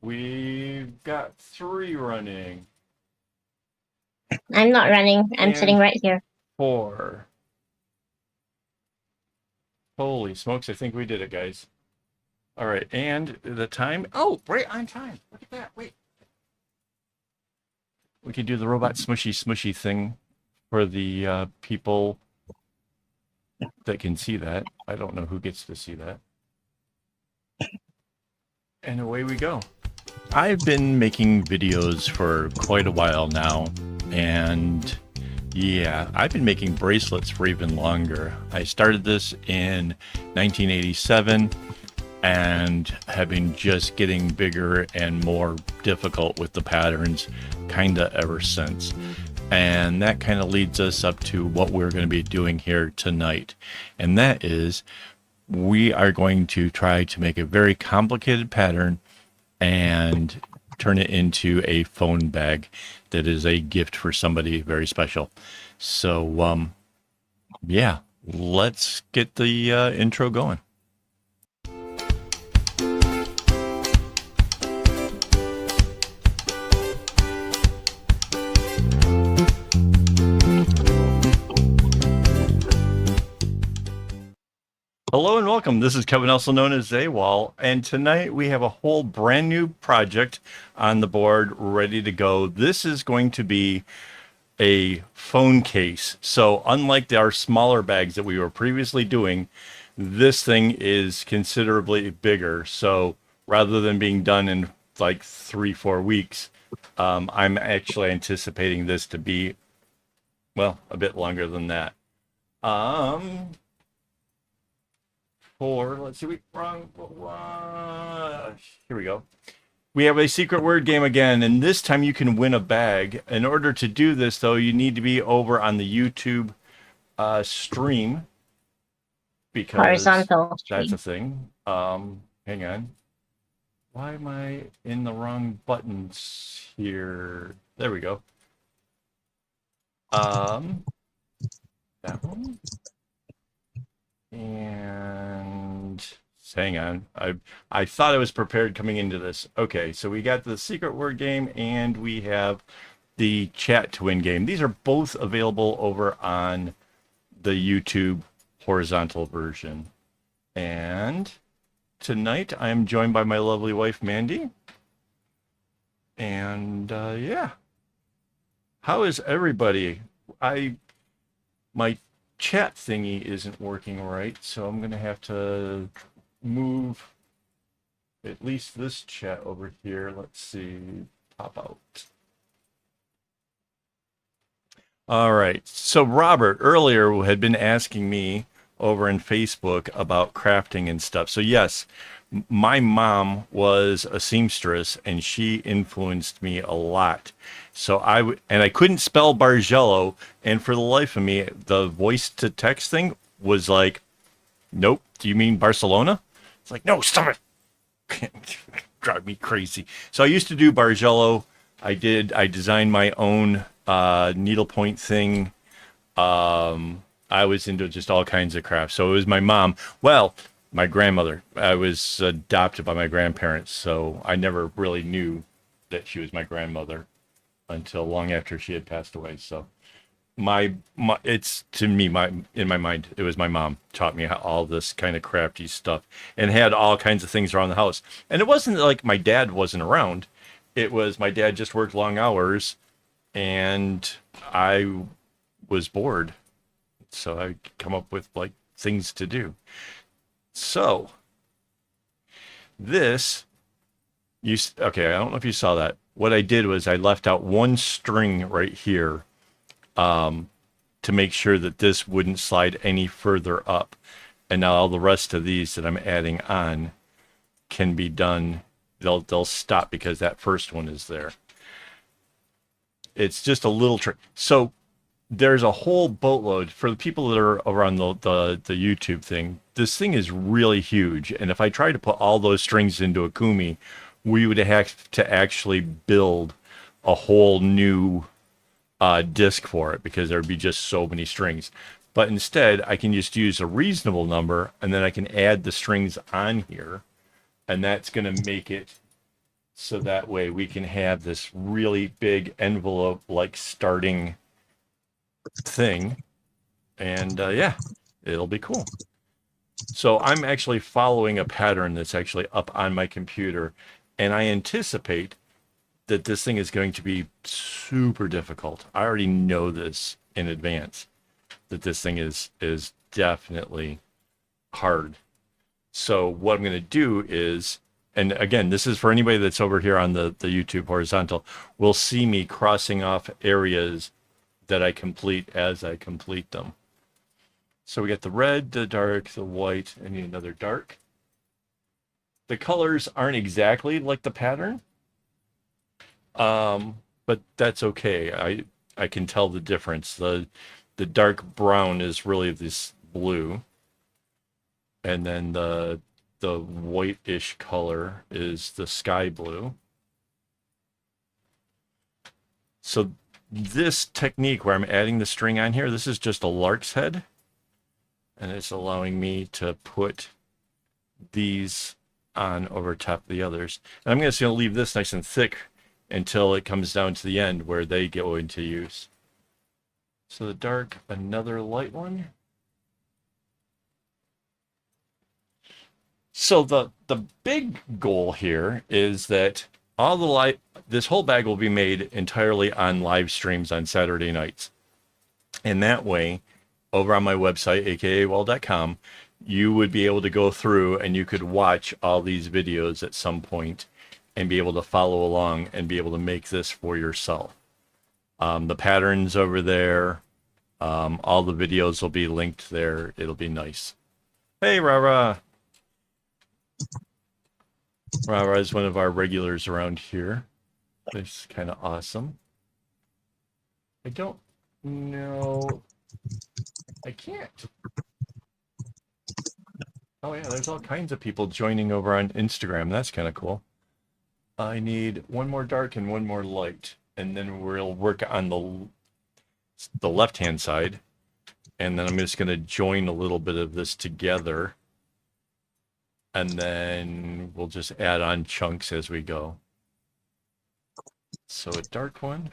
We've got 3 running. I'm not running. I'm sitting And right here. 4. Holy smokes, I think we did it, guys. All right, and the time. Oh, right on time. Look at that. Wait. We could do the robot smushy thing for the people that can see that. I don't know who gets to see that. And away we go. I've been making videos for quite a while now, and yeah, I've been making bracelets for even longer. I started this in 1987 and have been just getting bigger and more difficult with the patterns kinda ever since. And that kind of leads us up to what we're going to be doing here tonight. And that is we are going to try to make a very complicated pattern and turn it into a phone bag that is a gift for somebody very special. So, yeah, let's get the intro going. Hello and welcome. This is Kevin, also known as AKAAWOL, and tonight we have a whole brand new project on the board ready to go. This is going to be a phone case. So unlike our smaller bags that we were previously doing, this thing is considerably bigger. So rather than being done in like 3-4 weeks, I'm actually anticipating this to be, well, a bit longer than that. Let's see, here we go. We have a secret word game again, and this time you can win a bag. In order to do this, though, you need to be over on the YouTube stream because Horizontal that's a stream. thing. Hang on. Why am I in the wrong buttons here? There we go. That one. And hang on. I thought I was prepared coming into this. Okay, so we got the secret word game and we have the chat to win game. These are both available over on the YouTube horizontal version. And tonight I am joined by my lovely wife Mandy. And yeah. How is everybody? My chat thingy isn't working right, so I'm gonna have to move at least this chat over here. Let's see, pop out. All right, so Robert earlier had been asking me over in Facebook about crafting and stuff. So yes, my mom was a seamstress and she influenced me a lot. So I couldn't spell Bargello, and for the life of me, the voice to text thing was like, "Nope, do you mean Barcelona?" It's like, "No, stop it." Drive me crazy. So I used to do Bargello. I designed my own needlepoint thing. I was into just all kinds of crafts. So it was my mom. Well, my grandmother. I was adopted by my grandparents, so I never really knew that she was my grandmother until long after she had passed away. So my it's to me, my in my mind, it was my mom taught me all this kind of crafty stuff and had all kinds of things around the house. And it wasn't like my dad wasn't around. It was my dad just worked long hours and I was bored. So I come up with like things to do. So this okay, I don't know if you saw that. What I did was I left out one string right here to make sure that this wouldn't slide any further up. And now all the rest of these that I'm adding on can be done. They'll stop because that first one is there. It's just a little trick. So there's a whole boatload for the people that are around the YouTube thing. This thing is really huge. And if I tried to put all those strings into a kumi, we would have to actually build a whole new disc for it because there would be just so many strings. But instead, I can just use a reasonable number and then I can add the strings on here. And that's going to make it So that way we can have this really big envelope like starting thing. And yeah, it'll be cool. So I'm actually following a pattern that's actually up on my computer, and I anticipate that this thing is going to be super difficult. I already know this in advance, that this thing is definitely hard. So what I'm going to do is, and again, this is for anybody that's over here on the YouTube horizontal, will see me crossing off areas that I complete as I complete them. So we got the red, the dark, the white. I need another dark. The colors aren't exactly like the pattern, but that's okay. I can tell the difference. The dark brown is really this blue, and then the whitish color is the sky blue. So this technique where I'm adding the string on here, this is just a lark's head, and it's allowing me to put these on over top of the others. And I'm just going to leave this nice and thick until it comes down to the end where they go into use. So the dark, another light one. So the big goal here is that all the this whole bag will be made entirely on live streams on Saturday nights. And that way, over on my website, AKAAWOL.com, you would be able to go through and you could watch all these videos at some point and be able to follow along and be able to make this for yourself. The patterns over there, all the videos will be linked there. It'll be nice. Hey, Rara. Rara is one of our regulars around here. It's kind of awesome. I don't know. I can't. Oh yeah, there's all kinds of people joining over on Instagram. That's kind of cool. I need one more dark and one more light, and then we'll work on the left-hand side, and then I'm just going to join a little bit of this together, and then we'll just add on chunks as we go. So a dark one.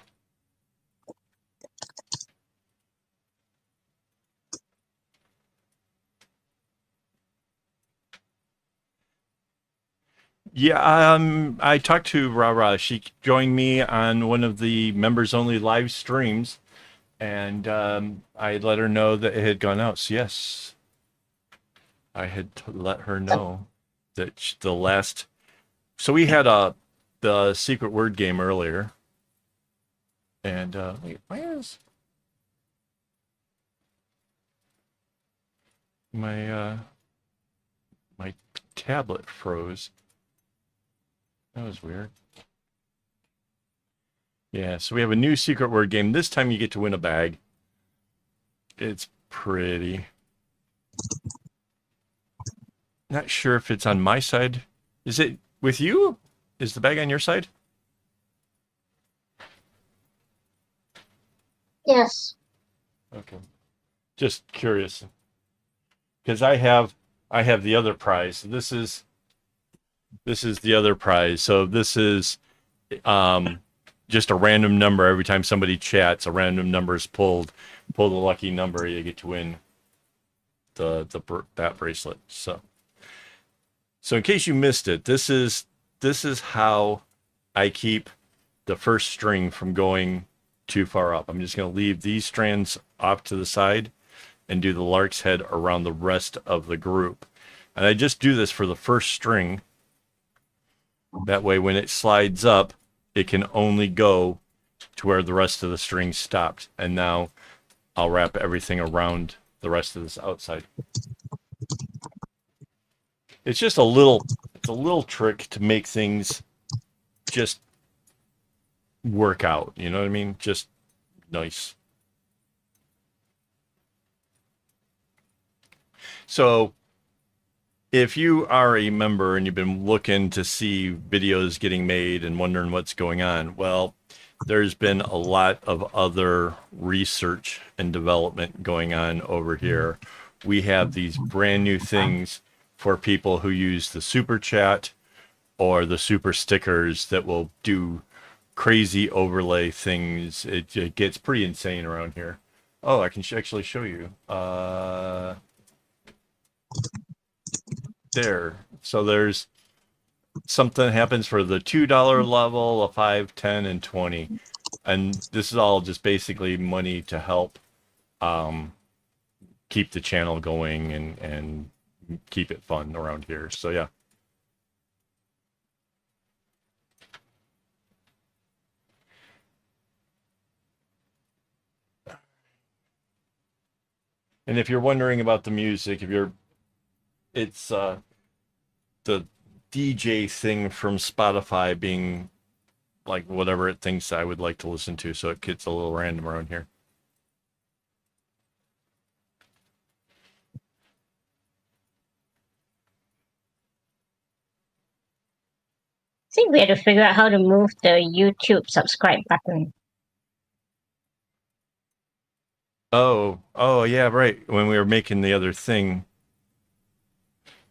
Yeah, I talked to Rara. She joined me on one of the members only live streams, and I let her know that it had gone out. So yes, I had to let her know that the last. So we had the secret word game earlier, and wait, why is my my tablet froze? That was weird. Yeah, so we have a new secret word game. This time you get to win a bag. It's pretty. Not sure if it's on my side. Is it with you? Is the bag on your side? Yes. Okay. Just curious. Because I have the other prize. This is the other prize. So this is just a random number. Every time somebody chats, a random number is pulled. Pull the lucky number, you get to win that bracelet. So in case you missed it, this is how I keep the first string from going too far up. I'm just going to leave these strands off to the side and do the lark's head around the rest of the group. And I just do this for the first string. That way, when it slides up, it can only go to where the rest of the string stopped. And now I'll wrap everything around the rest of this outside. It's just a little trick to make things just work out. You know what I mean? Just nice. So if you are a member and you've been looking to see videos getting made and wondering what's going on, well, there's been a lot of other research and development going on over here. We have these brand new things for people who use the super chat or the super stickers that will do crazy overlay things. It gets pretty insane around here. Oh, I can actually show you. There. So there's something happens for the $2 level, a 5, 10, and 20. And this is all just basically money to help keep the channel going and keep it fun around here. So yeah. And if you're wondering about the music, it's the DJ thing from Spotify being like whatever it thinks I would like to listen to, so it gets a little random around here. I think we had to figure out how to move the YouTube subscribe button. Oh yeah, right. When we were making the other thing.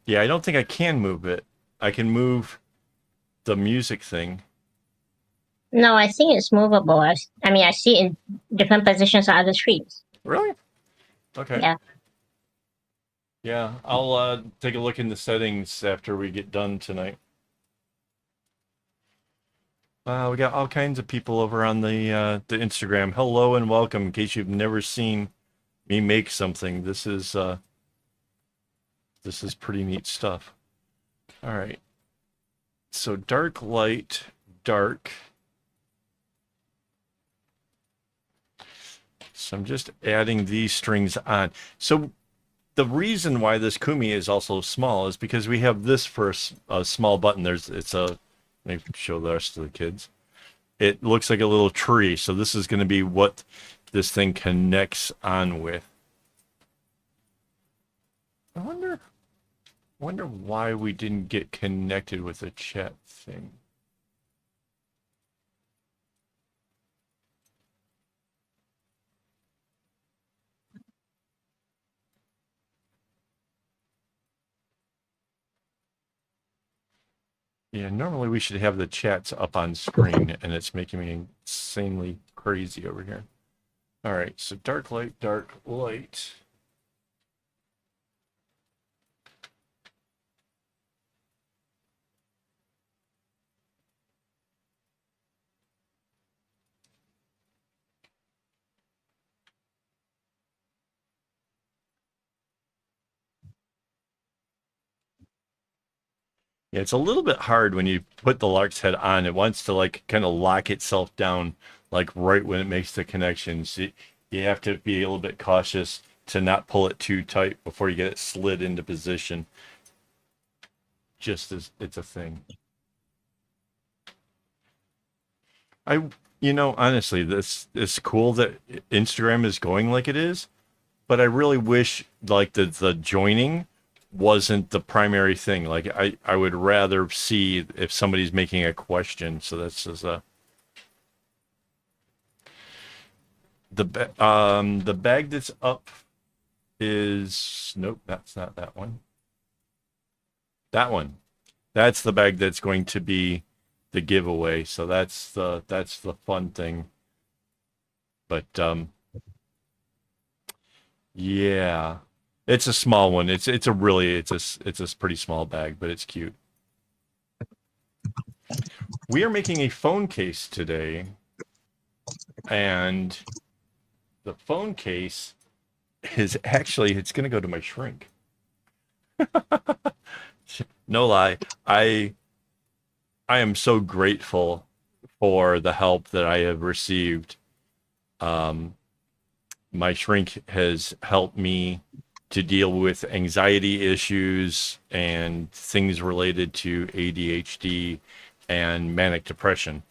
Yeah, I don't think I can move it. I can move the music thing. No, I think it's movable. I mean, I see it in different positions on other streams. Really? Okay. Yeah. Yeah, I'll take a look in the settings after we get done tonight. We got all kinds of people over on the Instagram. Hello and welcome. In case you've never seen me make something, this is pretty neat stuff. All right. So dark, light, dark. So I'm just adding these strings on. So the reason why this kumi is also small is because we have this for a small button. Let me show the rest of the kids. It looks like a little tree. So this is going to be what this thing connects on with. I wonder why we didn't get connected with the chat thing. Yeah, normally we should have the chats up on screen, and it's making me insanely crazy over here. All right, so dark, light, dark, light. Yeah, it's a little bit hard when you put the lark's head on. It wants to like kind of lock itself down like right when it makes the connections. You have to be a little bit cautious to not pull it too tight before you get it slid into position. Just as it's a thing. Honestly, this is cool that Instagram is going like it is, but I really wish like the joining wasn't the primary thing. Like I would rather see if somebody's making a question. So that's just the bag that's up is nope, that's not that one. That one. That's the bag that's going to be the giveaway. So that's the fun thing. But yeah. It's a small one. It's a pretty small bag, but it's cute. We are making a phone case today, and the phone case is actually it's going to go to my shrink. No lie, I am so grateful for the help that I have received. My shrink has helped me to deal with anxiety issues and things related to ADHD and manic depression.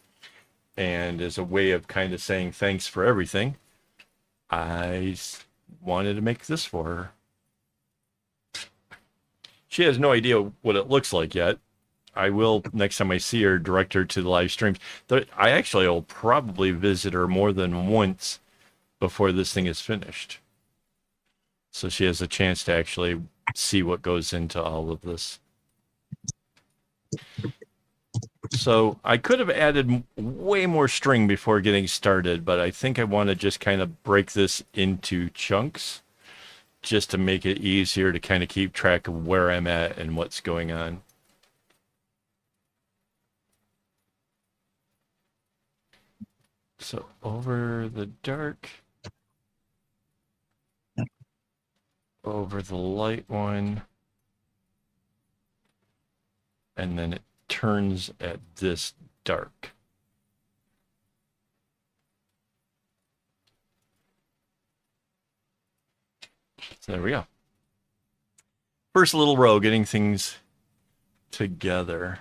And as a way of kind of saying thanks for everything, I wanted to make this for her. She has no idea what it looks like yet. I will, next time I see her, direct her to the live streams. I actually will probably visit her more than once before this thing is finished. So she has a chance to actually see what goes into all of this. So I could have added way more string before getting started, but I think I want to just kind of break this into chunks just to make it easier to kind of keep track of where I'm at and what's going on. So over the dark, over the light one, and then it turns at this dark. So there we go. First little row, getting things together.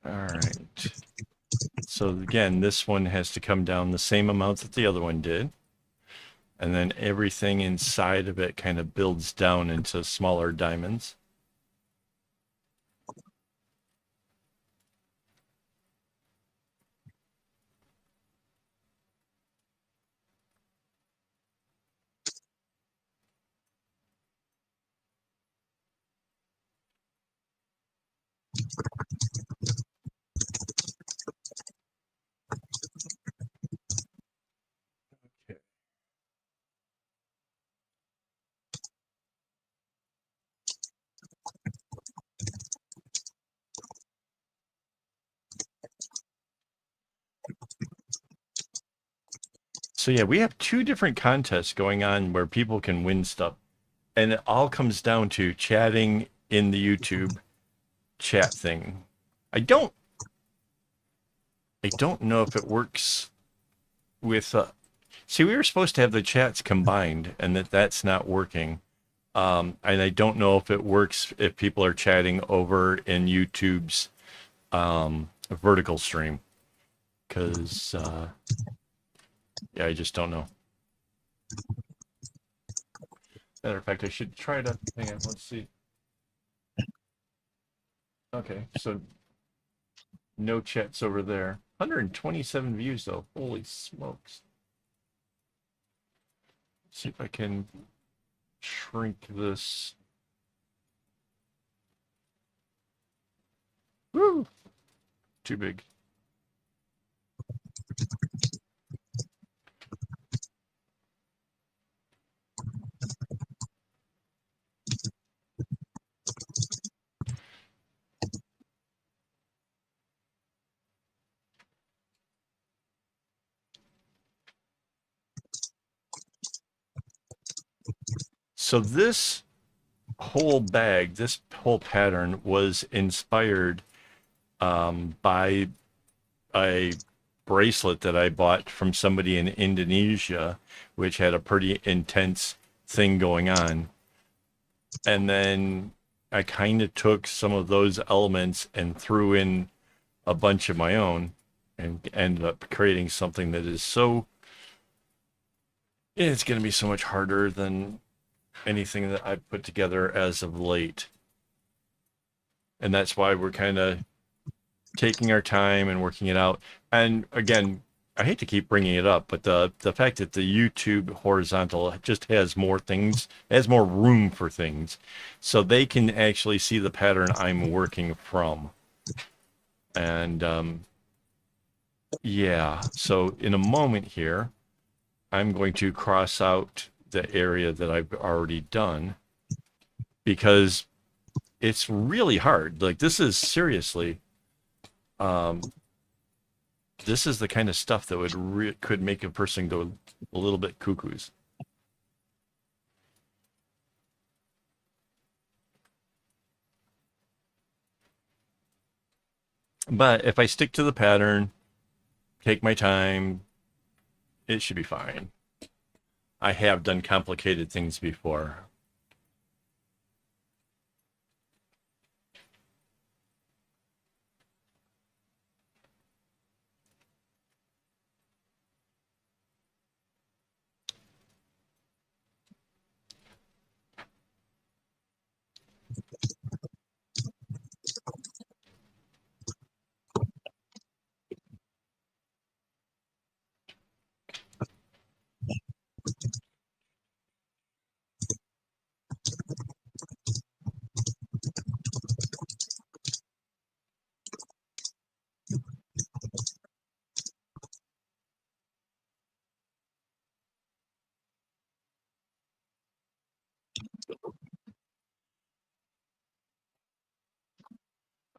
All right. So again, this one has to come down the same amount that the other one did. And then everything inside of it kind of builds down into smaller diamonds. Okay. So yeah, we have two different contests going on where people can win stuff. And it all comes down to chatting in the YouTube chat thing. I don't I don't know if it works with see, we were supposed to have the chats combined and that's not working. And I don't know if it works if people are chatting over in YouTube's vertical stream because yeah, I just don't know. Matter of fact, I should try to hang on. Let's see. Okay, so no chats over there. 127 views though. Holy smokes! Let's see if I can shrink this. Woo! Too big. So this whole bag, this whole pattern was inspired by a bracelet that I bought from somebody in Indonesia, which had a pretty intense thing going on. And then I kind of took some of those elements and threw in a bunch of my own and ended up creating something that is so, it's going to be so much harder than anything that I've put together as of late. And that's why we're kind of taking our time and working it out. And again, I hate to keep bringing it up, but the fact that the YouTube horizontal just has more things, has more room for things, so they can actually see the pattern I'm working from. And yeah, so in a moment here, I'm going to cross out the area that I've already done because it's really hard. Like this is seriously um, this is the kind of stuff that could make a person go a little bit cuckoos. But if I stick to the pattern, take my time, it should be fine. I have done complicated things before.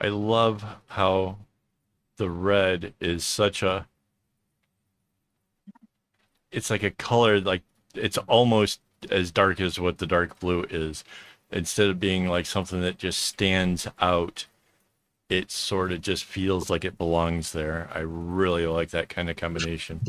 I love how the red is such a, it's like a color, like it's almost as dark as what the dark blue is. Instead of being like something that just stands out, it sort of just feels like it belongs there. I really like that kind of combination.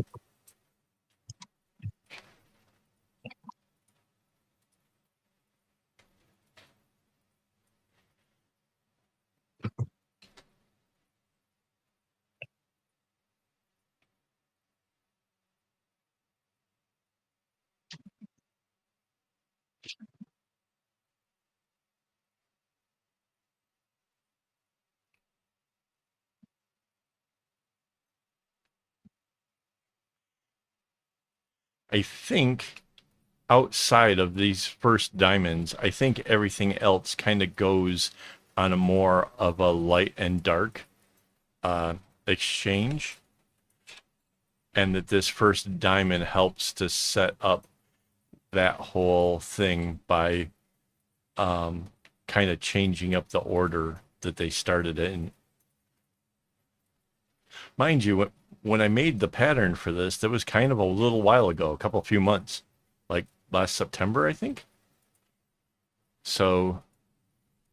I think outside of these first diamonds, I think everything else kind of goes on a more of a light and dark uh, exchange, and that this first diamond helps to set up that whole thing by um, kind of changing up the order that they started in. Mind you, when I made the pattern for this, that was kind of a little while ago, a couple few months, like last September, I think. So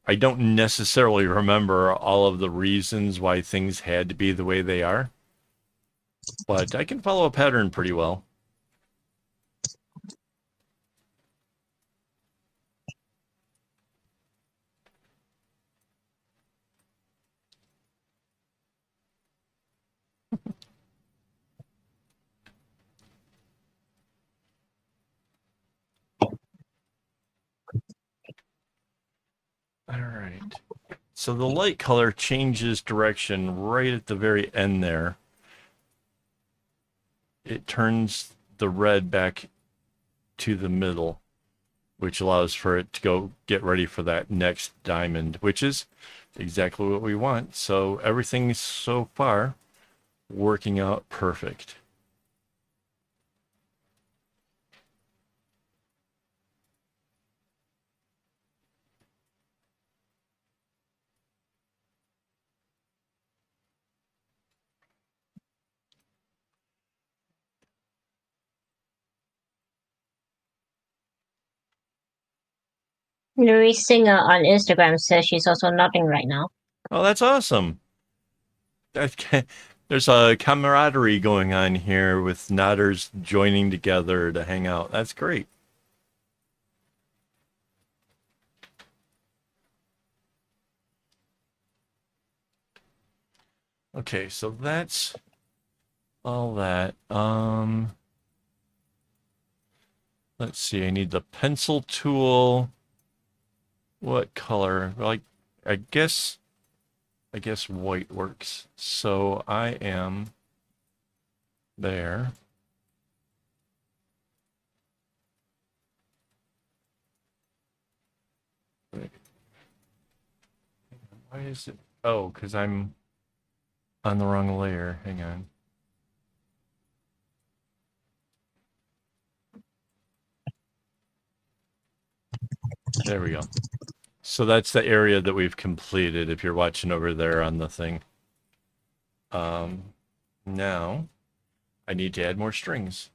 I don't necessarily remember all of the reasons why things had to be the way they are, but I can follow a pattern pretty well. All right. So the light color changes direction right at the very end there. It turns the red back to the middle, which allows for it to go get ready for that next diamond, which is exactly what we want. So everything's so far working out perfect. Louis Singer on Instagram says she's also nodding right now. Oh, that's awesome. There's a camaraderie going on here with nodders joining together to hang out. That's great. Okay, so that's all that. Let's see. I need the pencil tool. What color? Like, I guess, I guess white works. So I am there. Why is it? Oh, because I'm on the wrong layer. Hang on. There we go. So that's the area that we've completed if you're watching over there on the thing. Um, Now I need to add more strings.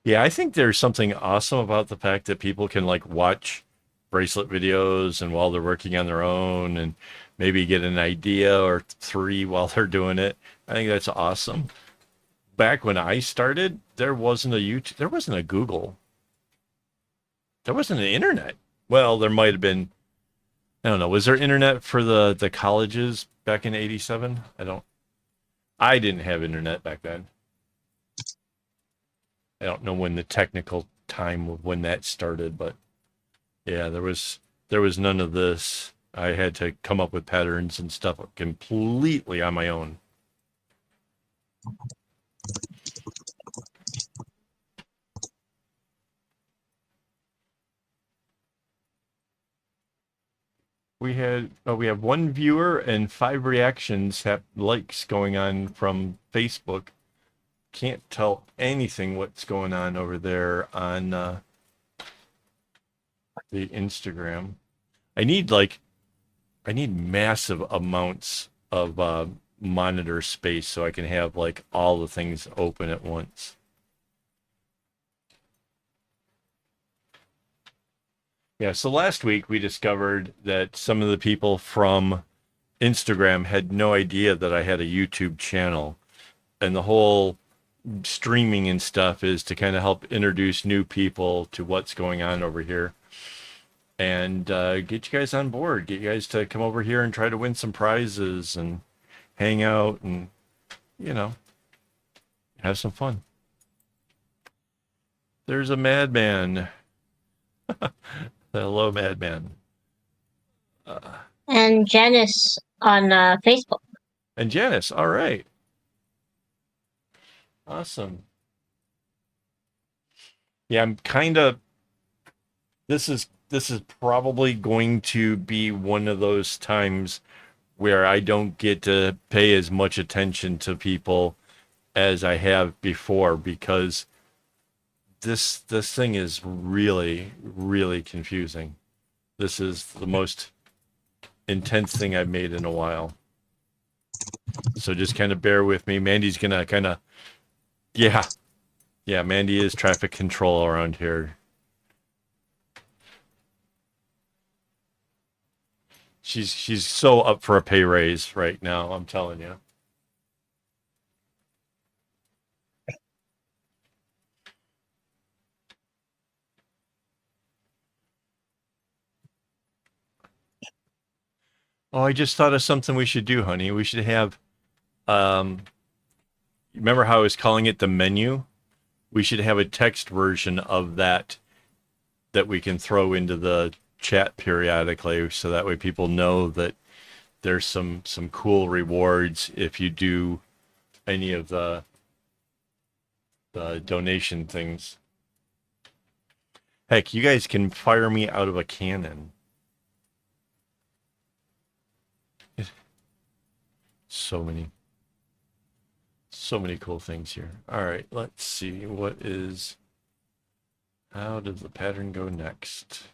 Yeah, I think there's something awesome about the fact that people can like watch bracelet videos and while they're working on their own and maybe get an idea or three while they're doing it. I think that's awesome. Back when I started, there wasn't a YouTube, there wasn't a Google, there wasn't an internet. Well, there might have been. I don't know. Was there internet for the colleges back in '87? I don't. I didn't have internet back then. I don't know when the technical time of when that started, but yeah, there was none of this. I had to come up with patterns and stuff completely on my own. We have one viewer and 5 reactions, have likes going on from Facebook. can't tell anything what's going on over there on the Instagram. I need like I need massive amounts of monitor space so I can have like all the things open at once. Yeah, so last week we discovered that some of the people from Instagram had no idea that I had a YouTube channel. And the whole streaming and stuff is to kind of help introduce new people to what's going on over here and get you guys on board, get you guys to come over here and try to win some prizes and hang out and, you know, have some fun. There's a madman. Hello, madman. And Janice on Facebook. And Janice, all right. Awesome. Yeah, I'm kind of this is probably going to be one of those times where I don't get to pay as much attention to people as I have before because this thing is really, really confusing. This is the most intense thing I've made in a while. So just kind of bear with me. Mandy's gonna kind of, yeah, Mandy is traffic control around here. She's so up for a pay raise right now, I'm telling you. Oh, I just thought of something we should do, honey. We should have remember how I was calling it the menu? We should have a text version of that we can throw into the chat periodically so that way people know that there's some cool rewards if you do any of the donation things. Heck, you guys can fire me out of a cannon. So many cool things here. All right, let's see how does the pattern go next?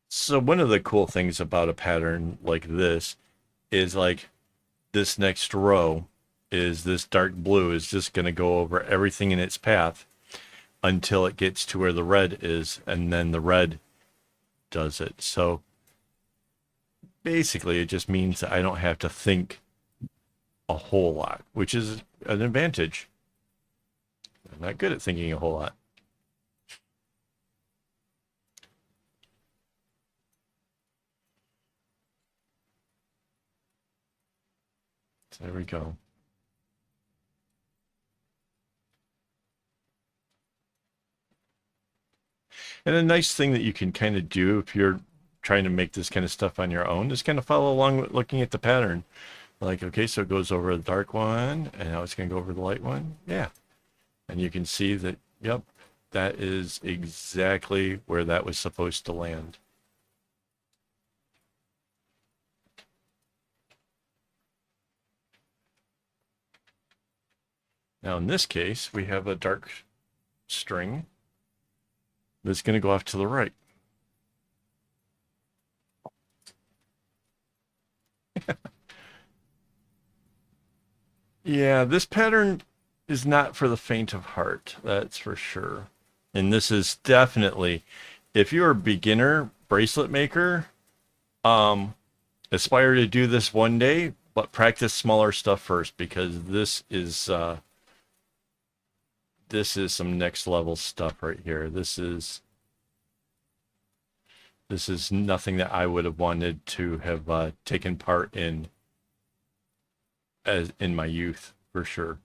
So one of the cool things about a pattern like this is like this next row is this dark blue is just going to go over everything in its path until it gets to where the red is, and then the red does it. So basically it just means that I don't have to think a whole lot, which is an advantage. I'm not good at thinking a whole lot. So there we go. And a nice thing that you can kind of do if you're trying to make this kind of stuff on your own is kind of follow along with looking at the pattern. Like, okay, so it goes over the dark one, and now it's going to go over the light one. Yeah. And you can see that, yep, that is exactly where that was supposed to land. Now, in this case, we have a dark string that's going to go off to the right. Yeah, this pattern is not for the faint of heart, that's for sure. And this is definitely, if you're a beginner bracelet maker, aspire to do this one day, but practice smaller stuff first because this is some next level stuff right here. This is nothing that I would have wanted to have taken part in as in my youth, for sure.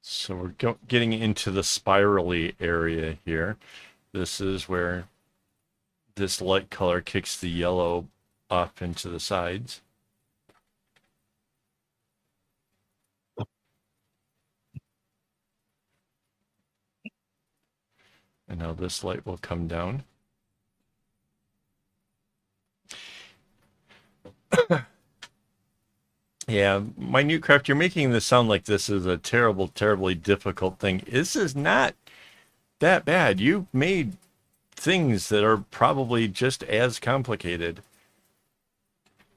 So we're getting into the spirally area here. This is where this light color kicks the yellow off into the sides. And now this light will come down. Yeah, my new craft, you're making this sound like this is a terrible, terribly difficult thing. This is not that bad. You've made things that are probably just as complicated.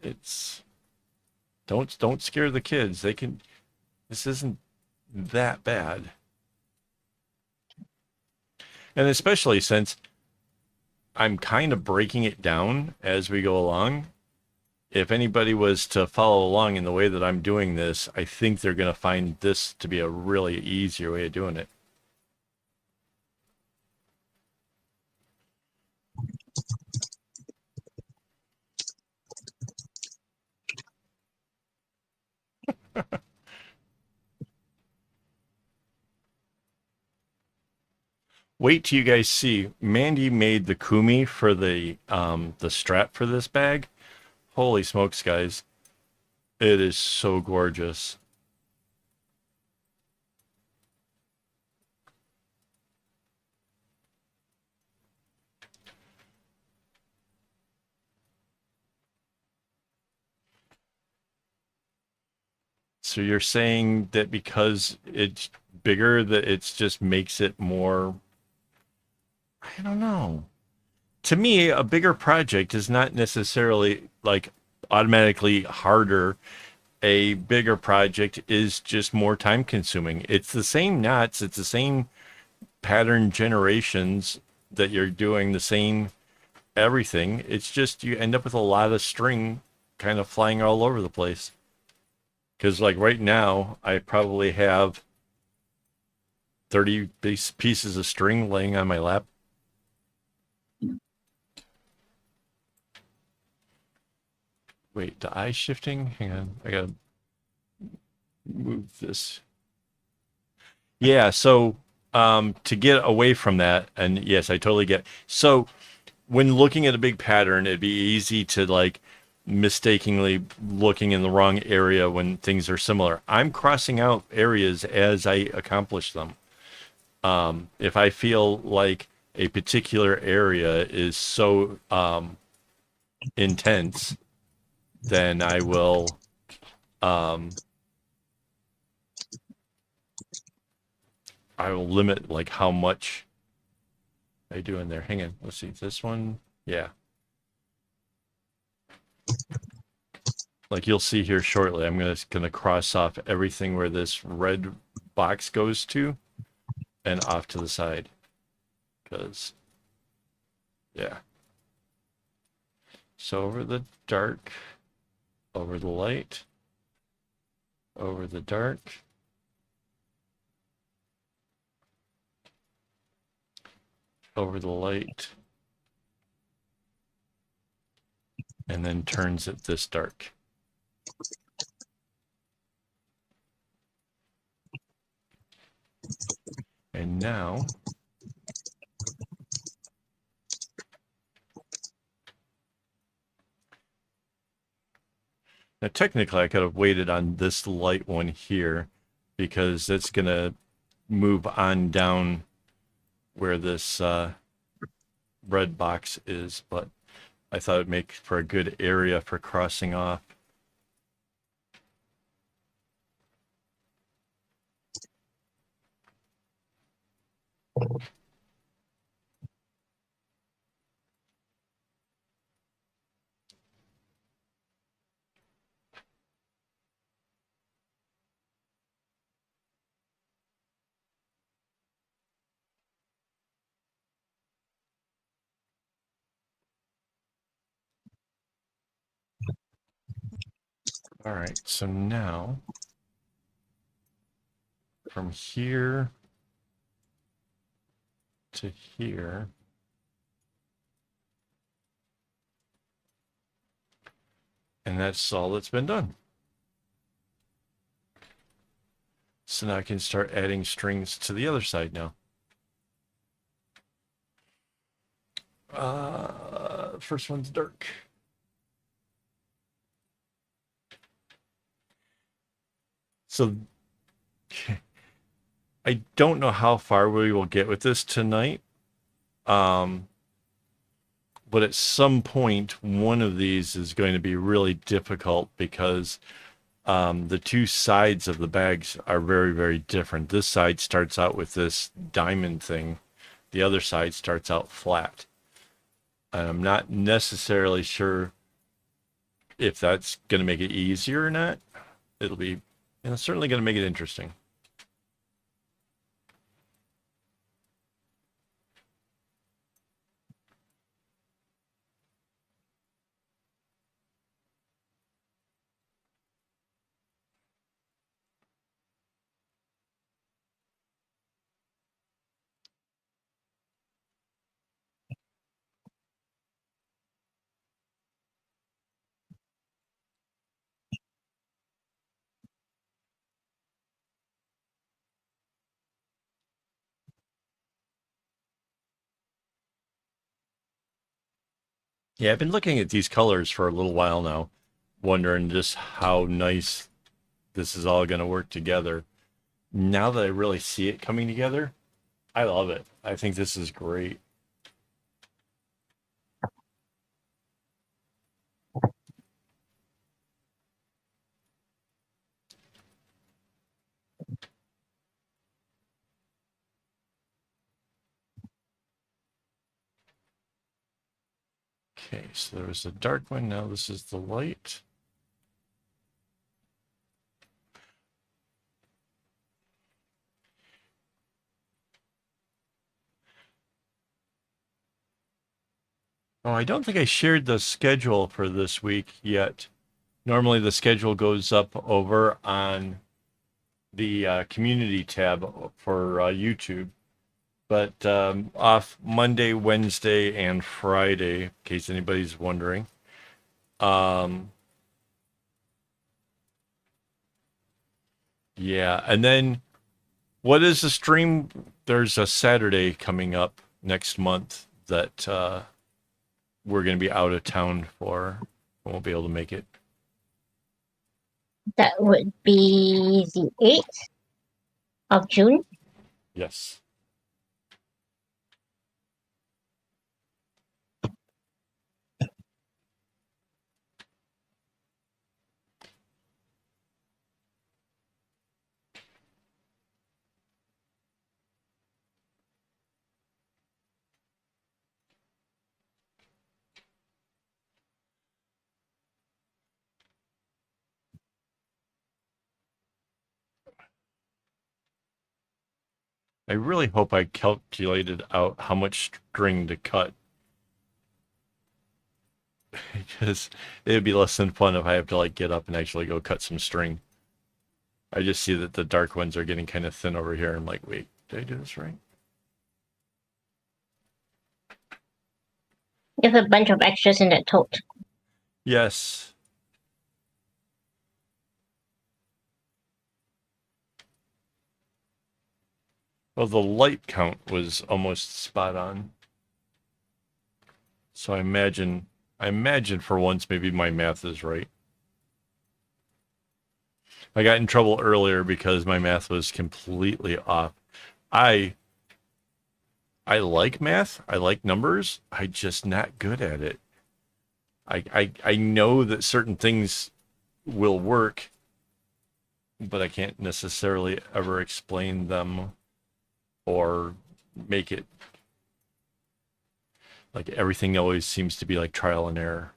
It's don't scare the kids. They can this isn't that bad. And especially since I'm kind of breaking it down as we go along. If anybody was to follow along in the way that I'm doing this, I think they're going to find this to be a really easier way of doing it. Wait till you guys see. Mandy made the kumi for the strap for this bag. Holy smokes, guys. It is so gorgeous. So you're saying that because it's bigger that it's just makes it more, I don't know. To me, a bigger project is not necessarily like automatically harder. A bigger project is just more time consuming. It's the same knots, it's the same pattern generations that you're doing, the same everything. It's just you end up with a lot of string kind of flying all over the place. Because, like, right now, I probably have 30 pieces of string laying on my lap. Wait, the eye shifting? Hang on. I gotta move this. Yeah, so to get away from that, and yes, I totally get. So when looking at a big pattern, it'd be easy to like mistakenly looking in the wrong area when things are similar. I'm crossing out areas as I accomplish them. If I feel like a particular area is so intense, then um, I will limit like how much I do in there. Hang on, let's see this one. Yeah, like you'll see here shortly. I'm gonna cross off everything where this red box goes to, and off to the side, because yeah. So over the dark, over the light, over the dark. Over the light, and then turns it this dark. And now technically I could have waited on this light one here because it's gonna move on down where this red box is, but I thought it'd make for a good area for crossing off. All right, so now from here to here, and that's all that's been done. So now I can start adding strings to the other side now. First one's dark. So I don't know how far we will get with this tonight. Um, but at some point, one of these is going to be really difficult because the two sides of the bags are very, very different. This side starts out with this diamond thing. The other side starts out flat. And I'm not necessarily sure if that's going to make it easier or not. It'll be, certainly going to make it interesting. Yeah, I've been looking at these colors for a little while now, wondering just how nice this is all going to work together. Now that I really see it coming together, I love it. I think this is great. Okay, so there was a dark one. Now this is the light. Oh, I don't think I shared the schedule for this week yet. Normally the schedule goes up over on the community tab for YouTube, but off Monday, Wednesday, and Friday, in case anybody's wondering. Um, yeah, and then what is the stream? There's a Saturday coming up next month that we're going to be out of town for. I won't be able to make it. That would be the 8th of June. Yes. I really hope I calculated out how much string to cut because it would be less than fun if I have to like get up and actually go cut some string. I just see that the dark ones are getting kind of thin over here. I'm like, wait, did I do this right? You have a bunch of extras in that tote. Yes. Well, the light count was almost spot on. So I imagine for once maybe my math is right. I got in trouble earlier because my math was completely off. I I like math. I like numbers. I'm just not good at it. I know that certain things will work, but I can't necessarily ever explain them or make it like everything always seems to be like trial and error.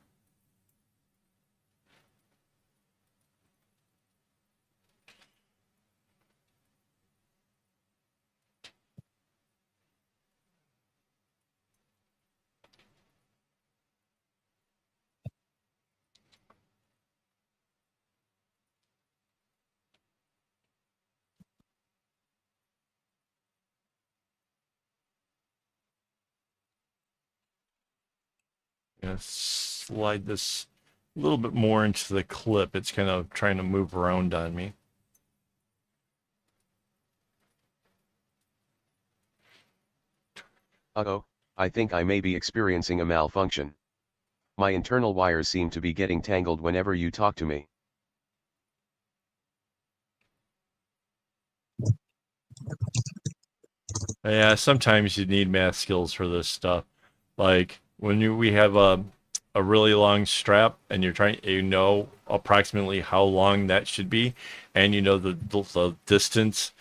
Gonna slide this a little bit more into the clip. It's kind of trying to move around on me. Uh-oh, I think I may be experiencing a malfunction. My internal wires seem to be getting tangled whenever you talk to me. Yeah, sometimes you need math skills for this stuff. Like when we have a really long strap and you're trying, you know approximately how long that should be, and you know the distance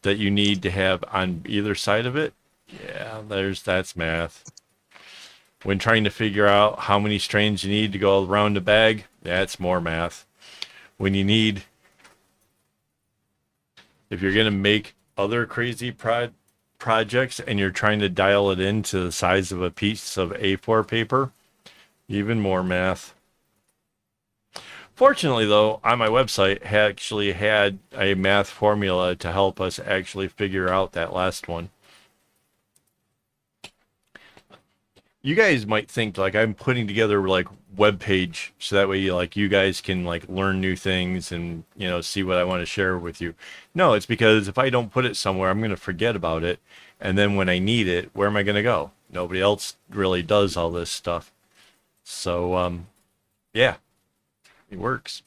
that you need to have on either side of it. Yeah, that's math. When trying to figure out how many strands you need to go around the bag, that's more math. When you need, if you're gonna make other crazy projects and you're trying to dial it into the size of a piece of A4 paper, even more math. Fortunately, though, on my website actually had a math formula to help us actually figure out that last one. You guys might think like I'm putting together like web page so that way like you guys can like learn new things and see what I want to share with you. No, it's because if I don't put it somewhere, I'm going to forget about it, and then when I need it, where am I going to go? Nobody else really does all this stuff. So yeah, it works.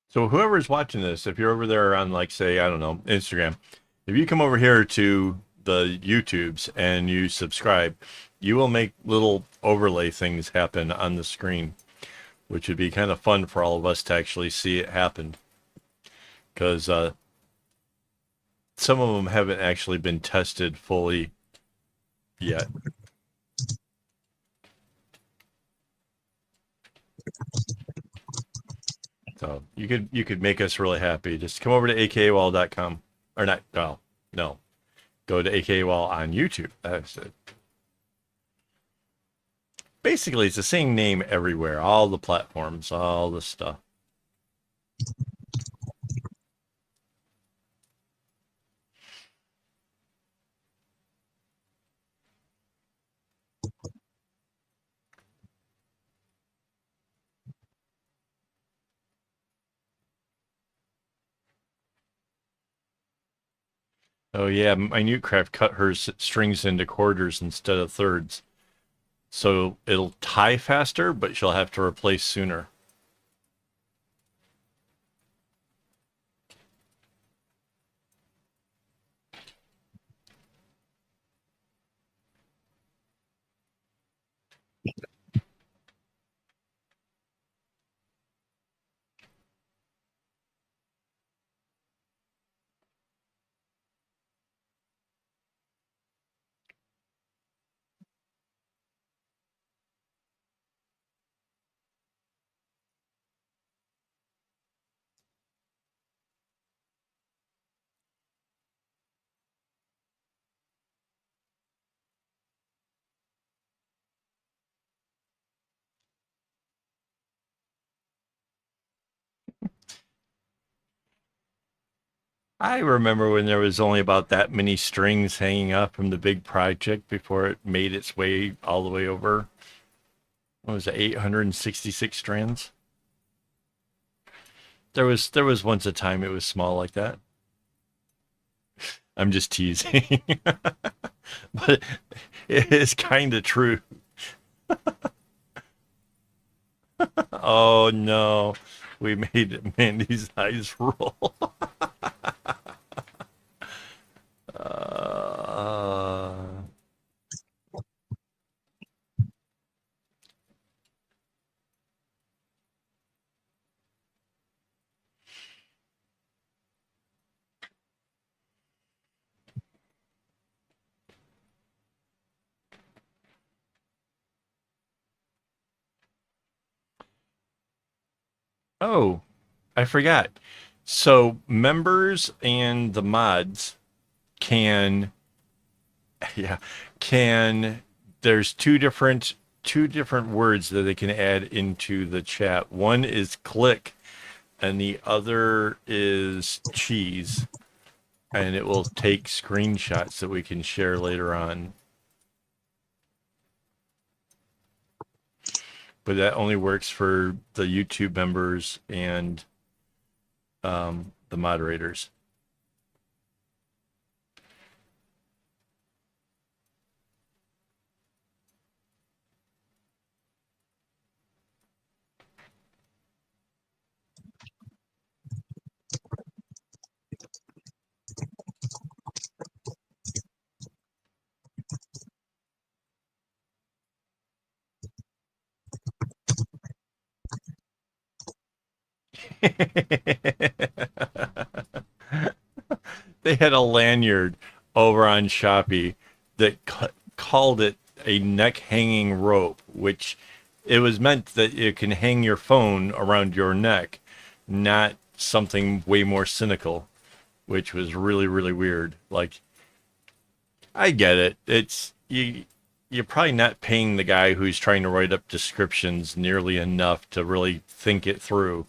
So whoever's watching this, if you're over there on like say, I don't know, Instagram, if you come over here to the YouTubes and you subscribe, you will make little overlay things happen on the screen, which would be kind of fun for all of us to actually see it happen. Because some of them haven't actually been tested fully yet. So you could make us really happy. Just come over to akaawol.com. Or not, well, no. Go to AKAAWOL on YouTube. That's it. Basically, it's the same name everywhere, all the platforms, all the stuff. Oh yeah, Minute Craft cut her strings into quarters instead of thirds, so it'll tie faster, but she'll have to replace sooner. I remember when there was only about that many strings hanging up from the big project before it made its way all the way over. What was it, 866 strands? There was once a time it was small like that. I'm just teasing. But it is kind of true. Oh no, we made Mandy's eyes roll. Uh, oh, I forgot. So members and the mods can, yeah, can. There's two different words that they can add into the chat. One is click, and the other is cheese, and it will take screenshots that we can share later on. But that only works for the YouTube members and the moderators. They had a lanyard over on Shopee that called it a neck hanging rope, which it was meant that you can hang your phone around your neck, not something way more cynical, which was really, really weird. Like, I get it. You're probably not paying the guy who's trying to write up descriptions nearly enough to really think it through.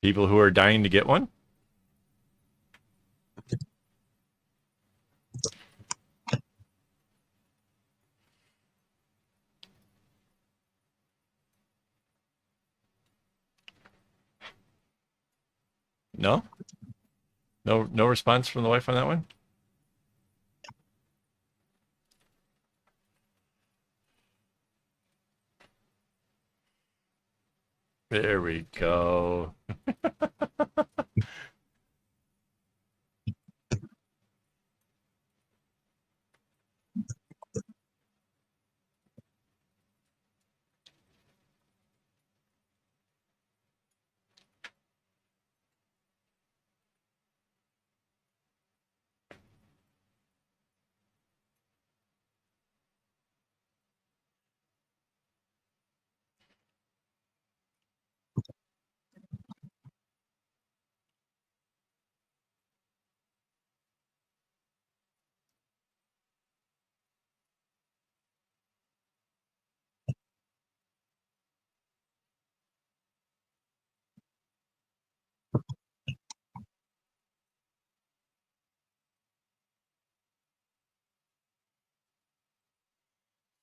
People who are dying to get one? No? No response from the wife on that one? There we go.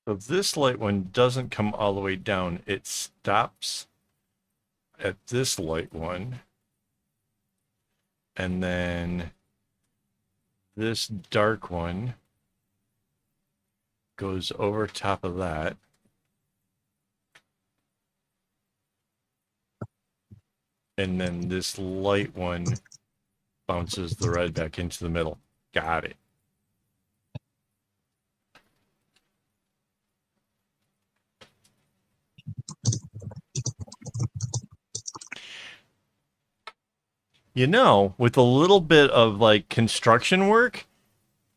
So this light one doesn't come all the way down. It stops at this light one. And then this dark one goes over top of that. And then this light one bounces the red back into the middle. Got it. You know, with a little bit of like construction work,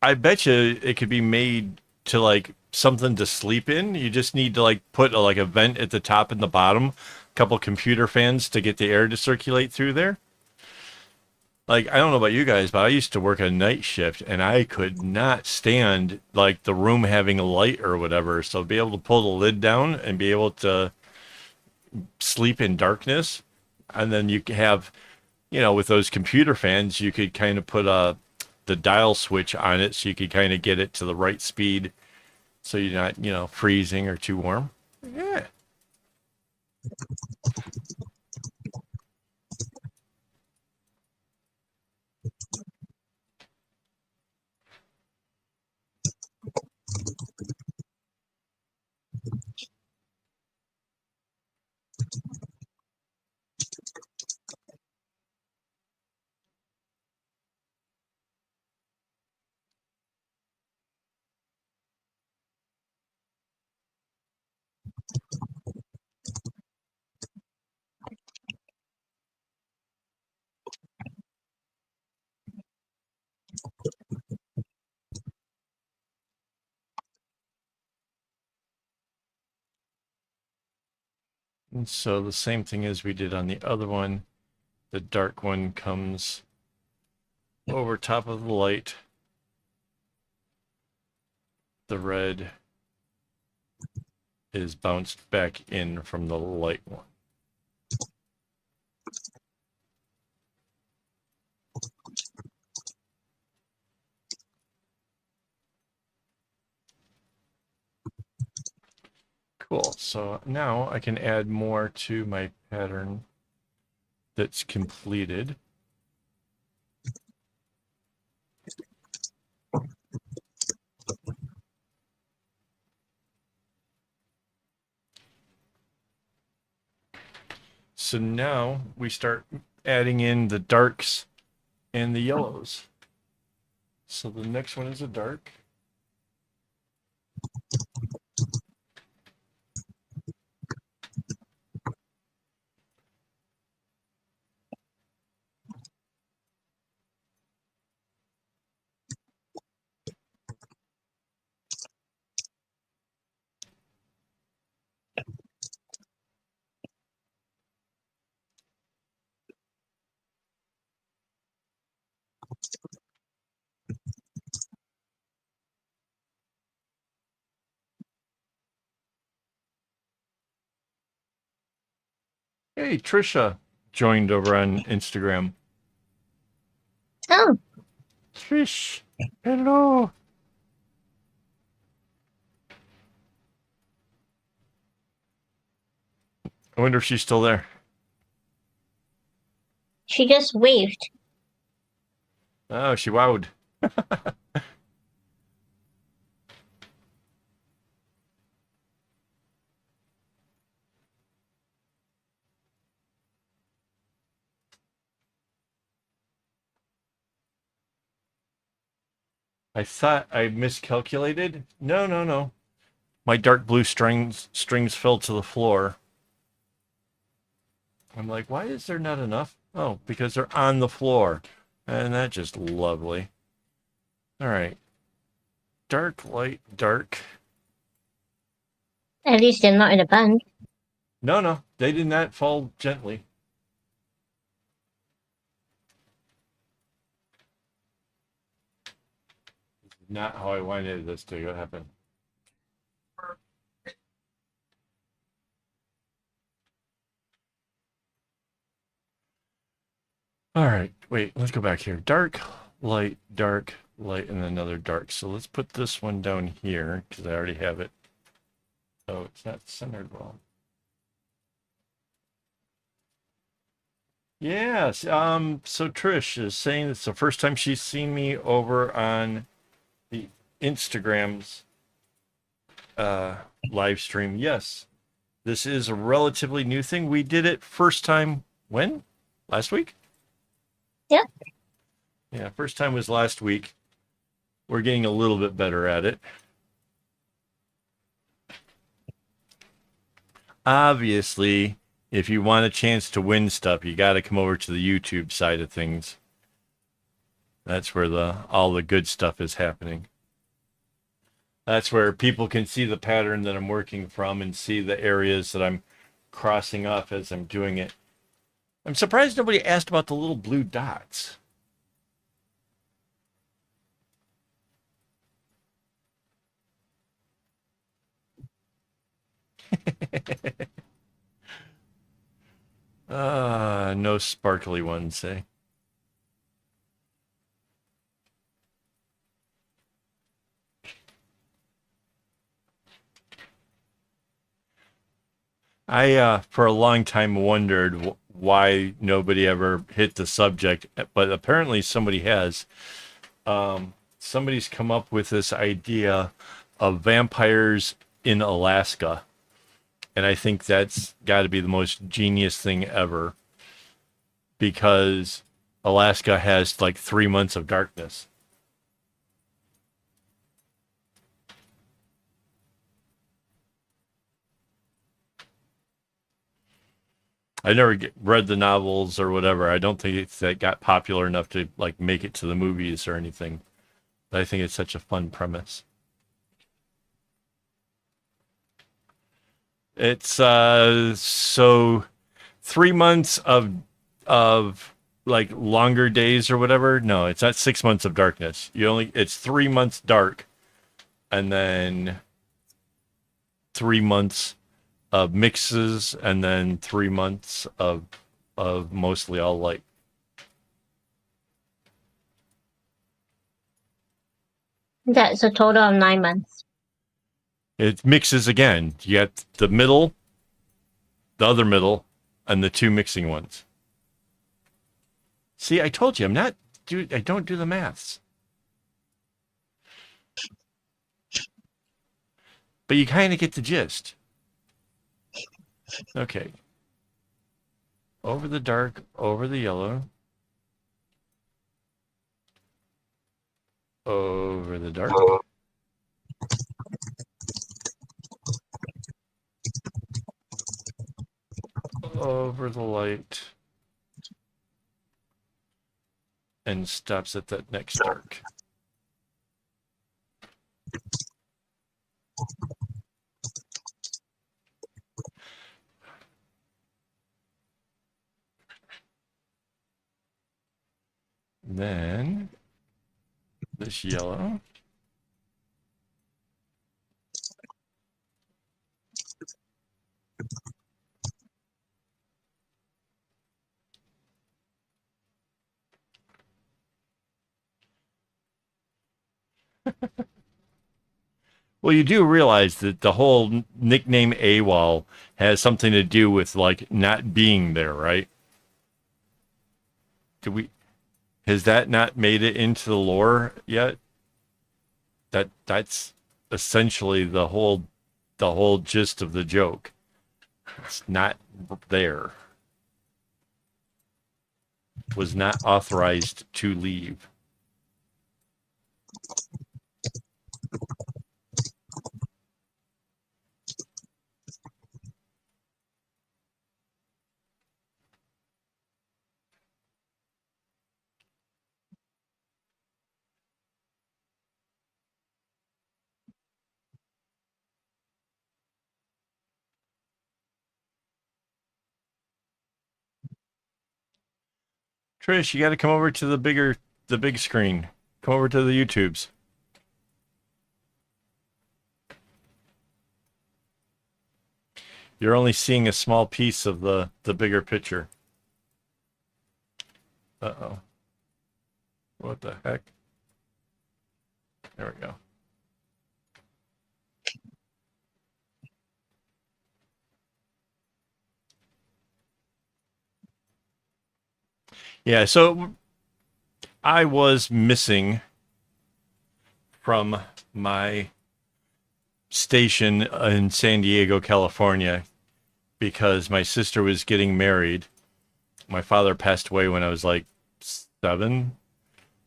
I bet you it could be made to like something to sleep in. You just need to like put like a vent at the top and the bottom, a couple computer fans to get the air to circulate through there. Like I don't know about you guys, but I used to work a night shift and I could not stand like the room having a light or whatever. So be able to pull the lid down and be able to sleep in darkness, and then you have, with those computer fans, you could kind of put the dial switch on it so you could kind of get it to the right speed so you're not, freezing or too warm. Yeah. And so the same thing as we did on the other one, the dark one comes over top of the light. The red is bounced back in from the light one. Cool. So now I can add more to my pattern that's completed. So now we start adding in the darks and the yellows. So the next one is a dark. Hey, Trisha joined over on Instagram. Oh, Trish, hello. I wonder if she's still there. she just waved. Oh, she wowed. I thought I miscalculated. No, no, no. My dark blue strings fell to the floor. I'm like, why is there not enough? Oh, because they're on the floor. And that's just lovely. All right. Dark, light, dark. At least they're not in a bun. No, no, they did not fall gently. Not how I wanted this to happen. All right, wait, let's go back here. Dark, light, and another dark. So let's put this one down here because I already have it. Oh, it's not centered well. Yes. So Trish is saying it's the first time she's seen me over on the Instagram's live stream. Yes. This is a relatively new thing. We did it first time when? Last week? Yeah. Yeah, first time was last week. We're getting a little bit better at it. Obviously, if you want a chance to win stuff, you got to come over to the YouTube side of things. That's where all the good stuff is happening. That's where people can see the pattern that I'm working from and see the areas that I'm crossing off as I'm doing it. I'm surprised nobody asked about the little blue dots. No sparkly ones, eh? I for a long time wondered why nobody ever hit the subject, but apparently somebody has. Somebody's come up with this idea of vampires in Alaska, and I think that's got to be the most genius thing ever, because Alaska has like 3 months of darkness. I never read the novels or whatever. I don't think that got popular enough to like make it to the movies or anything. But I think it's such a fun premise. It's so 3 months of like longer days or whatever. No, it's not 6 months of darkness. It's 3 months dark, and then 3 months of mixes, and then 3 months of mostly all light. That's a total of 9 months. It mixes again. You got the middle, the other middle, and the two mixing ones. See, I told you I don't do the maths. But you kind of get the gist. Okay. Over the dark, over the yellow. Over the dark. Over the light. And stops at that next dark. Then this yellow. Well, you do realize that the whole nickname AWOL has something to do with like not being there, right? Has that not made it into the lore yet? That's essentially the whole gist of the joke. It's not there. Was not authorized to leave. Trish, you got to come over to the big screen. Come over to the YouTubes. You're only seeing a small piece of the bigger picture. Uh-oh. What the heck? There we go. Yeah, so I was missing from my station in San Diego, California, because my sister was getting married. My father passed away when I was like 7.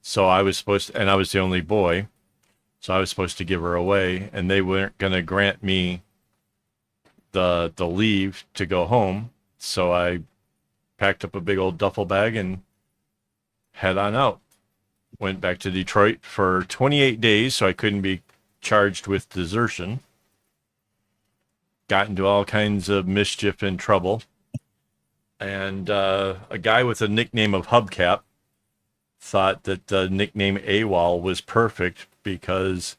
So I was and I was the only boy. So I was supposed to give her away, and they weren't going to grant me the leave to go home. So I packed up a big old duffel bag and head on out. Went back to Detroit for 28 days, so I couldn't be charged with desertion. Got into all kinds of mischief and trouble. And a guy with a nickname of Hubcap thought that the nickname AWOL was perfect because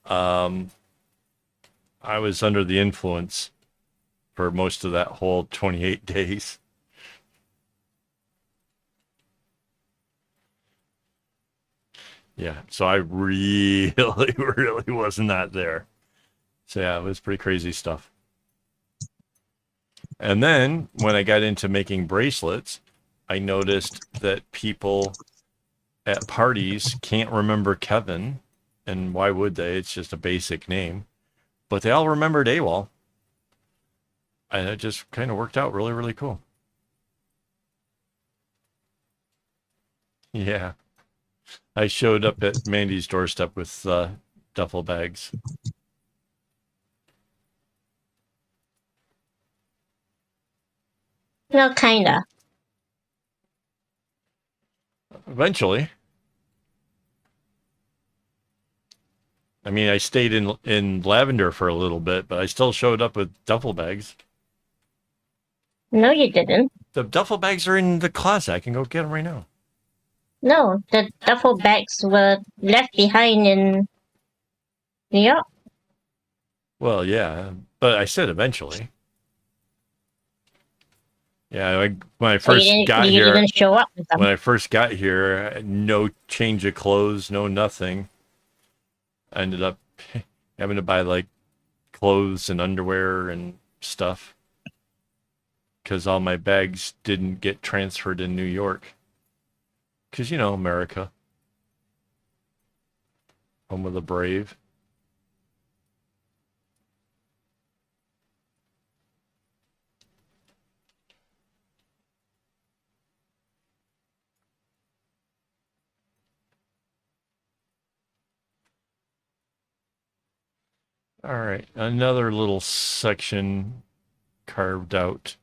I was under the influence for most of that whole 28 days. Yeah, so I really, really was not there. So yeah, it was pretty crazy stuff. And then when I got into making bracelets, I noticed that people at parties can't remember Kevin. And why would they? It's just a basic name. But they all remembered AWOL. And it just kind of worked out really, really cool. Yeah. I showed up at Mandy's doorstep with duffel bags. No, kinda. Eventually. I mean, I stayed in Lavender for a little bit, but I still showed up with duffel bags. No, you didn't. The duffel bags are in the closet. I can go get them right now. No, the duffel bags were left behind in New York. Well, yeah, but I said eventually. Yeah, when I So first got you here, didn't show up with them. when I first got here, no change of clothes, no nothing. I ended up having to buy like clothes and underwear and stuff because all my bags didn't get transferred in New York. Because, you know, America, home of the brave. All right, another little section carved out.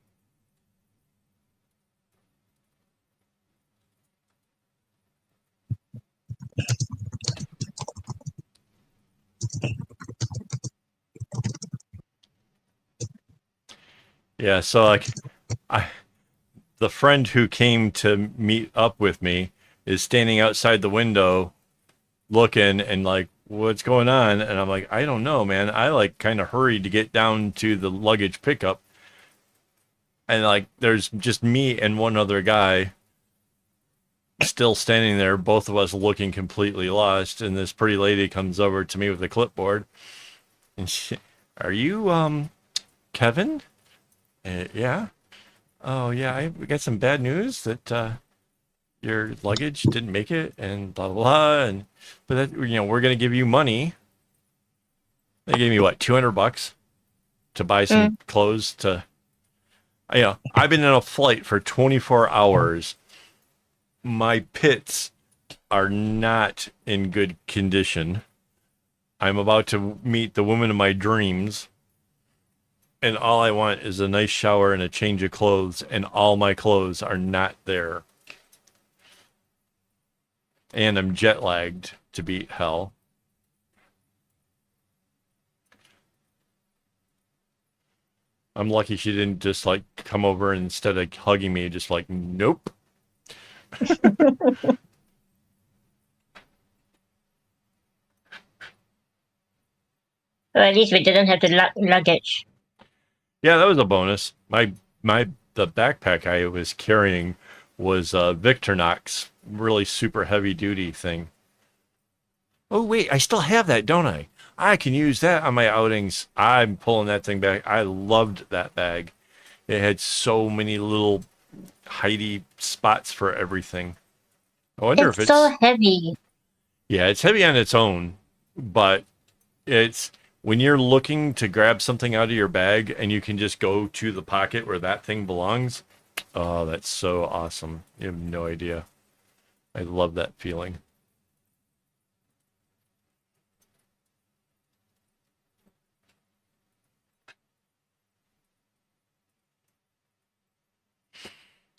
Yeah, so like I the friend who came to meet up with me is standing outside the window looking and like, what's going on? And I'm like, I don't know, man. I like kind of hurried to get down to the luggage pickup. And like, there's just me and one other guy still standing there, both of us looking completely lost. And this pretty lady comes over to me with a clipboard and she, are you, Kevin? Yeah. Oh yeah, I got some bad news that, your luggage didn't make it and blah blah blah and but that you know we're gonna give you money. They gave me what, $200 to buy some clothes to you know, I've been in a flight for 24 hours. My pits are not in good condition. I'm about to meet the woman of my dreams and all I want is a nice shower and a change of clothes and all my clothes are not there. And I'm jet lagged to beat hell. I'm lucky she didn't just like come over and instead of hugging me, just like, nope. Or at least we didn't have the luggage. Yeah, that was a bonus. The backpack I was carrying was Victorinox, really super heavy duty thing. Oh wait, I still have that, don't I? I can use that on my outings. I'm pulling that thing back. I loved that bag. It had so many little hidey spots for everything. I wonder if It's so heavy. yeah, it's heavy on its own, but it's when you're looking to grab something out of your bag and you can just go to the pocket where that thing belongs. Oh, that's so awesome. You have no idea. I love that feeling.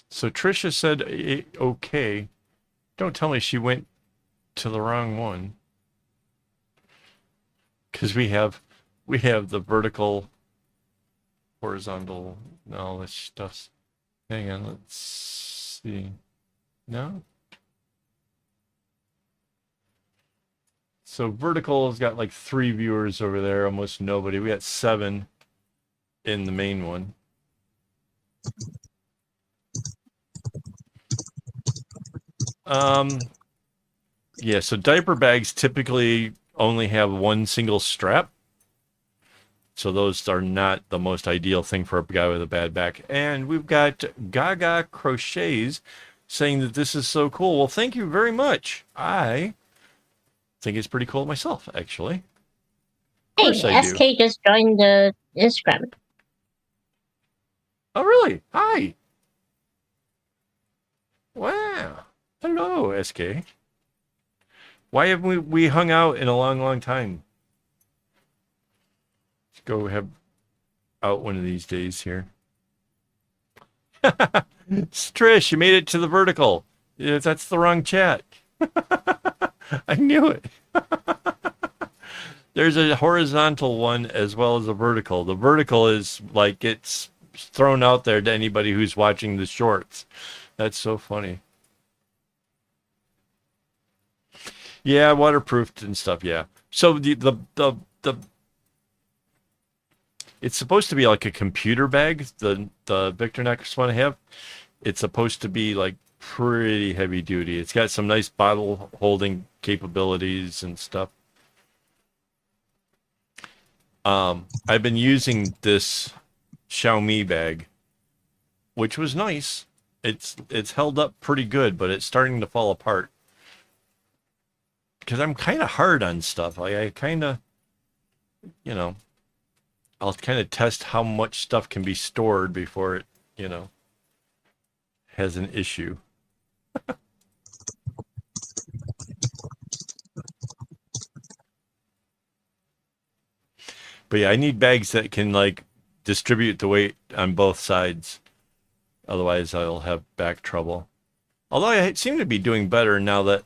So Trisha said, okay. Don't tell me she went to the wrong one. Because we have the vertical, horizontal, no, this stuff's, hang on, let's see. No? So vertical has got like 3 viewers over there, almost nobody. We got 7 in the main one. Yeah, so diaper bags typically only have one single strap. So those are not the most ideal thing for a guy with a bad back. And we've got Gaga Crochets saying that this is so cool. Well, thank you very much. I think it's pretty cool myself, actually. Of course Hey, I do. SK just joined the Instagram. Oh, really? Hi. Wow. Hello, SK. Why haven't we hung out in a long, long time? Let's go have out one of these days here. Trish, you made it to the vertical. Yeah, that's the wrong chat. I knew it. There's a horizontal one as well as a vertical. The vertical is like it's thrown out there to anybody who's watching the shorts. That's so funny. Yeah, waterproofed and stuff. Yeah. So the it's supposed to be like a computer bag. The Victorinox one I have. It's supposed to be like pretty heavy duty. It's got some nice bottle holding capabilities and stuff. I've been using this Xiaomi bag, which was nice. It's held up pretty good, but it's starting to fall apart. Because I'm kind of hard on stuff. Like I kind of, I'll kind of test how much stuff can be stored before it, has an issue. But yeah, I need bags that can like distribute the weight on both sides. Otherwise, I'll have back trouble. Although I seem to be doing better now that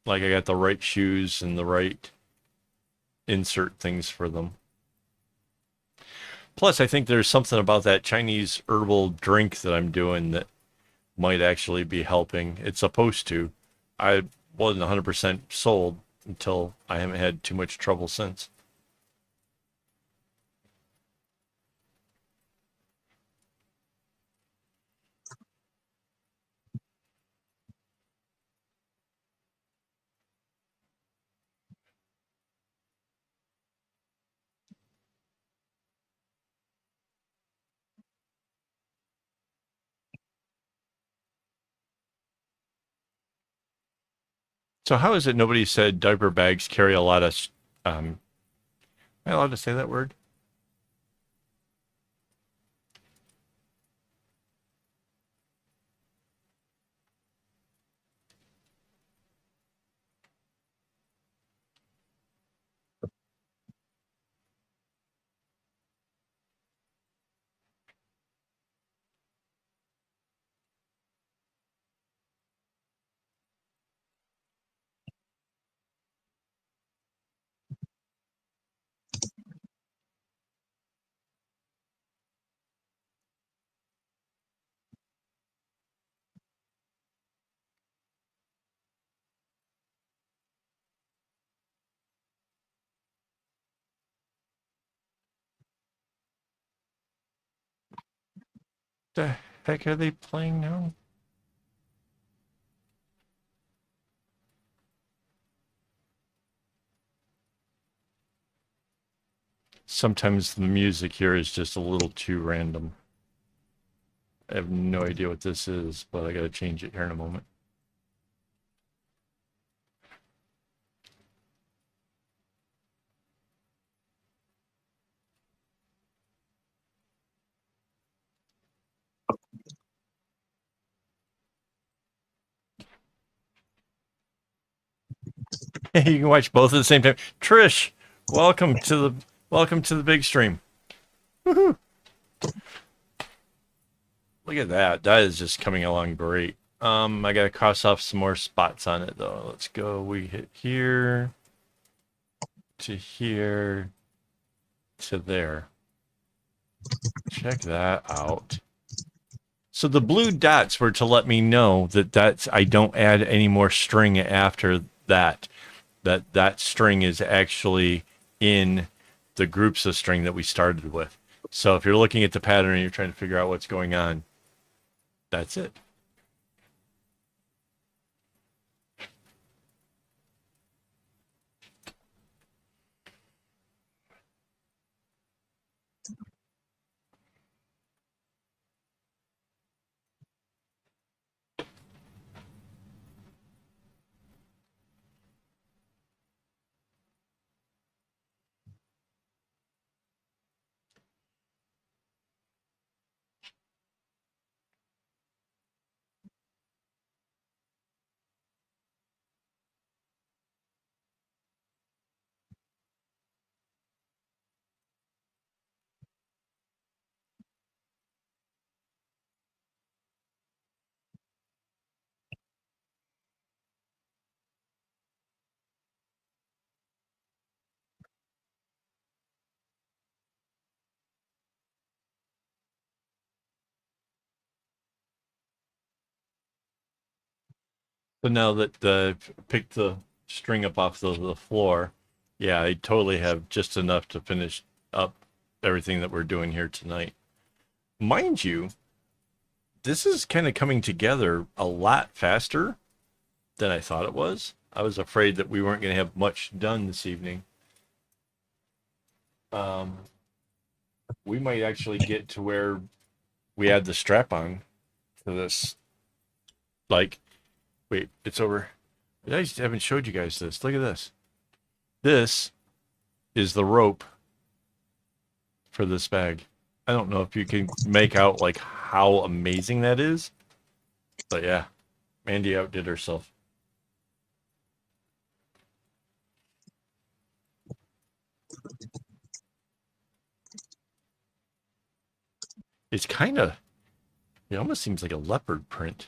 like I got the right shoes and the right insert things for them. Plus, I think there's something about that Chinese herbal drink that I'm doing that might actually be helping. It's supposed to. I wasn't 100% sold until I haven't had too much trouble since. So how is it nobody said diaper bags carry a lot of, am I allowed to say that word? The heck are they playing now? Sometimes the music here is just a little too random. I have no idea what this is, but I gotta change it here in a moment. You can watch both at the same time. Trish, welcome to the big stream. Woohoo! Look at that. That is just coming along great. I gotta cross off some more spots on it though. Let's go. We hit here to here to there. Check that out. So the blue dots were to let me know that I don't add any more string after that. That string is actually in the groups of string that we started with. So if you're looking at the pattern and you're trying to figure out what's going on, that's it. So now that picked the string up off the floor, yeah, I totally have just enough to finish up everything that we're doing here tonight. Mind you, this is kind of coming together a lot faster than I thought it was. I was afraid that we weren't going to have much done this evening. We might actually get to where we add the strap on to this. Like, wait, it's over. I just haven't showed you guys this. Look at this. This is the rope for this bag. I don't know if you can make out like how amazing that is, but yeah, Mandy outdid herself. It's kind of, it almost seems like a leopard print.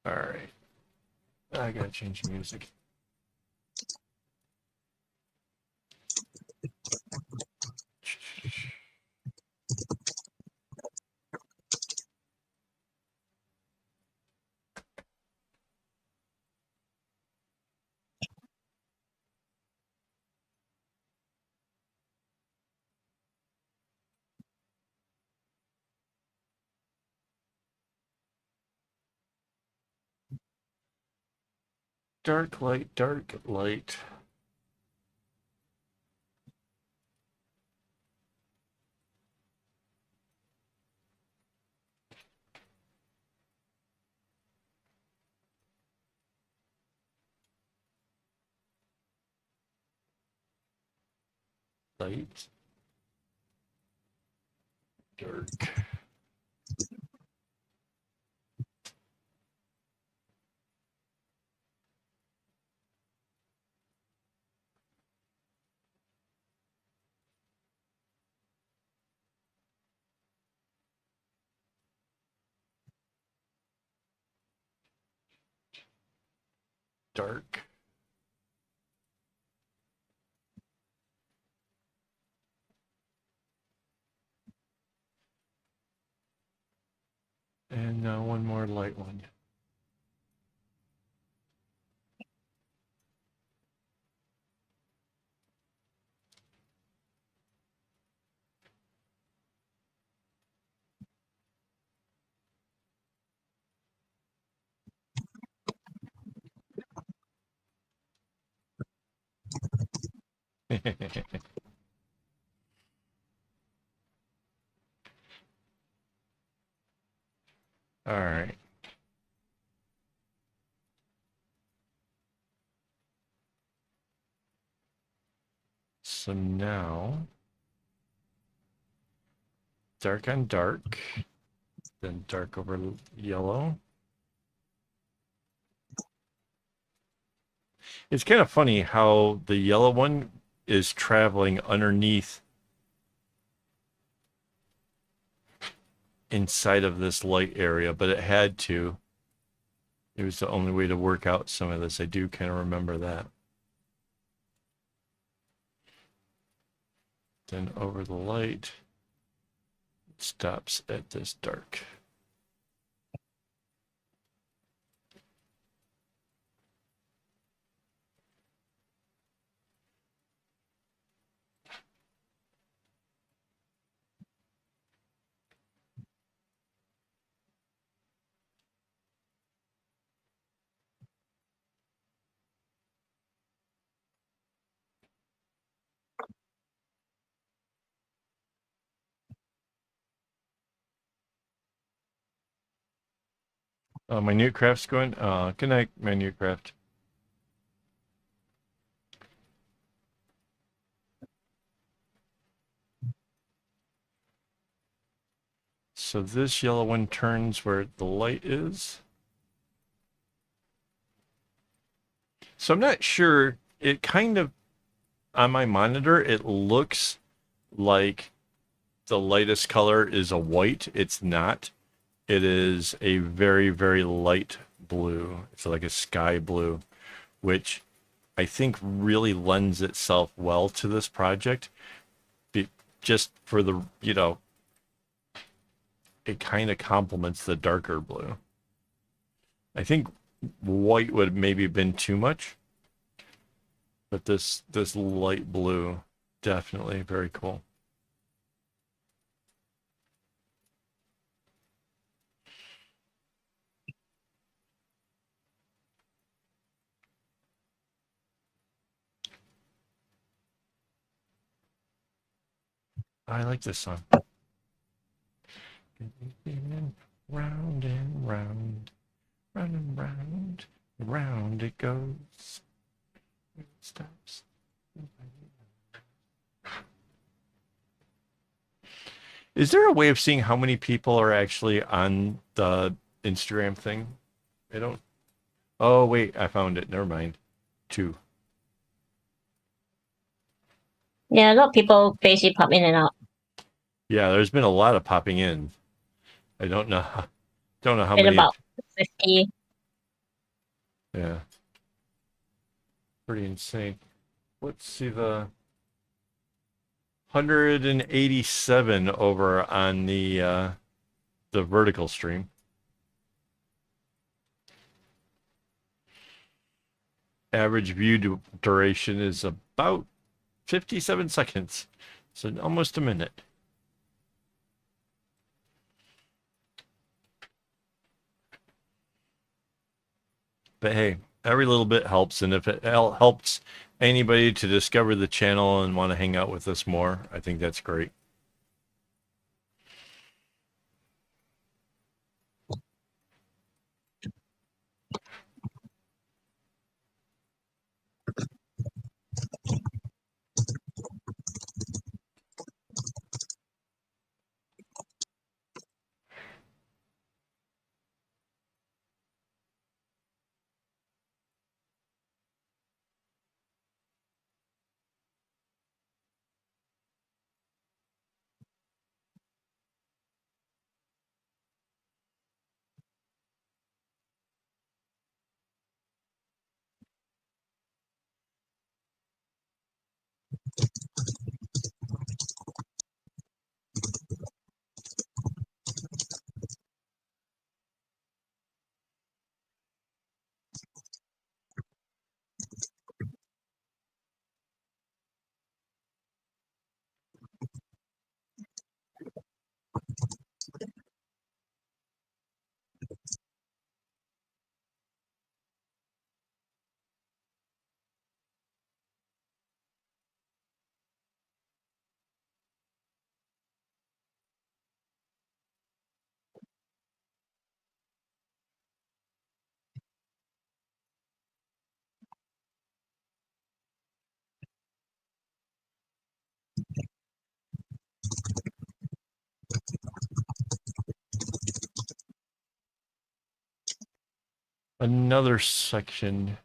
All right. I gotta change the music. Dark light, dark light. Light. Dark. Dark. And now one more light one. All right. So now, dark on dark, then dark over yellow. It's kind of funny how the yellow one is traveling underneath inside of this light area, but it had to. It was the only way to work out some of this. I do kind of remember that. Then over the light, it stops at this dark. My new craft's going. Good night, my new craft. So this yellow one turns where the light is. So I'm not sure. It kind of, on my monitor, it looks like the lightest color is a white. It's not. It is a very, very light blue. It's like a sky blue, which I think really lends itself well to this project. Just for the, it kind of complements the darker blue. I think white would have maybe been too much, but this light blue, definitely very cool. I like this song. Round and round, round and round, round it goes. It stops. Is there a way of seeing how many people are actually on the Instagram thing? I don't. Oh, wait, I found it. Never mind. 2. Yeah, a lot of people basically pop in and out. Yeah, there's been a lot of popping in. I don't know. Don't know how It's many. about 50. Yeah. Pretty insane. Let's see the 187 over on the vertical stream. Average view duration is about 57 seconds, so almost a minute. But hey, every little bit helps, and if it helps anybody to discover the channel and want to hang out with us more, I think that's great. Another section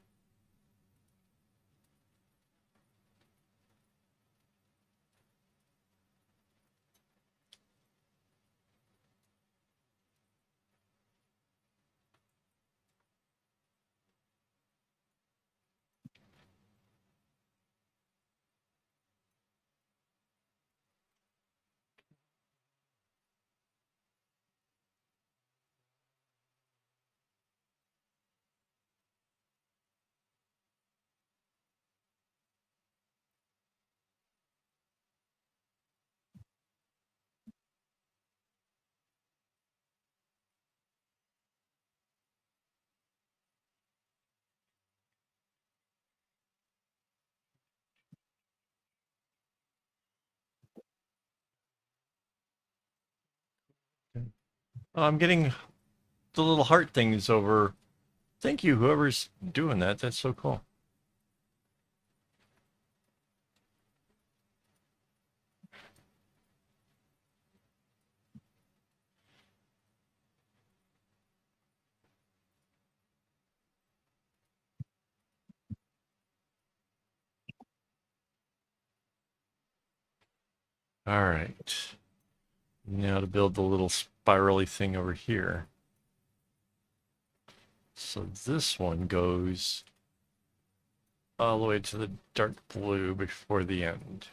Oh, I'm getting the little heart things over. Thank you, whoever's doing that. That's so cool. All right. Now to build the little spirally thing over here. So this one goes all the way to the dark blue before the end.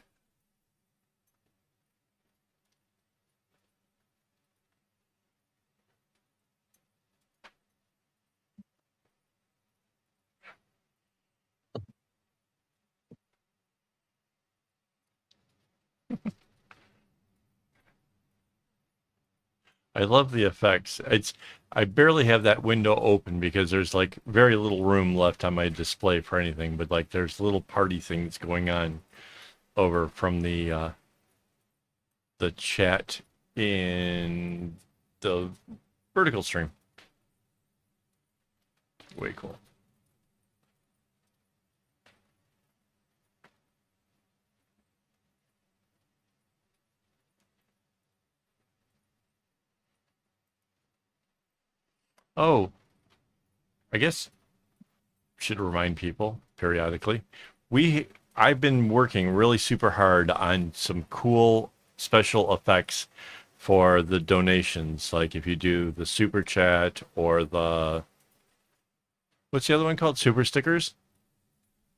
I love the effects. I barely have that window open because there's like very little room left on my display for anything, but like there's little party things going on over from the chat in the vertical stream. Way cool. Oh, I guess should remind people periodically. I've been working really super hard on some cool special effects for the donations. Like if you do the super chat or the what's the other one called? Super stickers.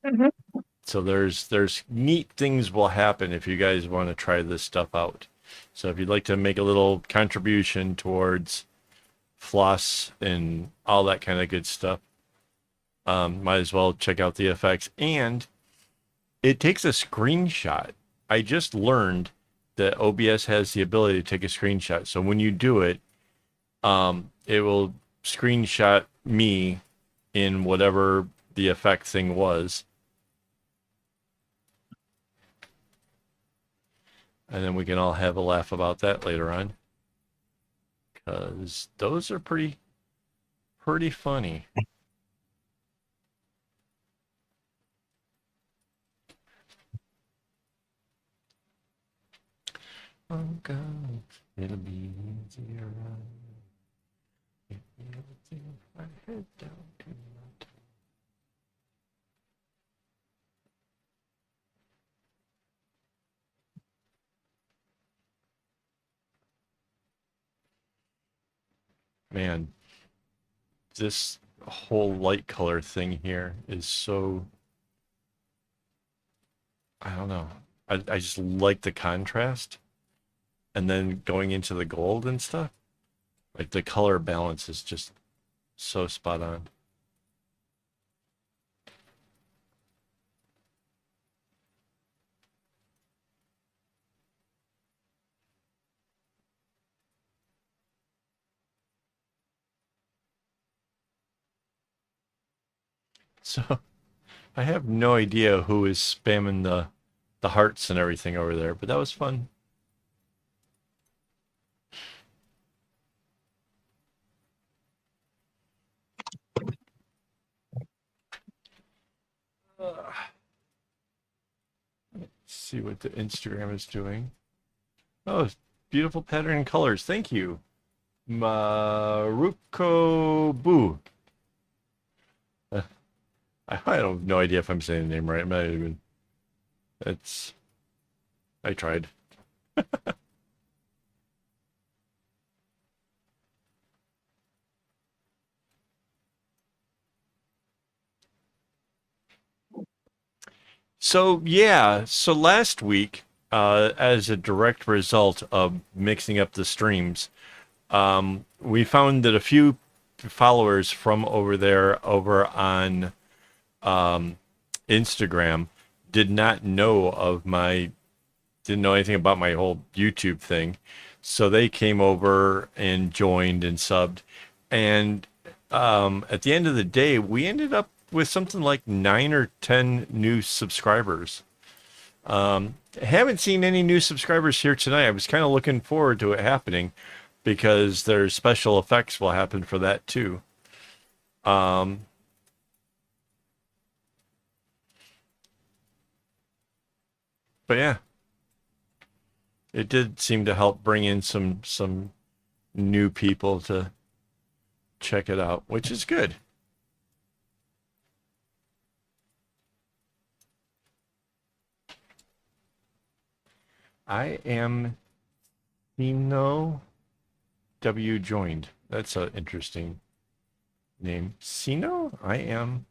Mm-hmm. So there's neat things will happen if you guys want to try this stuff out. So if you'd like to make a little contribution towards floss and all that kind of good stuff, might as well check out the effects. And it takes a screenshot. I just learned that OBS has the ability to take a screenshot. So when you do it, it will screenshot me in whatever the effect thing was. And then we can all have a laugh about that later on. Because those are pretty funny. Oh God, it'll be easier. If I head down to my man, this whole light color thing here is so, I don't know. I just like the contrast. And then going into the gold and stuff, like the color balance is just so spot on. So I have no idea who is spamming the hearts and everything over there, but that was fun. Let's see what the Instagram is doing. Oh, beautiful pattern and colors. Thank you. Maruko Boo. I have no idea if I'm saying the name right. I'm not even. It's. I tried. So yeah, so last week, as a direct result of mixing up the streams, we found that a few followers from over there over on Instagram didn't know anything about my whole YouTube thing. So they came over and joined and subbed. And at the end of the day, we ended up with something like 9 or 10 new subscribers. Haven't seen any new subscribers here tonight. I was kind of looking forward to it happening, because there's special effects will happen for that too. Um, but yeah, it did seem to help bring in some new people to check it out, which is good. I am Sino W joined. That's an interesting name. Sino? I am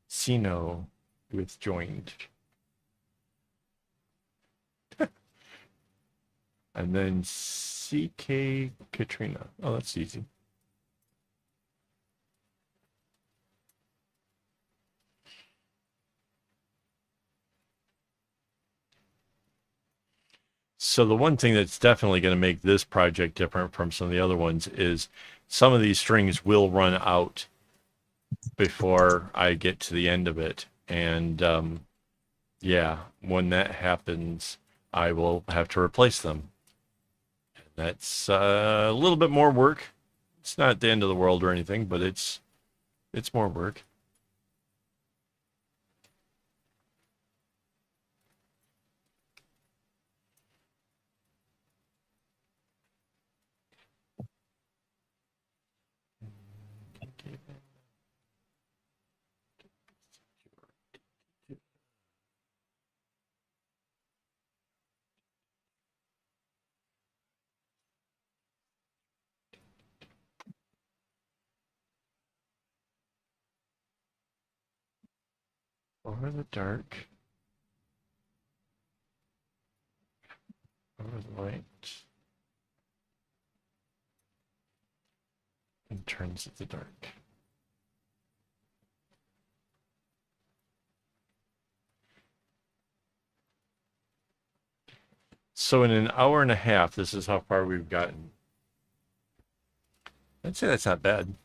Sino with joined. And then CK Katrina. Oh, that's easy. So the one thing that's definitely going to make this project different from some of the other ones is some of these strings will run out before I get to the end of it. And yeah, when that happens, I will have to replace them. That's a little bit more work. It's not the end of the world or anything, but it's more work. Over the dark. Over the light. And turns to the dark. So in an hour and a half, this is how far we've gotten. I'd say that's not bad.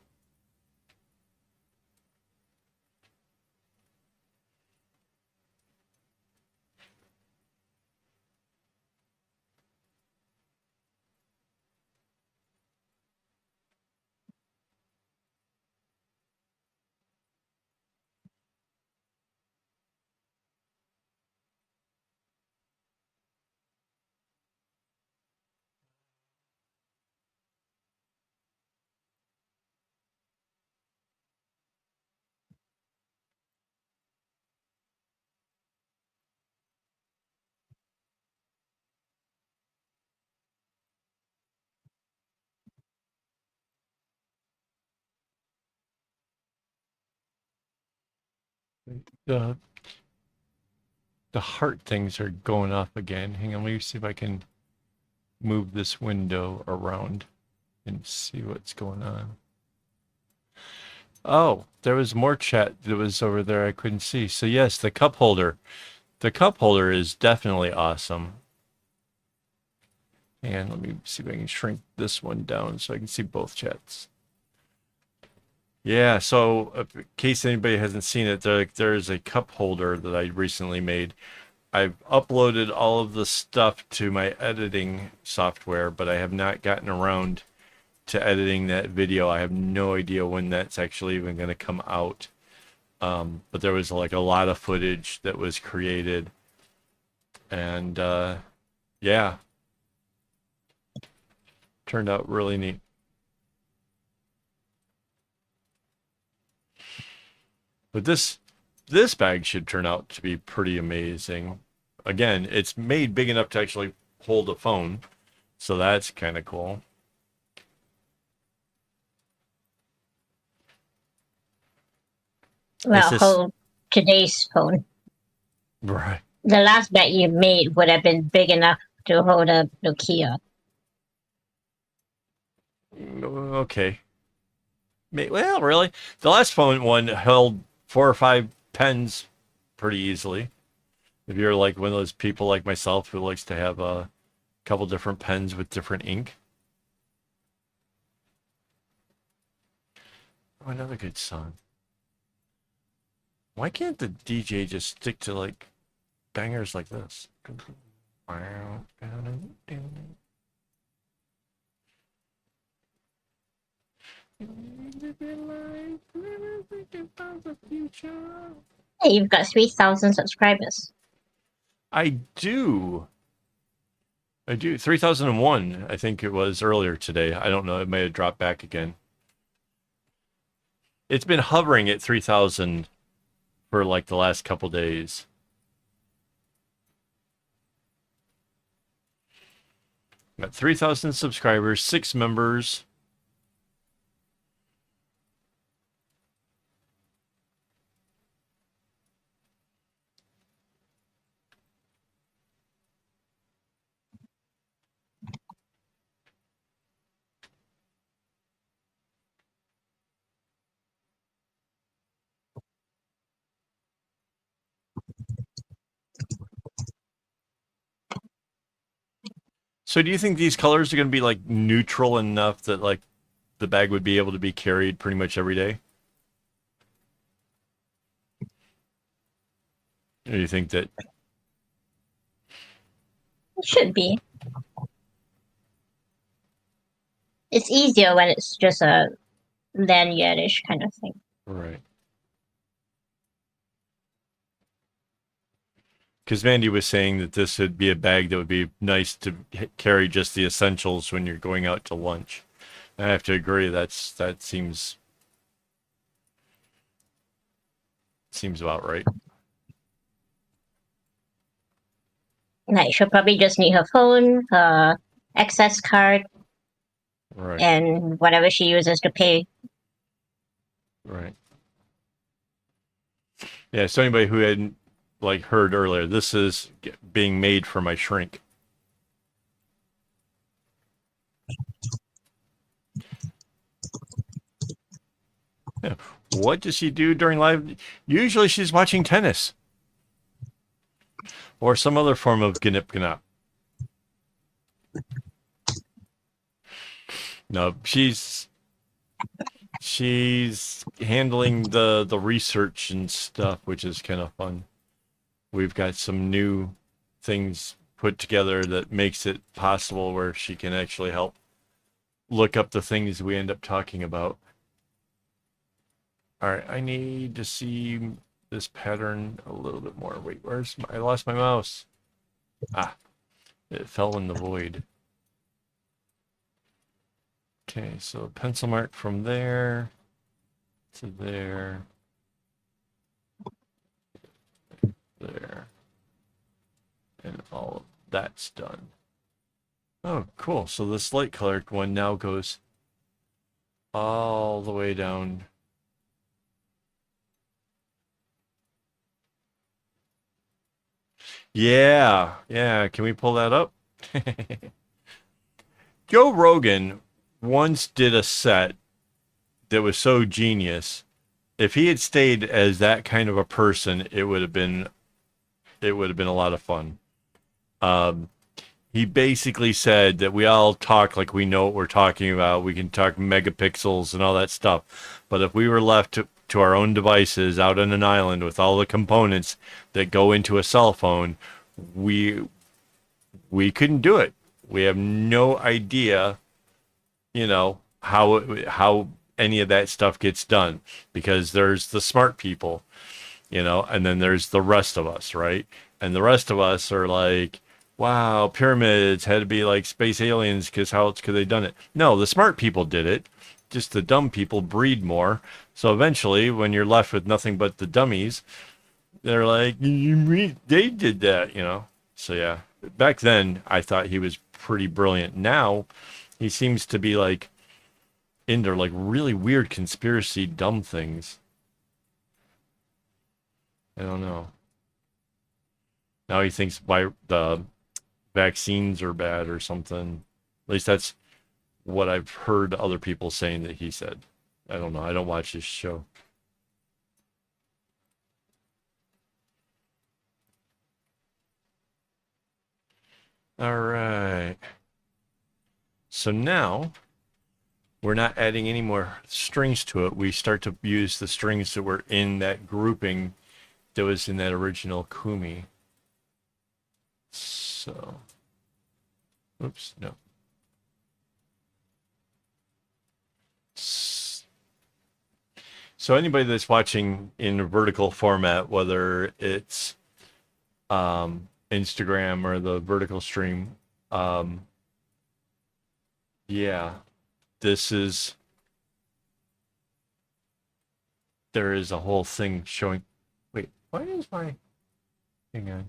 The the heart things are going off again. Hang on, let me see if I can move this window around and see what's going on. Oh, there was more chat that was over there I couldn't see. So yes, the cup holder. The cup holder is definitely awesome. And let me see if I can shrink this one down so I can see both chats. Yeah, so in case anybody hasn't seen it, there's a cup holder that I recently made. I've uploaded all of the stuff to my editing software, but I have not gotten around to editing that video. I have no idea when that's actually even going to come out. But there was like a lot of footage that was created. And yeah, turned out really neat. But this bag should turn out to be pretty amazing. Again, it's made big enough to actually hold a phone, so that's kind of cool. Well, This hold today's phone. right. The last bag you made would have been big enough to hold a Nokia. Okay. Well, really, the last phone one held 4 or 5 pens pretty easily. If you're like one of those people like myself who likes to have a couple different pens with different ink. Oh, another good song. Why can't the DJ just stick to like bangers like this? Hey, you've got 3,000 subscribers. I do. 3,001, I think it was earlier today. I don't know. It may have dropped back again. It's been hovering at 3,000 for like the last couple days. Got 3,000 subscribers, 6 members. So do you think these colors are going to be like neutral enough that like the bag would be able to be carried pretty much every day? Or do you think that It should be. It's easier when it's just a lanyardish kind of thing. right? Because Mandy was saying that this would be a bag that would be nice to carry just the essentials when you're going out to lunch. And I have to agree. That seems about right. Like, she'll probably just need her phone, her access card, Right. and whatever she uses to pay. Right. Yeah. So anybody who hadn't like heard earlier, this is being made for my shrink. Yeah. What does she do during live? Usually she's watching tennis or some other form of gnip gnap. No, she's handling the research and stuff, which is kind of fun. We've got some new things put together that makes it possible where she can actually help look up the things we end up talking about. All right, I need to see this pattern a little bit more. Wait, I lost my mouse. Ah, it fell in the void. Okay, so pencil mark from there to there, there, and all of that's done. Oh, cool. So this light colored one now goes all the way down. Yeah, yeah. Can we pull that up? Joe Rogan once did a set that was so genius. If he had stayed as that kind of a person, it would have been a lot of fun. Um, he basically said that we all talk like we know what we're talking about. We can talk megapixels and all that stuff. But if we were left to our own devices out on an island with all the components that go into a cell phone, we couldn't do it. We have no idea, how any of that stuff gets done, because there's the smart people, and then there's the rest of us, right? And the rest of us are like, wow, pyramids had to be like space aliens because how else could they done it? No, the smart people did it. Just the dumb people breed more. So eventually, when you're left with nothing but the dummies, they're like, they did that. So yeah, back then I thought he was pretty brilliant. Now he seems to be like into like really weird conspiracy dumb things. I don't know. Now he thinks why the vaccines are bad or something. At least that's what I've heard other people saying that he said. I don't know. I don't watch his show. All right. So now we're not adding any more strings to it. We start to use the strings that were in that grouping that was in that original Kumi. So, oops, no. So anybody that's watching in a vertical format, whether it's Instagram or the vertical stream, um, yeah, this is there is a whole thing showing. Wait, why is my hang on?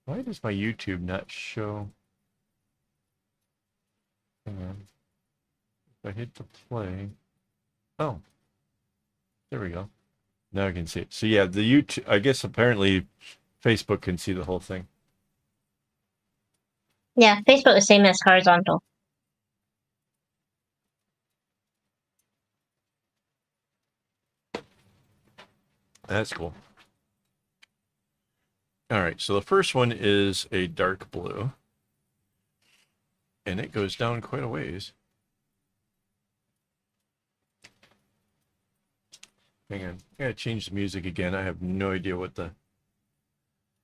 Why does my YouTube not show? Hang on. If I hit the play, oh, there we go. Now I can see it. So yeah, the YouTube. I guess apparently Facebook can see the whole thing. Yeah, Facebook is same as horizontal. That's cool. All right, so the first one is a dark blue, and it goes down quite a ways. Hang on, I gotta change the music again. I have no idea what the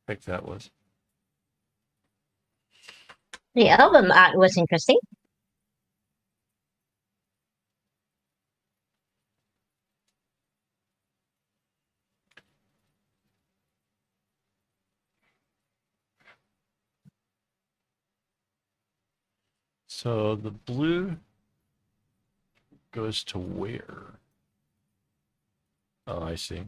heck that was. The album art was interesting. So the blue goes to where? Oh, I see.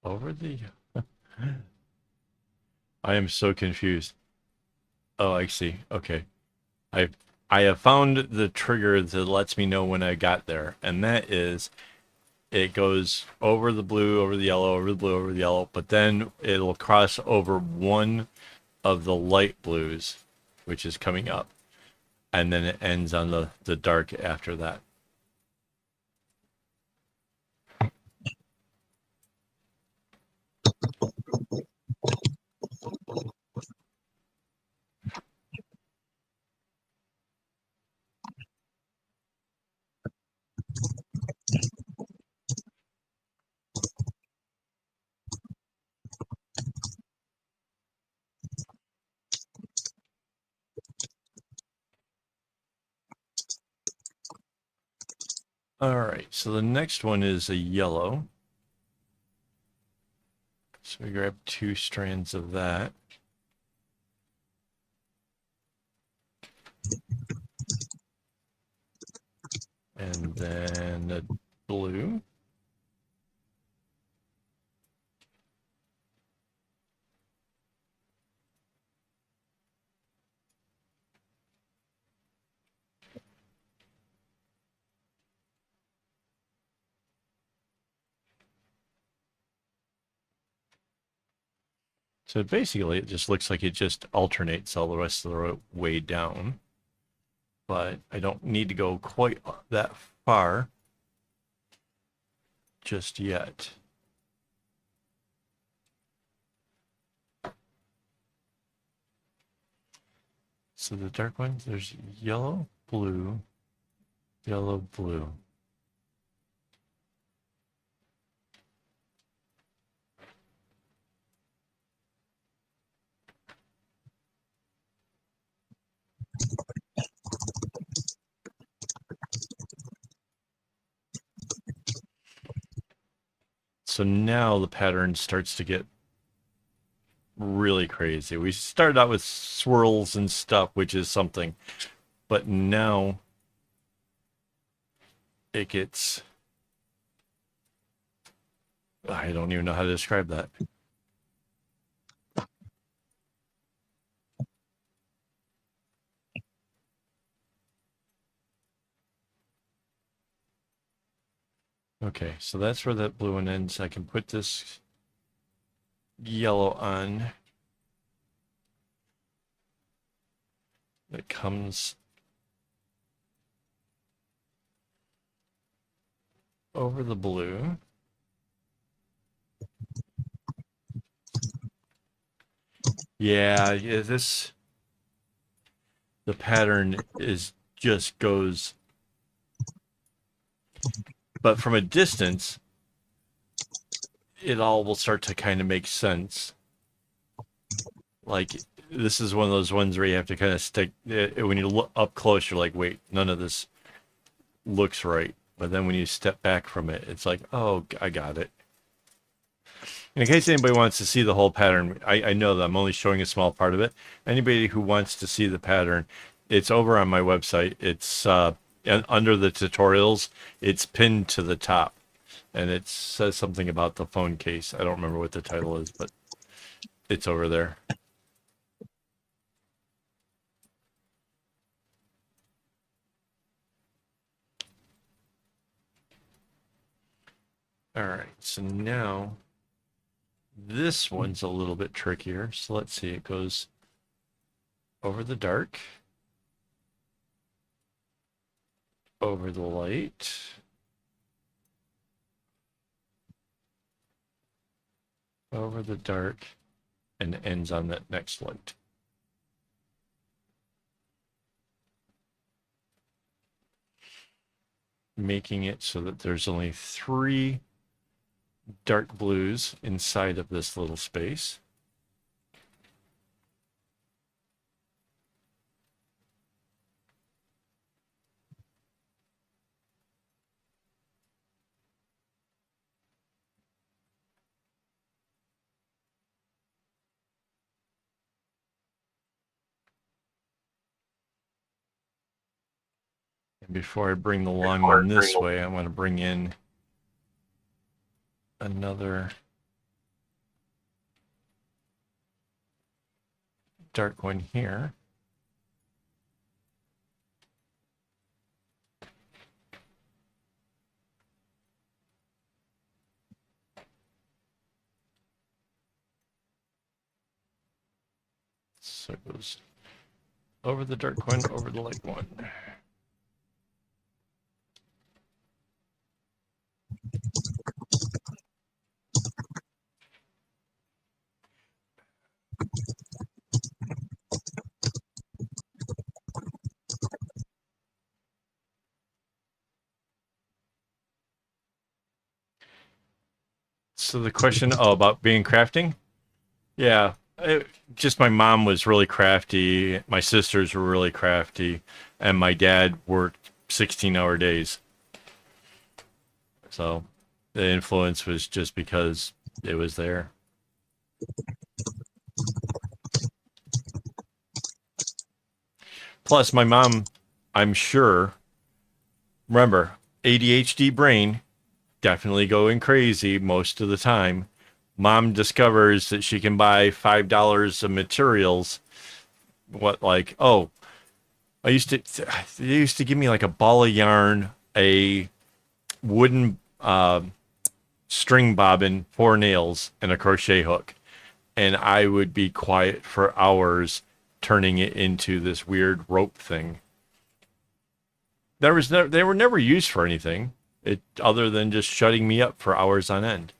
Over the. I am so confused. Oh, I see. Okay. I I have found the trigger that lets me know when I got there, and that is it goes over the blue, over the yellow, over the blue, over the yellow, but then it'll cross over one of the light blues, which is coming up, and then it ends on the dark after that. All right, so the next one is a yellow. So we grab 2 strands of that. And then a blue. So basically it just looks like it just alternates all the rest of the way down. But I don't need to go quite that far just yet. So the dark ones, there's yellow, blue, yellow, blue. So now the pattern starts to get really crazy. We started out with swirls and stuff, which is something, but now it gets, I don't even know how to describe that. Okay, so that's where that blue one ends. I can put this yellow on. It comes over the blue. Yeah, the pattern is just goes, but from a distance, it all will start to kind of make sense. Like, this is one of those ones where you have to kind of stick, when you look up close, you're like, wait, none of this looks right. But then when you step back from it, it's like, oh, I got it. In case anybody wants to see the whole pattern, I know that I'm only showing a small part of it. Anybody who wants to see the pattern, it's over on my website. It's under the tutorials. It's pinned to the top, and it says something about the phone case. I don't remember what the title is, but it's over there. All right, so now this one's a little bit trickier. So let's see, it goes over the dark, over the light, over the dark, and ends on that next light. Making it so that there's only 3 dark blues inside of this little space. And before I bring the long one this way, I want to bring in another dark one here. So it goes over the dark one, over the light one. So the question, about being crafting? Yeah, just my mom was really crafty. My sisters were really crafty, and my dad worked 16-hour days. So the influence was just because it was there. Plus, my mom, I'm sure, remember, ADHD brain, definitely going crazy most of the time. Mom discovers that she can buy $5 of materials. What, like, oh, they used to give me like a ball of yarn, a wooden string bobbin, 4 nails, and a crochet hook. And I would be quiet for hours turning it into this weird rope thing. They were never used for anything other than just shutting me up for hours on end.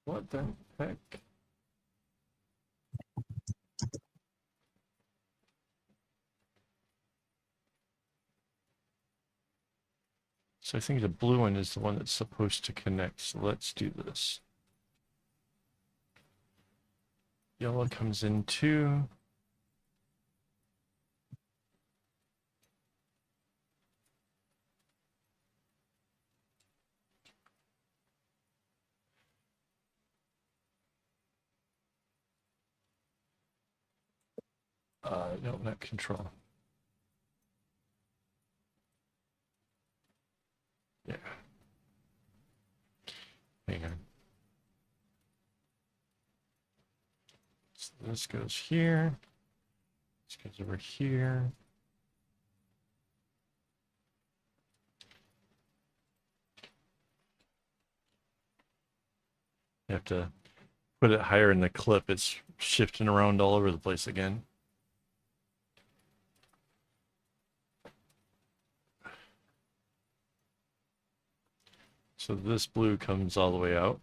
What the heck? So I think the blue one is the one that's supposed to connect. So let's do this. Yellow comes in too. No, not control. Yeah. Hang on. So this goes here. This goes over here. You have to put it higher in the clip. It's shifting around all over the place again. So this blue comes all the way out.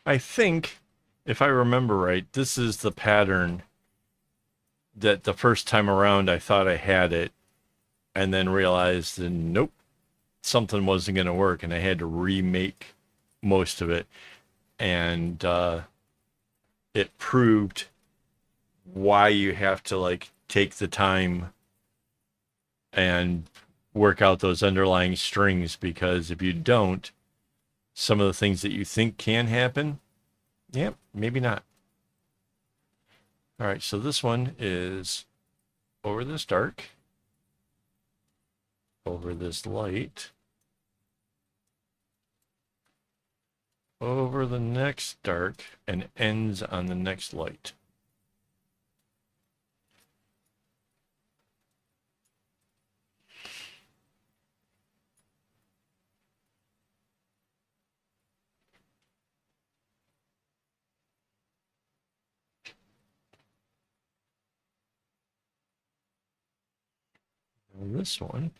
I think, if I remember right, this is the pattern that the first time around I thought I had it, and then realized that nope, something wasn't going to work, and I had to remake most of it. And it proved why you have to like take the time and work out those underlying strings, because if you don't, some of the things that you think can happen, yeah, maybe not. All right, so this one is over this dark, over this light, over the next dark, and ends on the next light. And this one,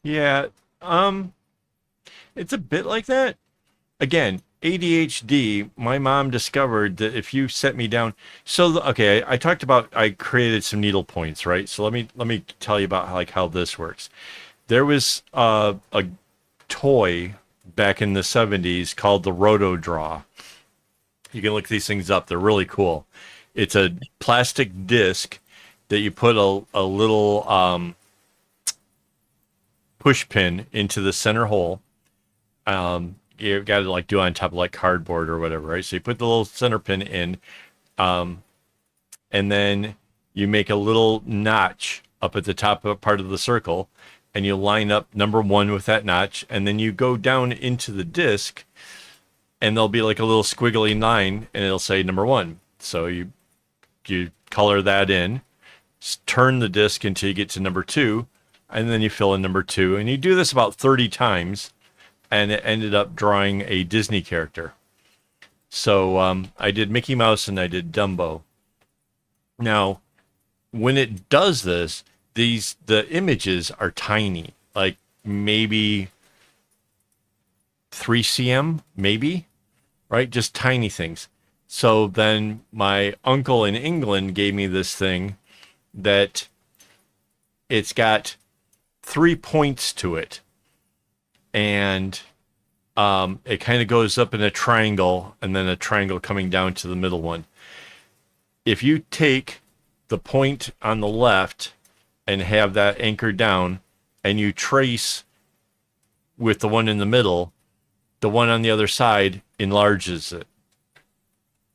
yeah, it's a bit like that. Again, ADHD, my mom discovered that if you set me down, so okay, I talked about I created some needle points, right? So let me tell you about how this works. There was a toy back in the 70s called the Roto Draw. You can look these things up. They're really cool. It's a plastic disc that you put a little push pin into the center hole. You got to like do it on top of like cardboard or whatever, right? So you put the little center pin in, and then you make a little notch up at the top of part of the circle, and you line up number 1 with that notch, and then you go down into the disc, and there'll be like a little squiggly line, and it'll say number 1. So you color that in, turn the disc until you get to number 2, and then you fill in number 2, and you do this about 30 times, and it ended up drawing a Disney character. So I did Mickey Mouse and I did Dumbo. Now, when it does this, the images are tiny, like maybe 3 cm, maybe, right? Just tiny things. So then my uncle in England gave me this thing that it's got 3 points to it. And it kind of goes up in a triangle, and then a triangle coming down to the middle one. If you take the point on the left and have that anchored down, and you trace with the one in the middle, the one on the other side enlarges it.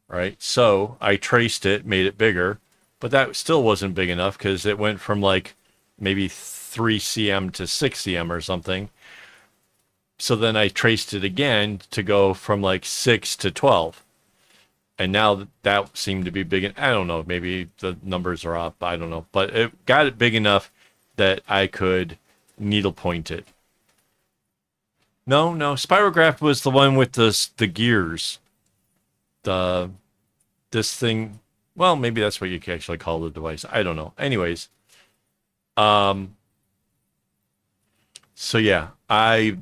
Right? So I traced it, made it bigger, but that still wasn't big enough because it went from like maybe 3 cm to 6 cm or something. So then I traced it again to go from like 6 to 12. And now that seemed to be big. I don't know. Maybe the numbers are up. I don't know. But it got it big enough that I could needlepoint it. No. Spirograph was the one with the gears. This thing. Well, maybe that's what you can actually call the device. I don't know. Anyways. So yeah, I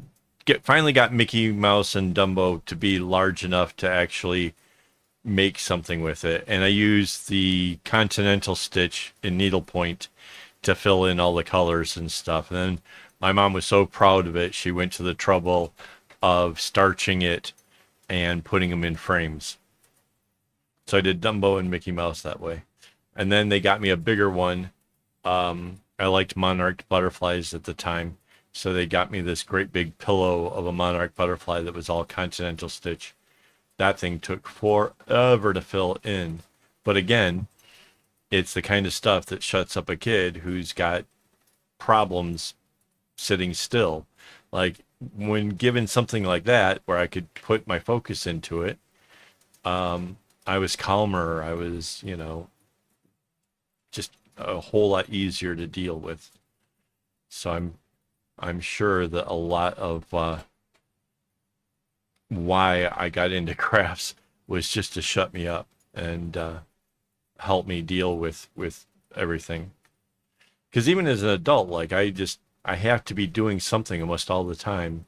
finally got Mickey Mouse and Dumbo to be large enough to actually make something with it. And I used the Continental Stitch in needlepoint to fill in all the colors and stuff. And then my mom was so proud of it, she went to the trouble of starching it and putting them in frames. So I did Dumbo and Mickey Mouse that way. And then they got me a bigger one. I liked monarch butterflies at the time. So they got me this great big pillow of a monarch butterfly that was all Continental Stitch. That thing took forever to fill in. But again, it's the kind of stuff that shuts up a kid who's got problems sitting still. Like when given something like that, where I could put my focus into it, I was calmer. I was, just a whole lot easier to deal with. So I'm I'm sure that a lot of why I got into crafts was just to shut me up and help me deal with everything. Because even as an adult, like I have to be doing something almost all the time,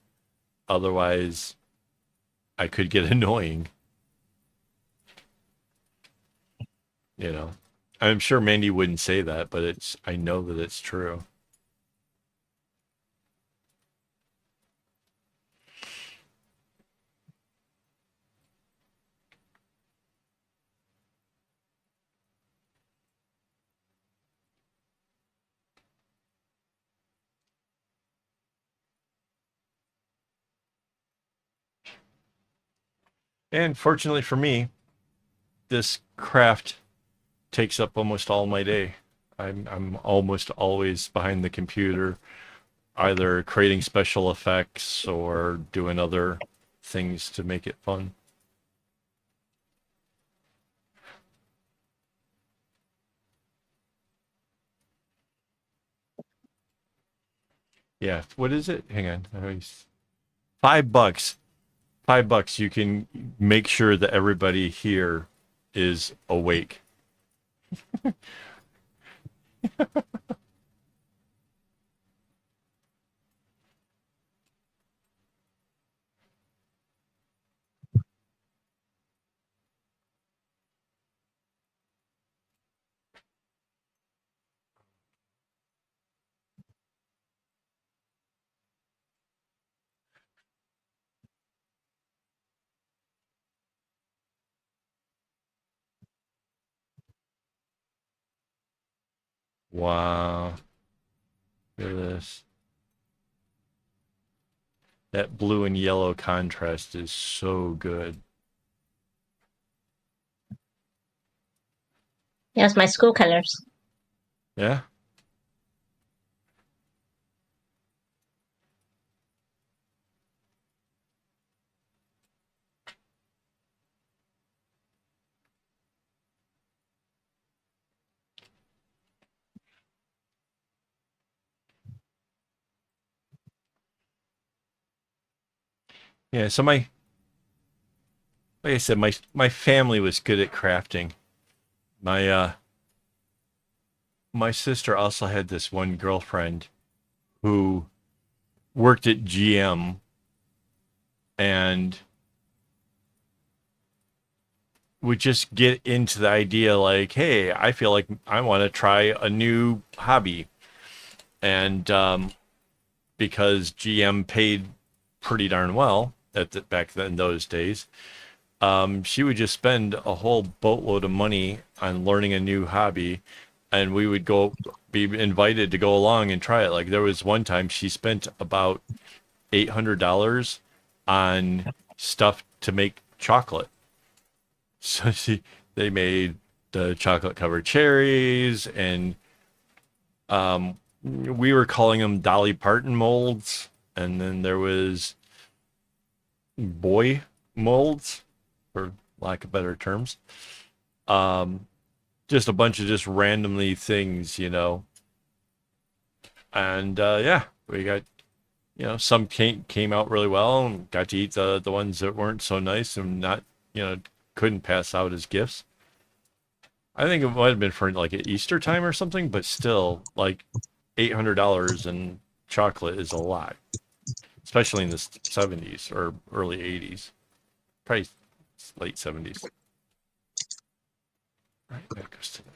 otherwise I could get annoying. You know, I'm sure Mandy wouldn't say that, but I know that it's true. And fortunately for me, this craft takes up almost all my day. I'm almost always behind the computer, either creating special effects or doing other things to make it fun. Yeah, what is it? Hang on. $5. $5. You can make sure that everybody here is awake. Wow. Look at this. That blue and yellow contrast is so good. Yes, my school colors. Yeah. Yeah, so like I said, my family was good at crafting. My my sister also had this one girlfriend who worked at GM and would just get into the idea like, hey, I feel like I want to try a new hobby. And because GM paid pretty darn well back then those days, she would just spend a whole boatload of money on learning a new hobby, and we would go be invited to go along and try it. Like there was one time she spent about $800 on stuff to make chocolate. So they made the chocolate covered cherries, and we were calling them Dolly Parton molds, and then there was boy molds, for lack of better terms. Um, just a bunch of just randomly things, you know. And yeah, we got some came out really well, and got to eat the ones that weren't so nice and not couldn't pass out as gifts. I think it might have been for like at Easter time or something, but still, like $800 in chocolate is a lot, especially in the 70s or early 80s, probably late 70s. Right, that goes to there.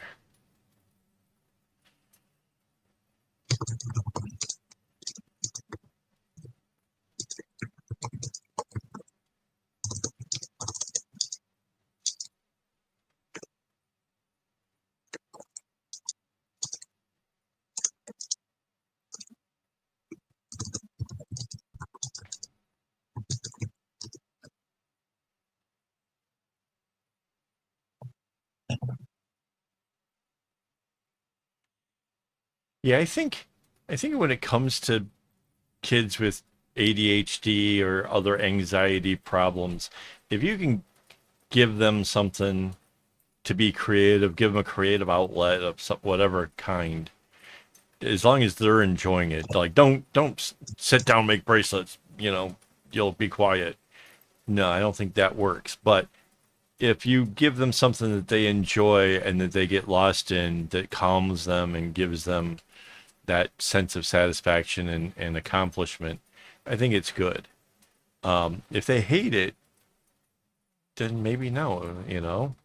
Yeah, I think when it comes to kids with ADHD or other anxiety problems, if you can give them something to be creative, give them a creative outlet of whatever kind, as long as they're enjoying it. Like, don't sit down, make bracelets. You know, you'll be quiet. No, I don't think that works. But if you give them something that they enjoy and that they get lost in, that calms them and gives them that sense of satisfaction and accomplishment, I think it's good. If they hate it, then maybe no, you know.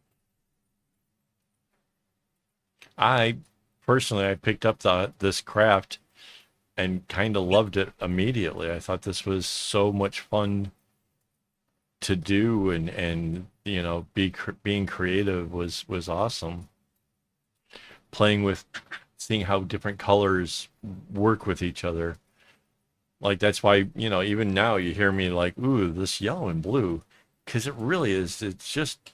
I personally, I picked up this craft and kind of loved it immediately. I thought this was so much fun to do, and you know, being creative was awesome. Playing with, seeing how different colors work with each other. Like that's why, you know, even now you hear me like, ooh, this yellow and blue, because it really is. It's just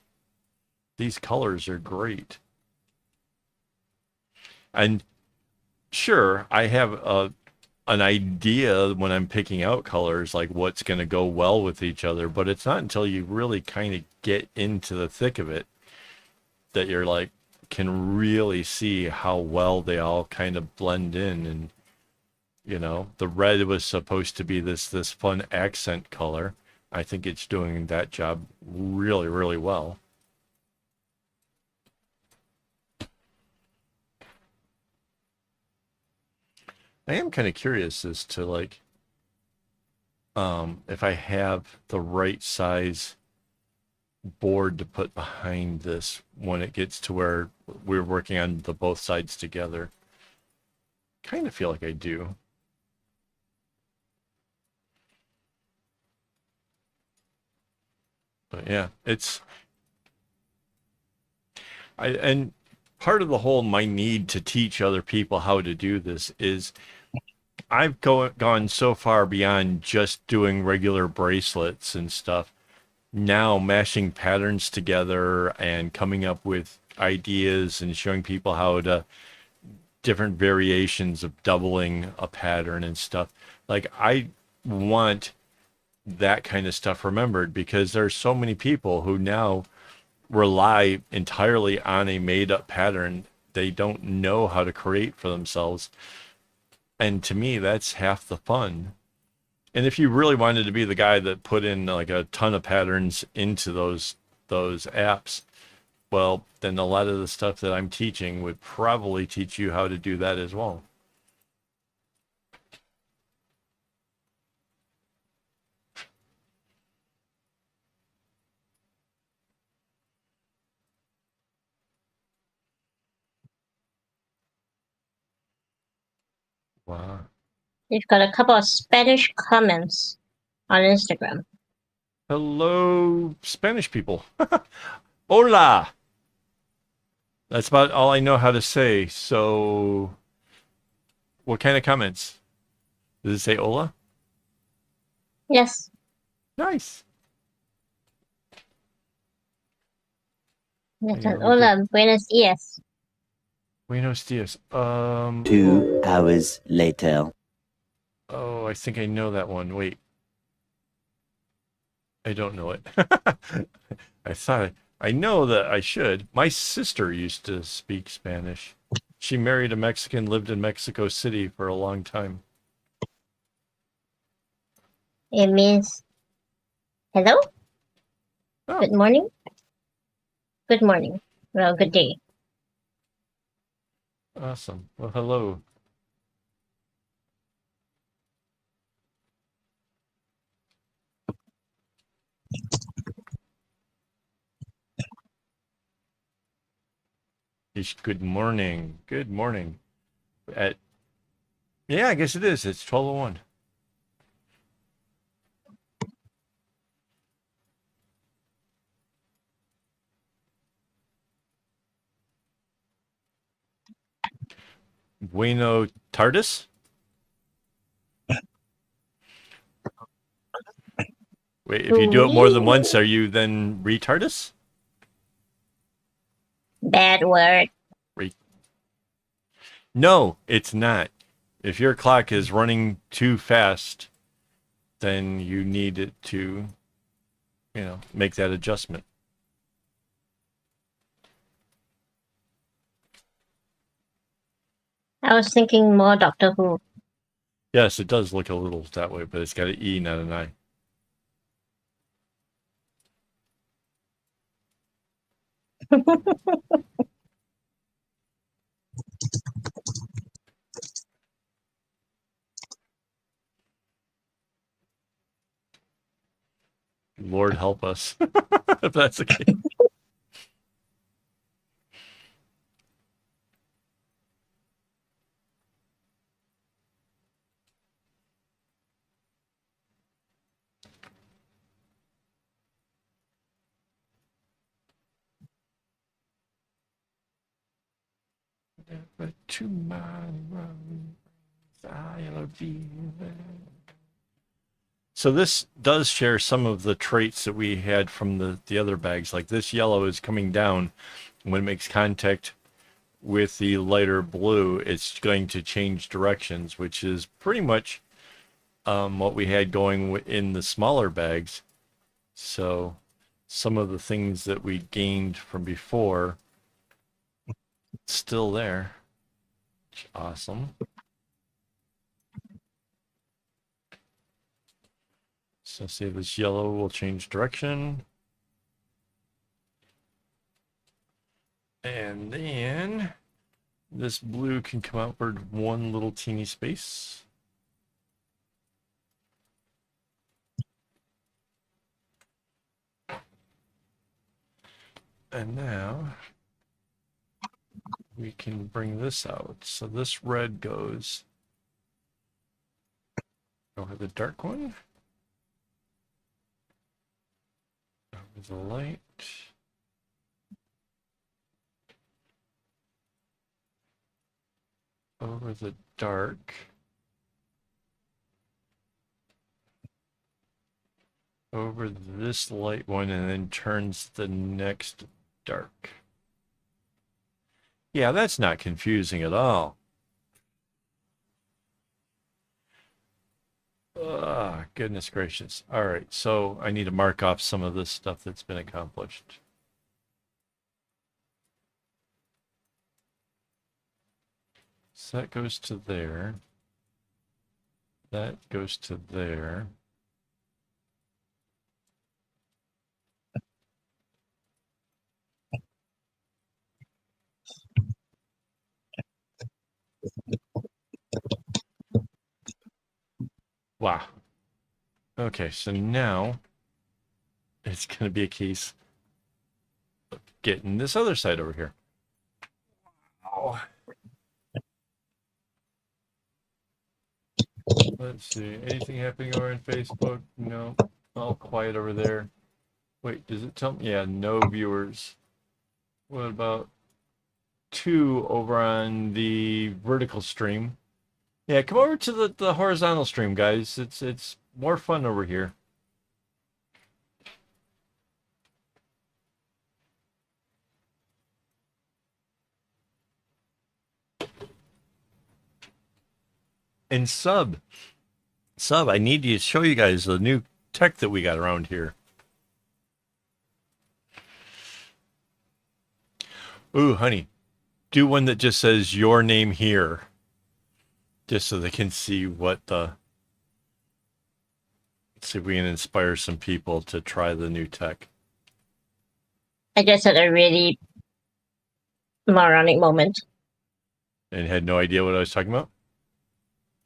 these colors are great. And sure, I have an idea when I'm picking out colors, like what's going to go well with each other, but it's not until you really kind of get into the thick of it that you're like, can really see how well they all kind of blend in. And you know, the red was supposed to be this fun accent color. I think it's doing that job really, really well. I am kind of curious as to like if I have the right size board to put behind this when it gets to where we're working on the both sides together. Kind of feel like I do. But yeah, and part of the whole my need to teach other people how to do this is I've gone so far beyond just doing regular bracelets and stuff. Now mashing patterns together and coming up with ideas and showing people how to different variations of doubling a pattern and stuff. Like I want that kind of stuff remembered because there's so many people who now rely entirely on a made up pattern they don't know how to create for themselves. And to me, that's half the fun. And if you really wanted to be the guy that put in like a ton of patterns into those apps, well, then a lot of the stuff that I'm teaching would probably teach you how to do that as well. Wow. You've got a couple of Spanish comments on Instagram. Hello, Spanish people. Hola. That's about all I know how to say. So, what kind of comments? Does it say hola? Yes. Nice. Yes. Yeah, we Hola, buenos dias. Buenos dias. 2 hours later. Oh, I think I know that one. Wait. I don't know it. I thought I know that I should. My sister used to speak Spanish. She married a Mexican, lived in Mexico City for a long time. It means hello, Oh, good morning, good morning. Well, good day. awesome. Well, hello. Good morning. Good morning. At Yeah, I guess it is. It's 12:01. Bueno tardis? Wait, if you do it more than once, are you then retardus? Bad word. No, it's not. If your clock is running too fast, then you need it to, make that adjustment. I was thinking more Doctor Who. Yes, it does look a little that way, but it's got an E, not an I. Lord help us, if that's the case. But tomorrow I'll be there. So this does share some of the traits that we had from the other bags. Like this yellow is coming down when it makes contact with the lighter blue. It's going to change directions, which is pretty much what we had going in the smaller bags. So some of the things that we gained from before still there. Awesome. So see, this yellow will change direction. And then this blue can come outward one little teeny space. And now we can bring this out. So this red goes over the dark one, over the light, over the dark, over this light one, and then turns the next dark. Yeah, that's not confusing at all. Ah, goodness gracious. All right, so I need to mark off some of this stuff that's been accomplished. So that goes to there. That goes to there. Wow. Okay, so now it's going to be a case of getting this other side over here. Oh. Let's see. Anything happening over on Facebook? No. All quiet over there. Wait, does it tell me? Yeah, no viewers. What about 2 over on the vertical stream? Yeah, come over to the horizontal stream, guys. It's more fun over here. And sub, I need to show you guys the new tech that we got around here. Ooh, honey, do one that just says your name here, just so they can see what the. Let's see if we can inspire some people to try the new tech. I just had a really moronic moment. And had no idea what I was talking about?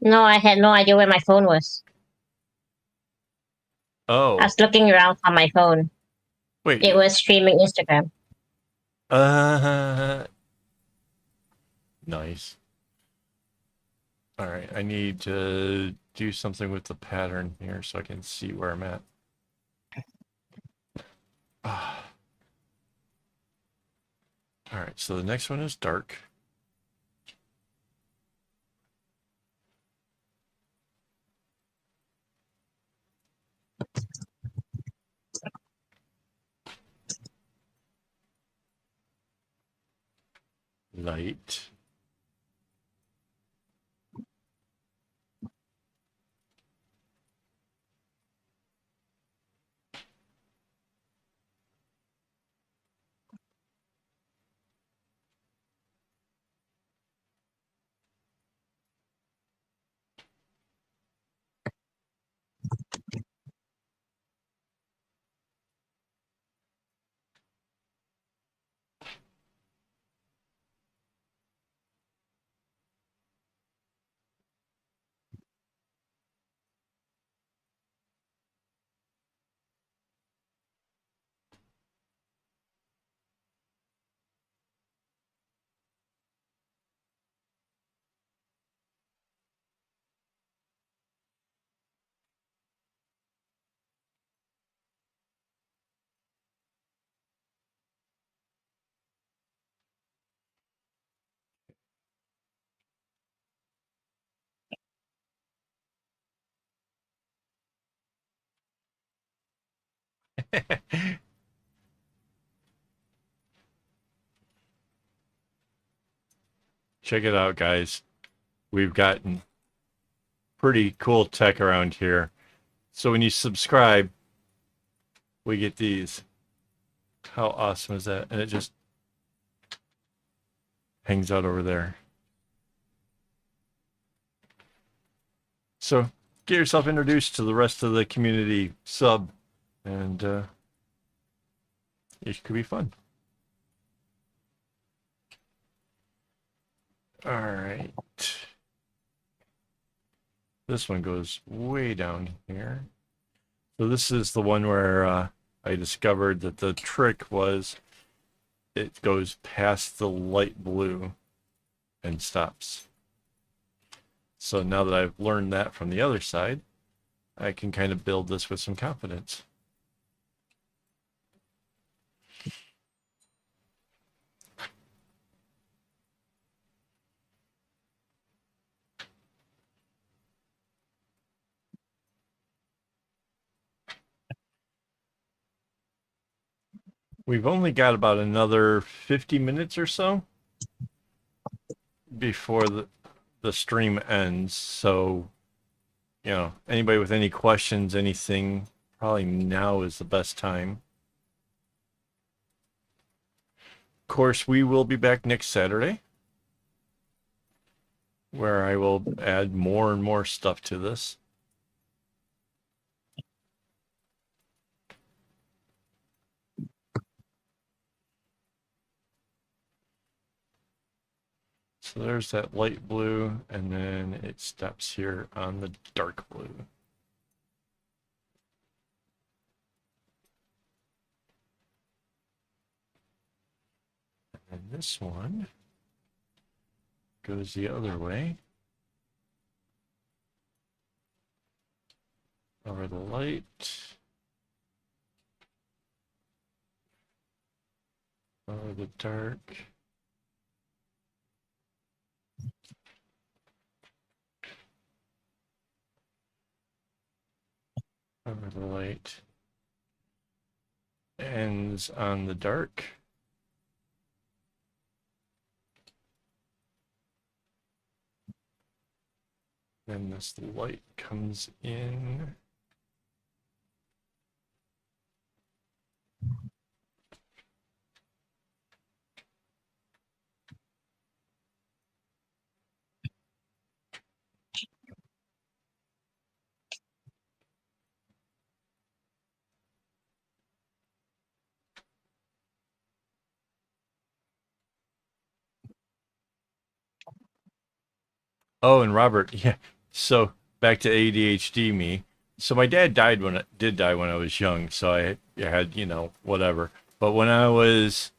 No, I had no idea where my phone was. Oh. I was looking around for my phone. Wait. It was streaming Instagram. Nice. All right, I need to do something with the pattern here so I can see where I'm at. Ah. All right, so the next one is dark. Light. Check it out, guys. We've gotten pretty cool tech around here. So when you subscribe, we get these. How awesome is that? And it just hangs out over there. So get yourself introduced to the rest of the community sub, and it could be fun. All right. This one goes way down here. So this is the one where I discovered that the trick was it goes past the light blue and stops. So now that I've learned that from the other side, I can kind of build this with some confidence. We've only got about another 50 minutes or so before the stream ends. So, you know, anybody with any questions, anything, probably now is the best time. Of course, we will be back next Saturday, where I will add more and more stuff to this. So there's that light blue, and then it stops here on the dark blue. And this one goes the other way. Over the light. Over the dark. Over the light. Ends on the dark. Then this light comes in. Oh, and Robert, yeah. So back to ADHD me. So my dad did die when I was young, so I had, you know, whatever. But when I was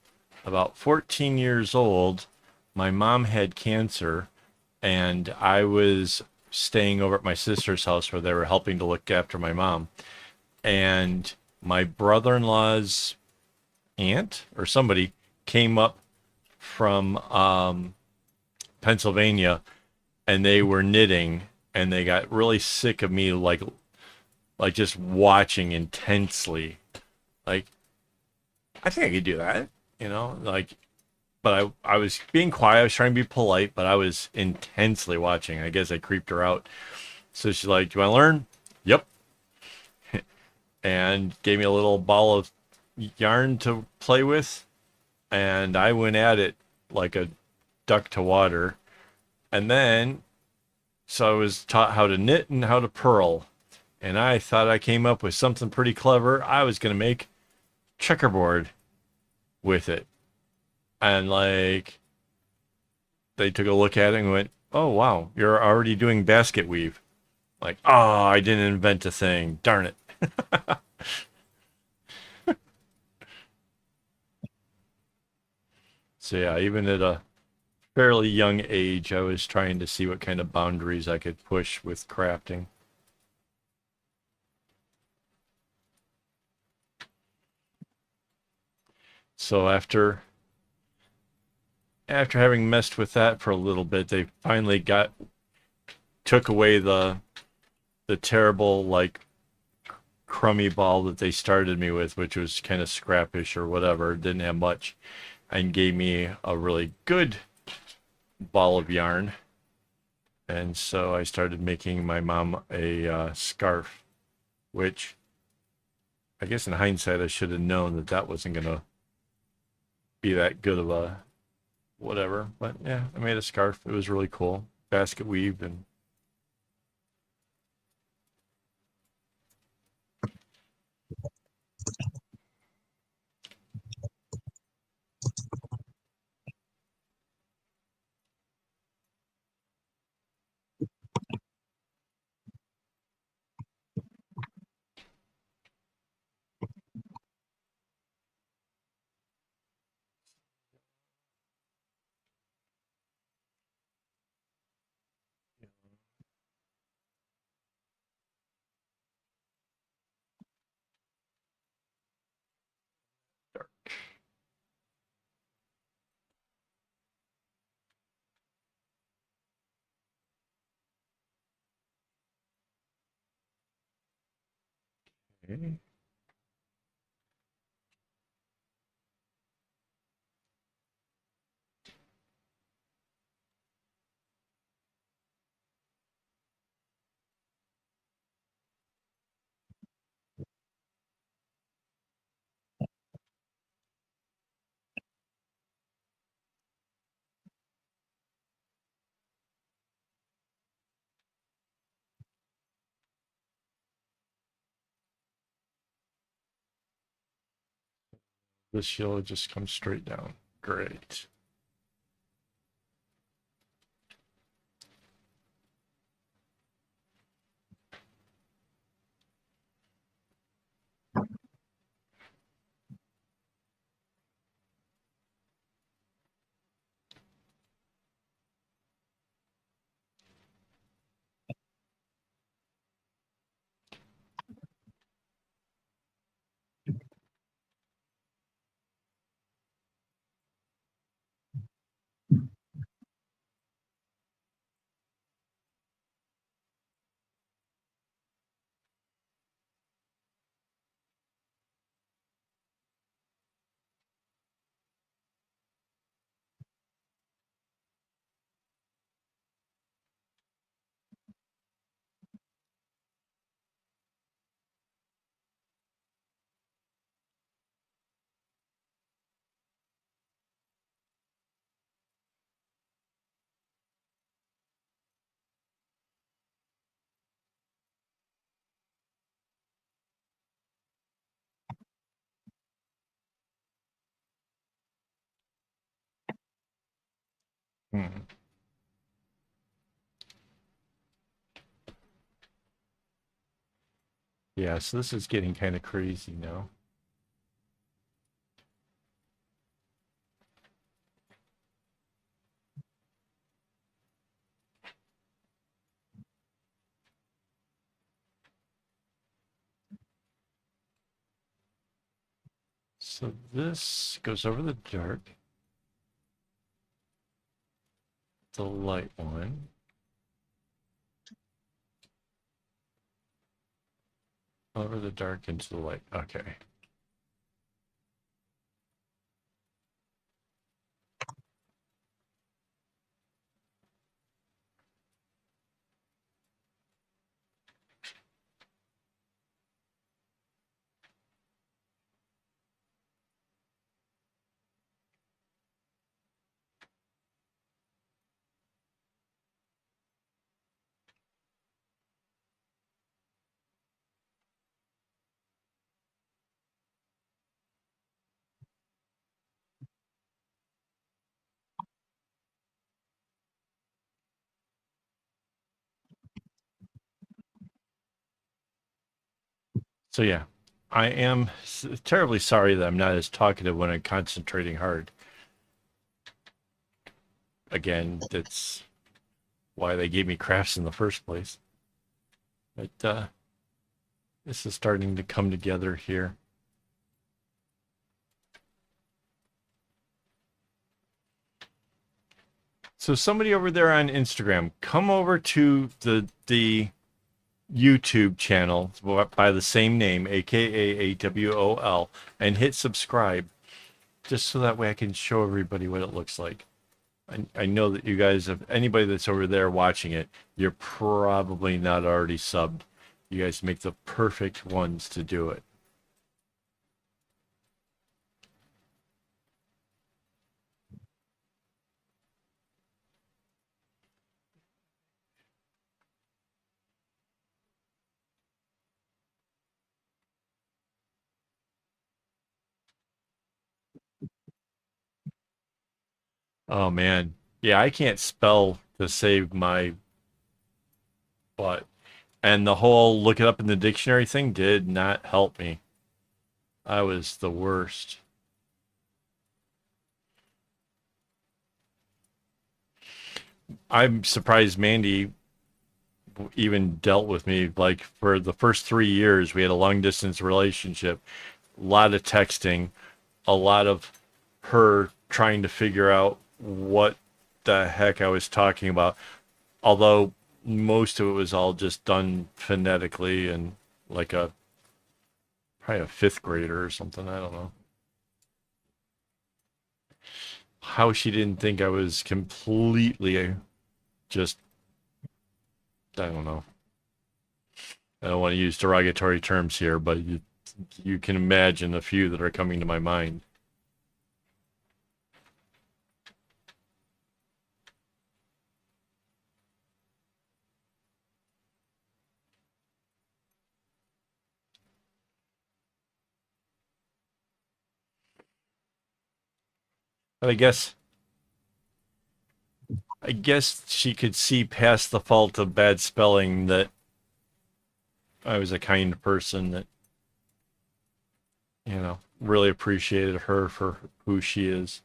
about 14 years old, my mom had cancer, and I was staying over at my sister's house where they were helping to look after my mom. And my brother-in-law's aunt or somebody came up from Pennsylvania, and they were knitting, and they got really sick of me, like just watching intensely. Like, I think I could do that, you know, like, but I was being quiet. I was trying to be polite, but I was intensely watching. I guess I creeped her out. So she's like, "Do you want to learn?" Yep. And gave me a little ball of yarn to play with, and I went at it like a duck to water. And then, so I was taught how to knit and how to purl. And I thought I came up with something pretty clever. I was going to make checkerboard with it. And like, they took a look at it and went, "Oh, wow, you're already doing basket weave." Like, oh, I didn't invent a thing. Darn it. So yeah, even at a fairly young age, I was trying to see what kind of boundaries I could push with crafting. So after having messed with that for a little bit, they finally took away the terrible, like, crummy ball that they started me with, which was kind of scrappish or whatever, didn't have much, and gave me a really good ball of yarn. And so I started making my mom a scarf, which I guess in hindsight I should have known that that wasn't going to be that good of a whatever. But yeah, I made a scarf. It was really cool. Basket weave and okay. This yellow just comes straight down. Great. Hmm. Yeah, so this is getting kind of crazy now. So this goes over the dark, the light one. Over the dark into the light. Okay. So yeah, I am terribly sorry that I'm not as talkative when I'm concentrating hard. Again, that's why they gave me crafts in the first place. But this is starting to come together here. So somebody over there on Instagram, come over to the YouTube channel by the same name, AKAAWOL, and hit subscribe, just so that way I can show everybody what it looks like. I know that you guys, if anybody that's over there watching it, you're probably not already subbed. You guys make the perfect ones to do it. Oh man. Yeah, I can't spell to save my butt. And the whole look it up in the dictionary thing did not help me. I was the worst. I'm surprised Mandy even dealt with me. Like for the first 3 years, we had a long distance relationship, a lot of texting, a lot of her trying to figure out what the heck I was talking about. Although most of it was all just done phonetically and like a probably a fifth grader or something. I don't know how she didn't think I was completely just. I don't know. I don't want to use derogatory terms here, but you can imagine a few that are coming to my mind. But I guess she could see past the fault of bad spelling that I was a kind person that, really appreciated her for who she is.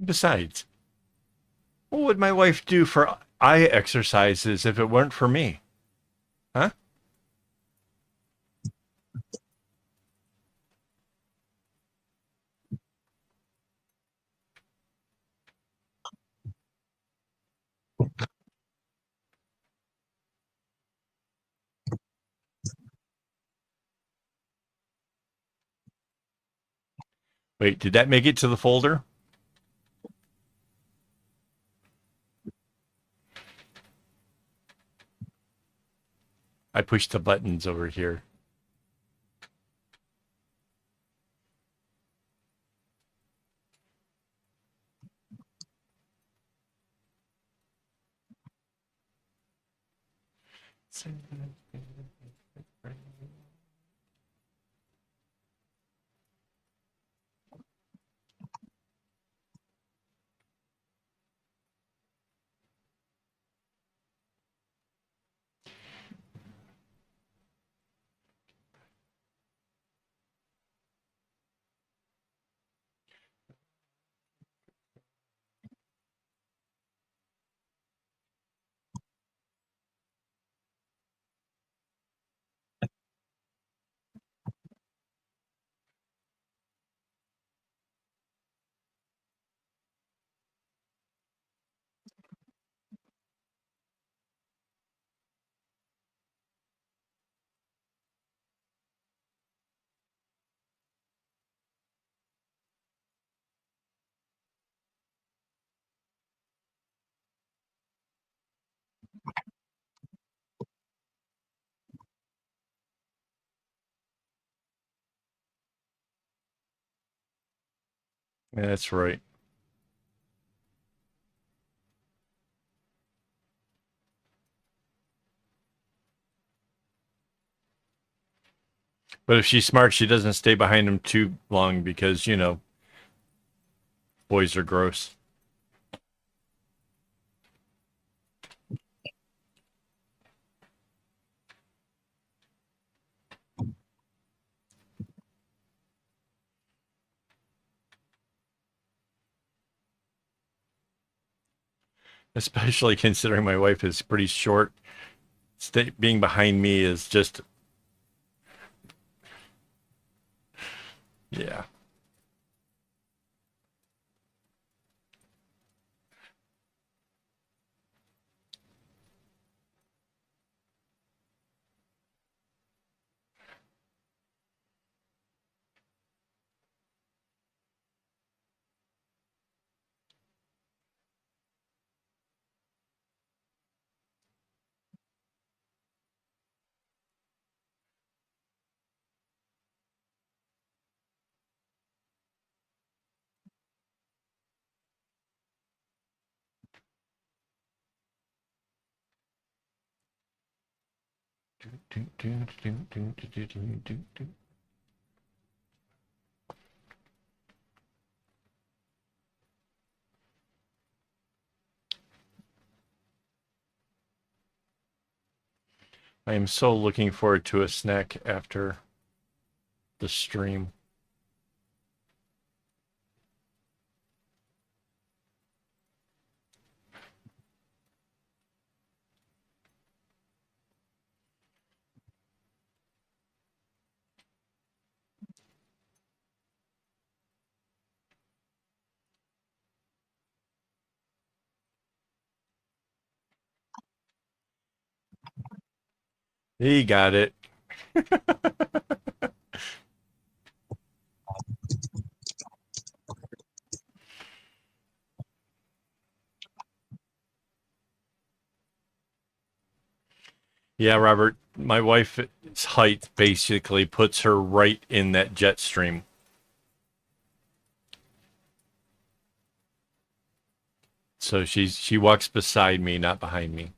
Besides, what would my wife do for eye exercises if it weren't for me? Huh? Wait, did that make it to the folder? I pushed the buttons over here. Yeah, that's right. But if she's smart, she doesn't stay behind him too long because, you know, boys are gross. Especially considering my wife is pretty short. Being behind me is just, yeah. I am so looking forward to a snack after the stream. He got it. Yeah, Robert, my wife's height basically puts her right in that jet stream. So she walks beside me, not behind me.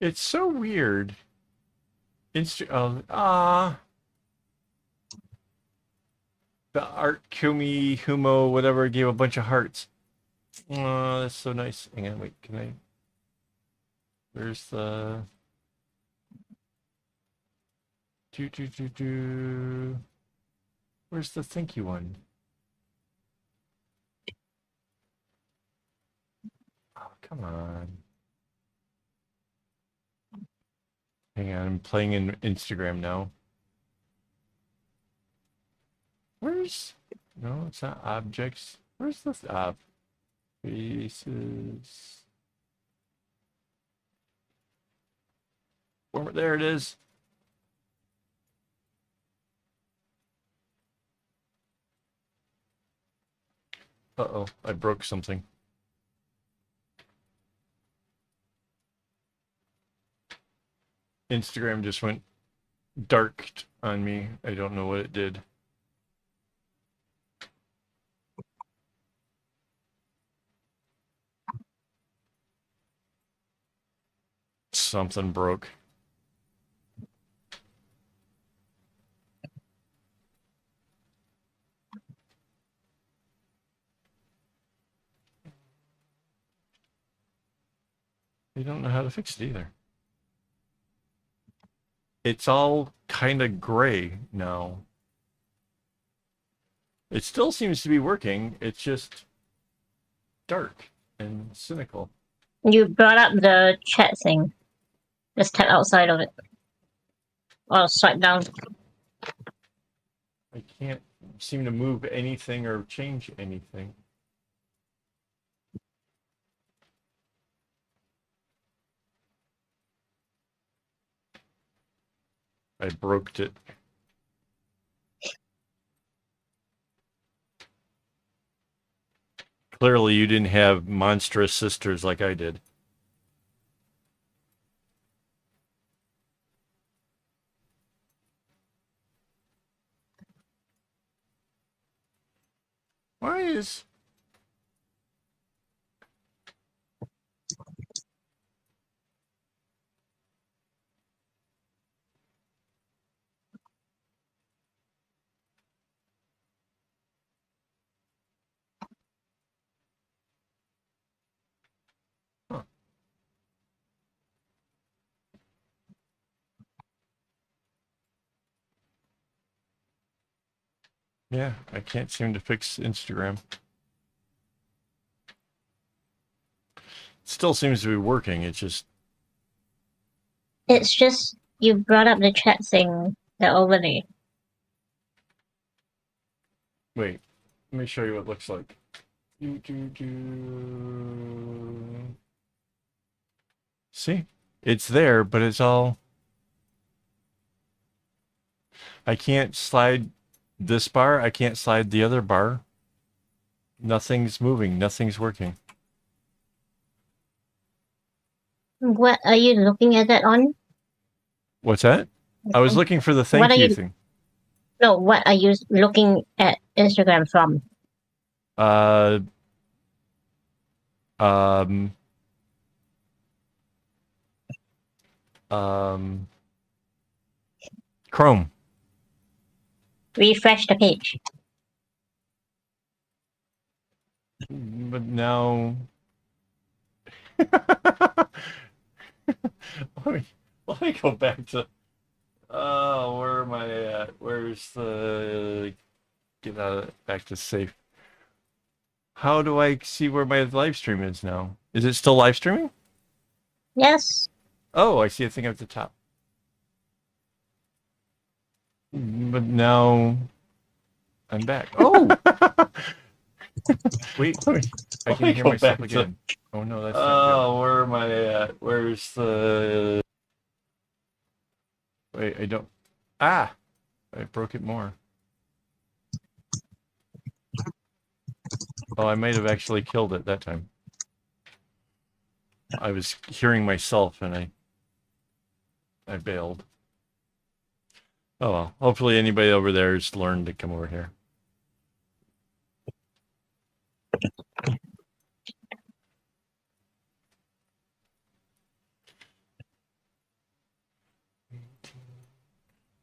It's so weird. The Art Kumi Humo whatever gave a bunch of hearts. Oh, that's so nice. Hang on, wait, can I? Where's the do? Where's the thank you one? Oh, come on. Hang on, I'm playing in Instagram now. Where's no, it's not objects. Where's the faces? There it is. Uh-oh, I broke something. Instagram just went dark on me. I don't know what it did. something broke. You don't know how to fix it either. It's all kind of gray now. It still seems to be working. It's just dark and cynical. You brought up the chat thing. Just tap outside of it. Or swipe down. I can't seem to move anything or change anything. I broke it. Clearly, you didn't have monstrous sisters like I did. Why is... Huh. Yeah, I can't seem to fix Instagram. It still seems to be working. It's just... It's just you brought up the chat thing, the overlay. Wait, let me show you what it looks like. See? It's there, but it's all... I can't slide this bar. I can't slide the other bar. Nothing's moving. Nothing's working. What are you looking at that on? What's that? I was looking for the What thank are you you- thing. No, what are you looking at Instagram from? Um, um, Chrome. Refresh the page. But now... let me go back to... Oh, where am I at? Where's the... Get out of back to safe. How do I see where my live stream is now? Is it still live streaming? Yes. Oh, I see a thing at the top. But now I'm back. Oh! Wait, I can hear myself again. Oh no, that's not good. Oh, where am I at? Where's the... Wait, I don't... Ah! I broke it more. Oh, I might have actually killed it that time. I was hearing myself and I bailed. Oh well, hopefully anybody over there has learned to come over here.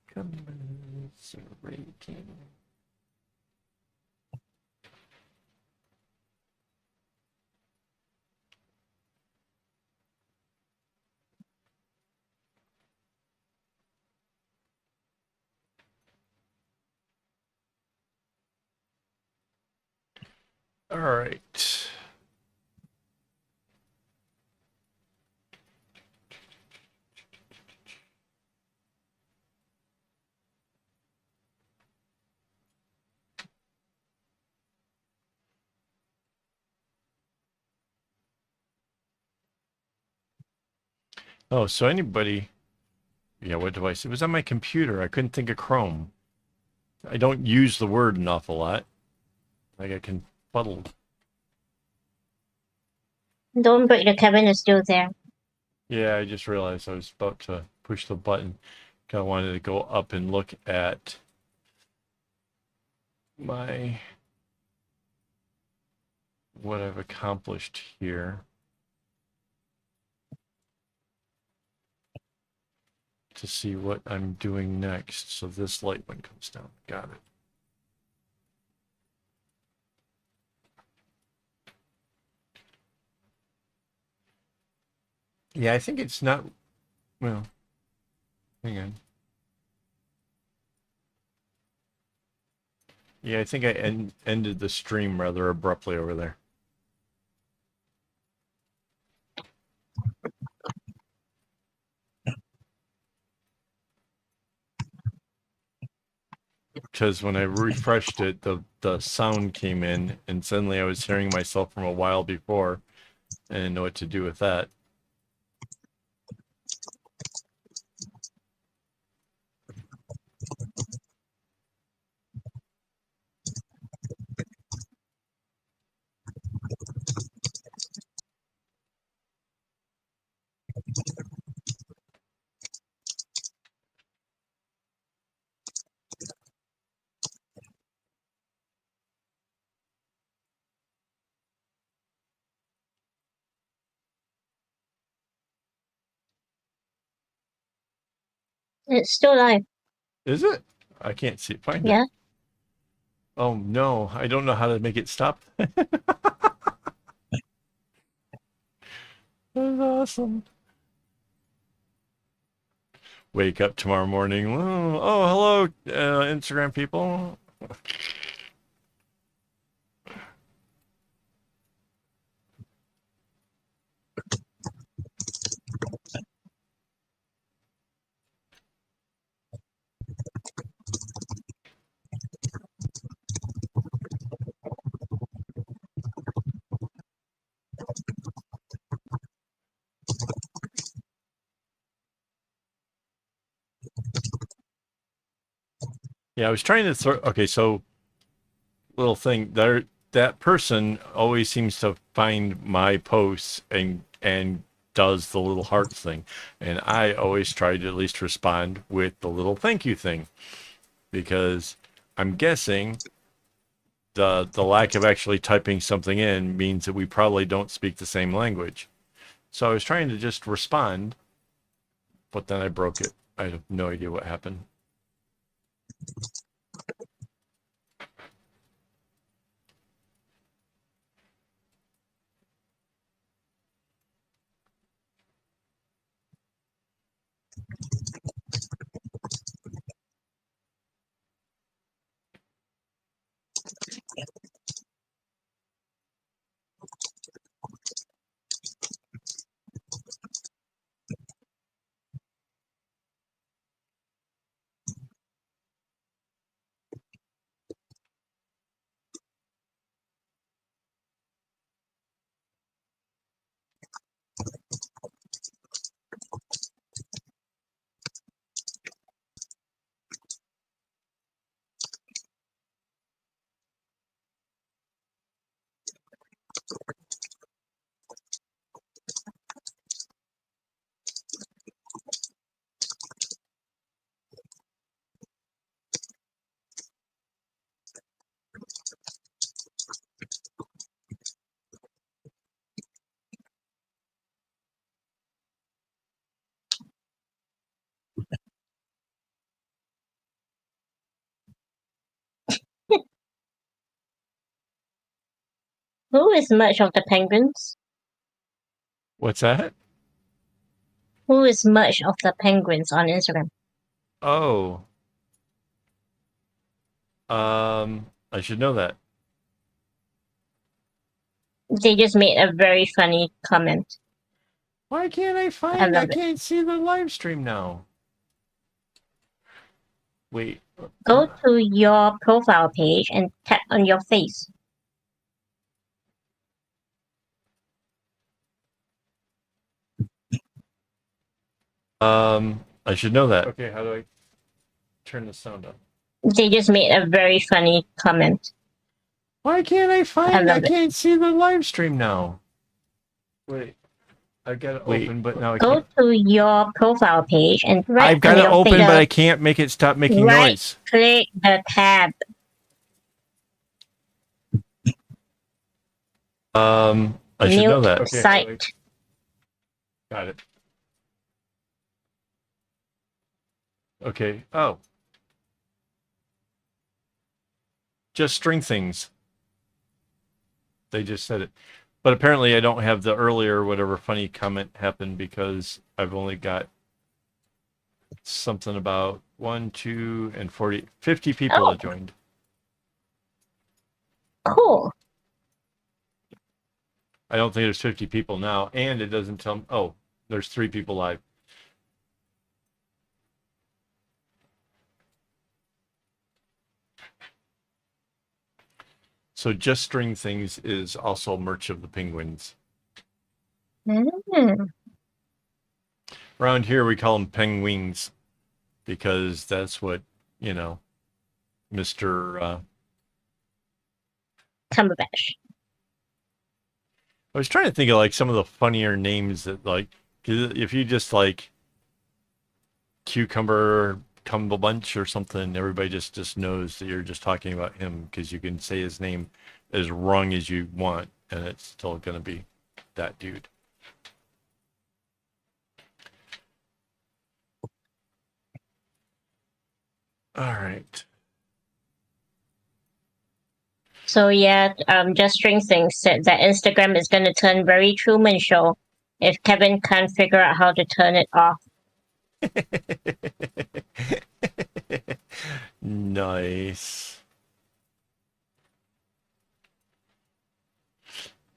Commiserating. All right. Oh, so anybody... Yeah, what device? It was on my computer. I couldn't think of Chrome. I don't use the word an awful lot. Like I can fuddle. Don't break the cabin, it's still there. Yeah, I just realized I was about to push the button. Kind of wanted to go up and look at my... what I've accomplished here. to see what I'm doing next. So this light one comes down. Got it. Yeah, I think it's not, well, hang on. Yeah, I think I ended the stream rather abruptly over there. Because when I refreshed it, the sound came in, and suddenly I was hearing myself from a while before. I didn't know what to do with that. It's still live. Is it? I can't find Yeah. it. Oh no, I don't know how to make it stop. That's awesome. Wake up tomorrow morning. Oh, hello, Instagram people. Yeah, I was trying to throw. Okay, so little thing there. That person always seems to find my posts and does the little hearts thing, and I always try to at least respond with the little thank you thing, because I'm guessing the lack of actually typing something in means that we probably don't speak the same language. So I was trying to just respond, but then I broke it. I have no idea what happened. Who is much of the penguins? What's that? Who is much of the penguins on Instagram? Oh, I should know that. They just made a very funny comment. Why can't I I find? I love it. can't see the live stream now. Wait. Go to your profile page and tap on your face. I should know that. Okay, how do I turn the sound up? They just made a very funny comment. Why can't I I find? I love it. can't see the live stream now. Wait, I've got it open, but now I Go can't. to your profile page and I've got it open, but I can't make it stop making right noise. click the tab. I should know that. Okay, Site. got it. Okay. Oh, just string things. They just said it. But apparently I don't have the earlier whatever funny comment happened because I've only got something about 1, 2, and 50 people Oh, that joined. cool. I don't think there's 50 people now, and it doesn't tell me. Oh, there's 3 people live. So just string things is also merch of the penguins. Mm. Around here we call them penguins because that's what, you know, Mr. Cumberbatch. I was trying to think of like some of the funnier names that like, 'cause if you just like cucumber Cumblebunch or something, everybody just knows that you're just talking about him because you can say his name as wrong as you want and it's still going to be that dude. All right. So yeah, Just String Things said that Instagram is gonna turn very Truman Show if Kevin can't figure out how to turn it off. Nice.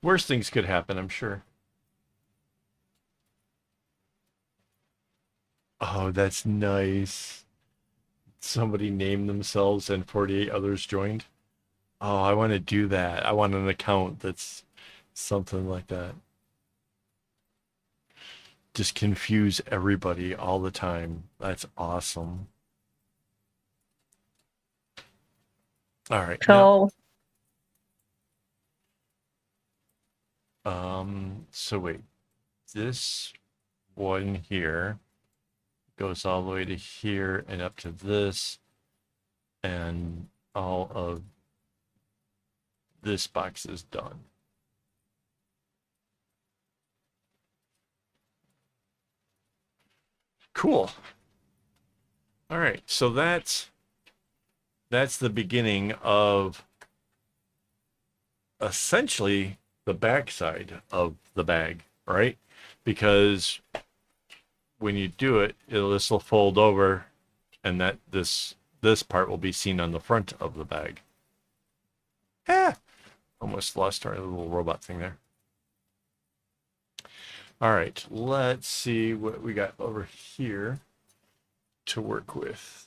Worse things could happen, I'm sure. Oh, that's nice. Somebody named themselves and 48 others joined. Oh, I want to do that. I want an account that's something like that. Just confuse everybody all the time. That's awesome. All right. Now, So so wait. This one here goes all the way to here and up to this, and all of this box is done. Cool. All right. So that's the beginning of essentially the backside of the bag, right? Because when you do it, this will fold over, and that this part will be seen on the front of the bag. Ah, almost lost our little robot thing there. All right, let's see what we got over here to work with.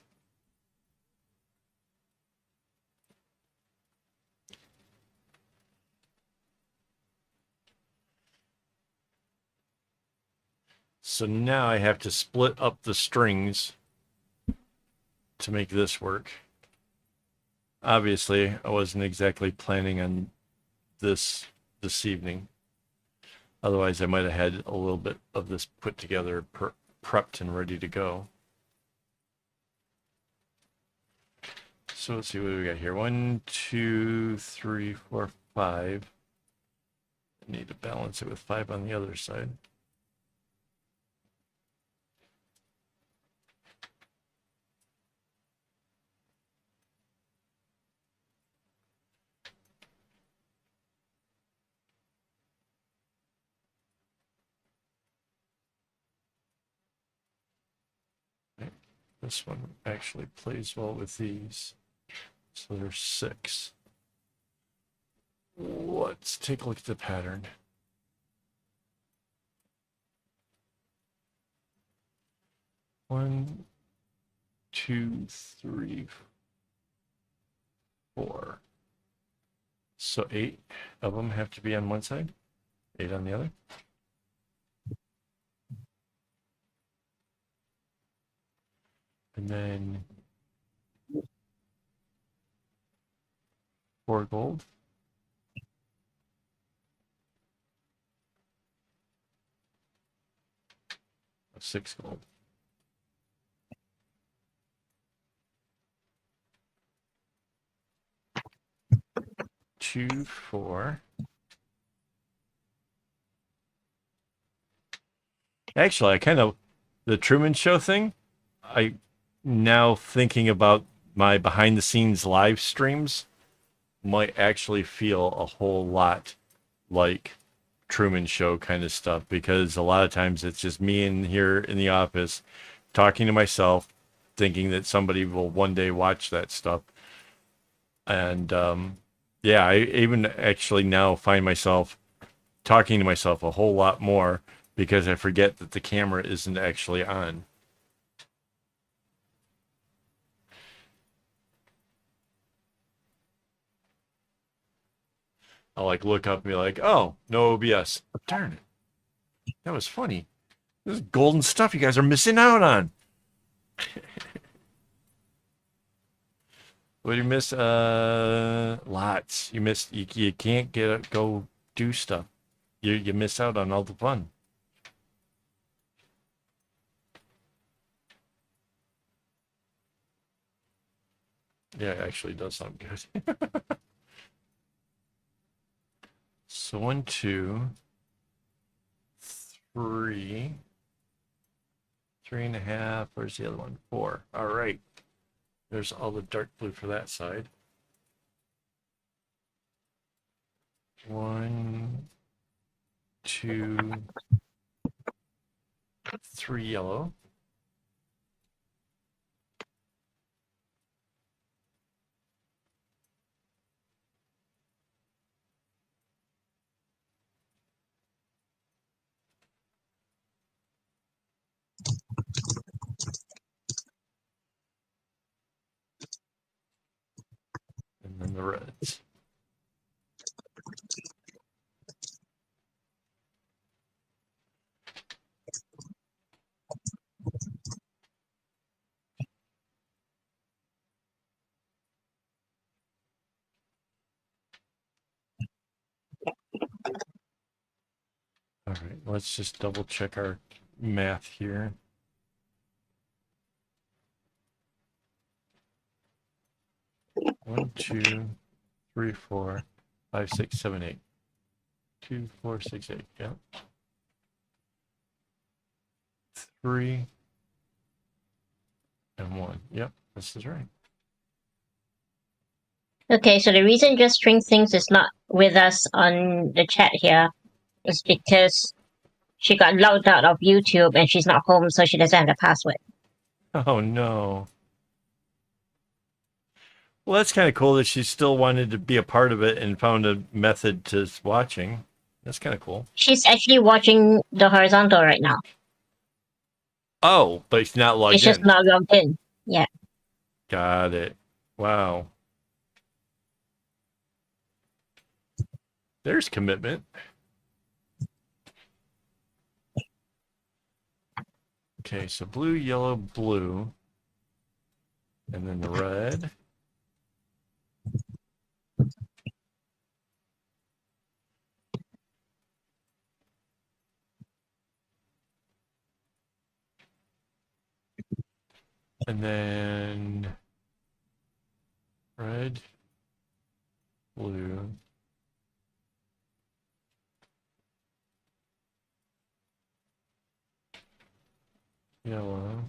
So now I have to split up the strings to make this work. Obviously, I wasn't exactly planning on this evening. Otherwise, I might have had a little bit of this put together, prepped and ready to go. So let's see what we got here. 1, 2, 3, 4, 5. I need to balance it with 5 on the other side. This one actually plays well with these. So there's 6. Let's take a look at the pattern. One, 2, 3, 4. So 8 of them have to be on one side, 8 on the other. And then 4 gold. 6 gold. 2, 4. Actually, I kind of the Truman Show thing. I now thinking about my behind the scenes live streams might actually feel a whole lot like Truman Show kind of stuff, because a lot of times it's just me in here in the office talking to myself, thinking that somebody will one day watch that stuff. And yeah, I even actually now find myself talking to myself a whole lot more because I forget that the camera isn't actually on. I'll like look up and be like, oh, no OBS. Darn it. That was funny. This is golden stuff you guys are missing out on. What do you miss? Lots. You miss. You can't go do stuff. You miss out on all the fun. Yeah, it actually does sound good. So 1, 2, 3, 3.5. Where's the other one? 4. All right. There's all the dark blue for that side. 1, 2, 3 yellow. And then the reds. All right, let's just double check our math here. 1, 2, 3, 4, 5, 6, 7, 8. 2, 4, 6, 8. Yeah. 3 and 1. Yep, this is right. Okay, so the reason Just String Things is not with us on the chat here is because she got logged out of YouTube and she's not home, so she doesn't have the password. Oh no. Well, that's kind of cool that she still wanted to be a part of it and found a method to watching. That's kind of cool. She's actually watching the horizontal right now. Oh, but it's not logged It's just in. not logged in. Yeah. Got it. Wow. There's commitment. Okay, so blue, yellow, blue. And then the red. And then red, blue, yellow,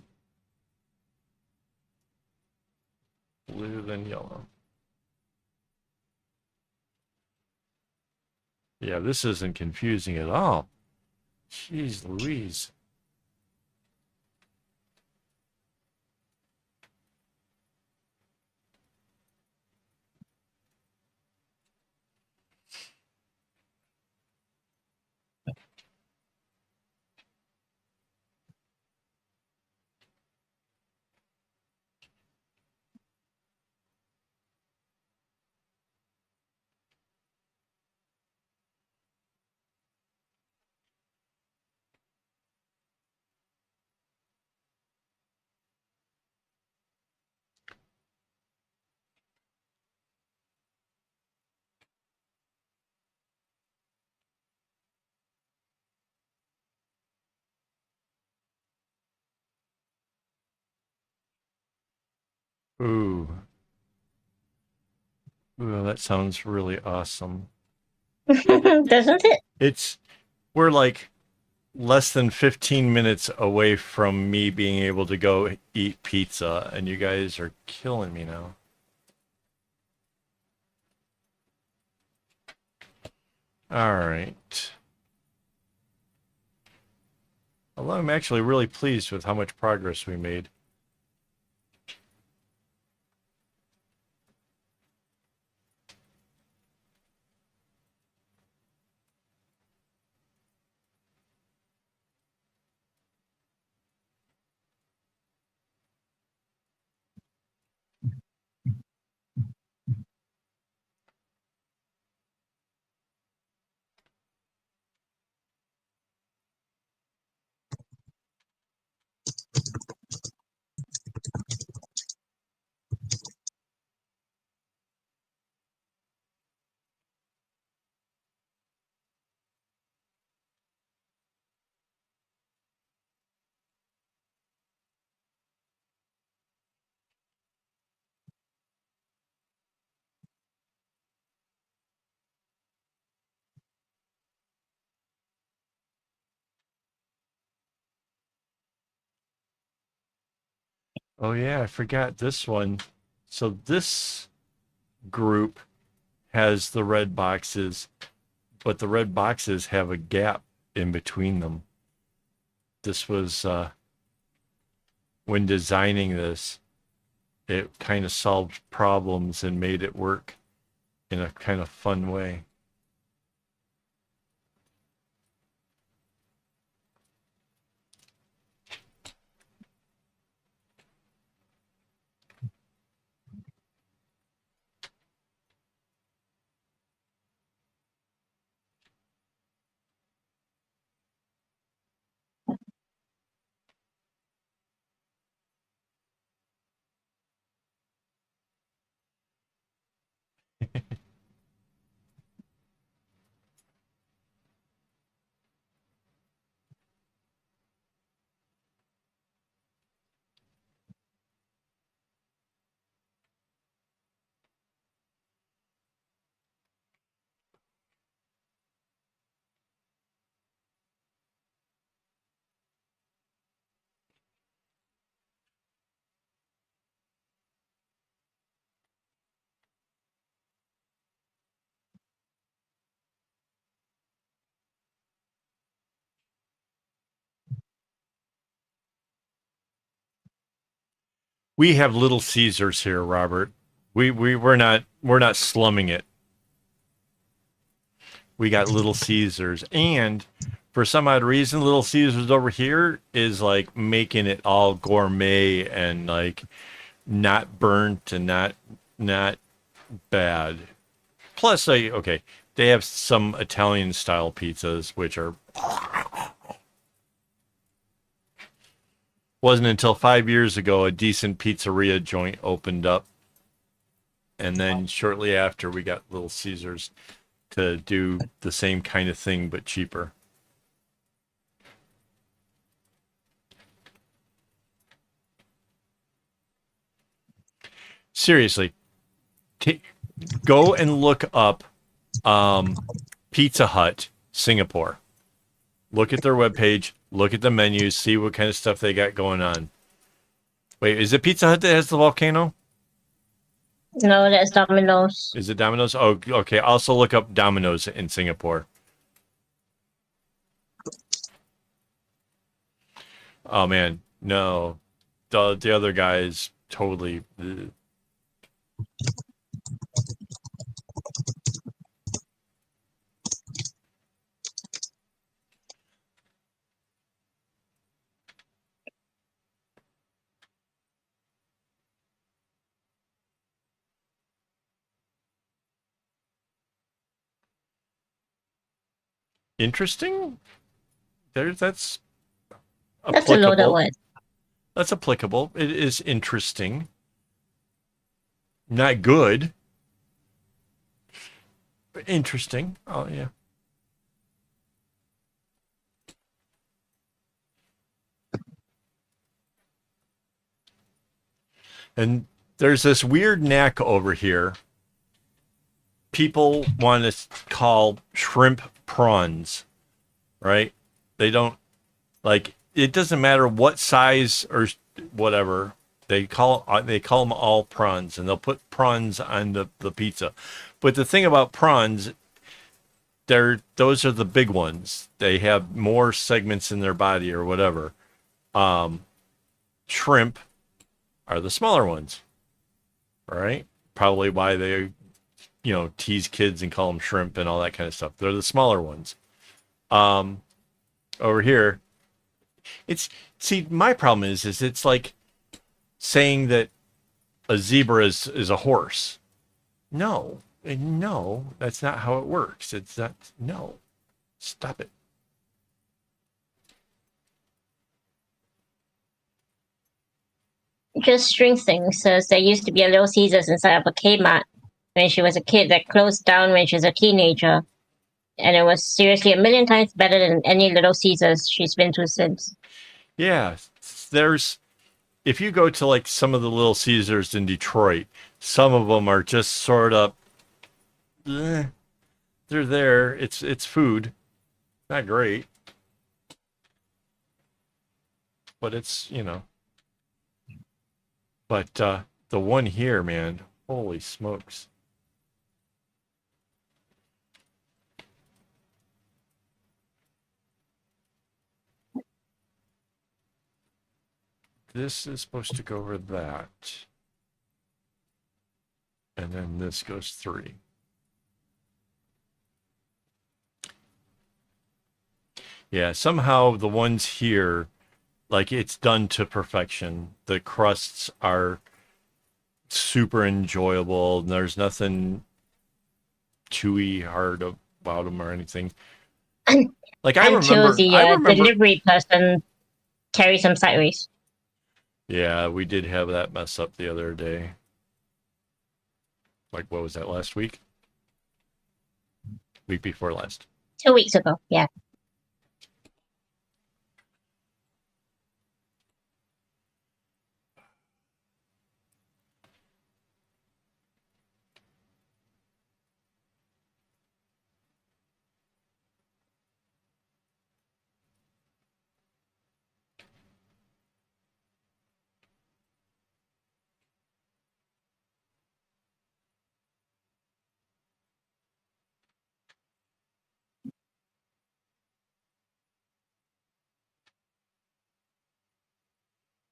blue, then yellow. Yeah, this isn't confusing at all. Jeez Louise. Ooh. Ooh, that sounds really awesome. Doesn't it? It's we're like less than 15 minutes away from me being able to go eat pizza, and you guys are killing me now. All right. Although I'm actually really pleased with how much progress we made. Oh yeah, I forgot this one. So this group has the red boxes, but the red boxes have a gap in between them. This was when designing this, it kind of solved problems and made it work in a kind of fun way. We have Little Caesars here, Robert. We're not slumming it. We got Little Caesars, and for some odd reason, Little Caesars over here is like making it all gourmet and like not burnt and not bad. Plus, okay, they have some Italian style pizzas, which are wasn't until 5 years ago a decent pizzeria joint opened up, and then shortly after we got Little Caesars to do the same kind of thing but cheaper. Seriously, go and look up Pizza Hut Singapore. Look at their webpage, look at the menus, see what kind of stuff they got going on. Wait, is it Pizza Hut that has the volcano? No, that's Domino's. Is it Domino's? Oh, okay. Also look up Domino's in Singapore. Oh man, no. The other guy is totally interesting. That's That's a loaded applicable. word. That's applicable. It is interesting. Not good, but interesting. Oh yeah. And there's this weird knack over here. People want to call shrimp prawns, right? They don't Like it doesn't matter what size or whatever. They call them all prawns, and they'll put prawns on the pizza. But the thing about prawns, those are the big ones. They have more segments in their body or whatever. Shrimp are the smaller ones, right? Probably why they, tease kids and call them shrimp and all that kind of stuff. They're the smaller ones. Over here, my problem is it's like saying that a zebra is a horse. No, that's not how it works. It's not. No, stop it. Just String Thing says there used to be a Little Caesars inside of a Kmart when she was a kid that closed down when she was a teenager. And it was seriously a million times better than any Little Caesars she's been to since. Yeah, if you go to like some of the Little Caesars in Detroit, some of them are just sort of, they're there. It's food, not great, but it's But the one here, man, holy smokes. This is supposed to go over that. And then this goes 3. Yeah, somehow the ones here, like it's done to perfection. The crusts are super enjoyable. There's nothing chewy, hard about them or anything. Like I Until remember, the delivery person carries them sideways. Yeah, we did have that mess up the other day. Like, what was that, last week? Week before last. 2 weeks ago, yeah.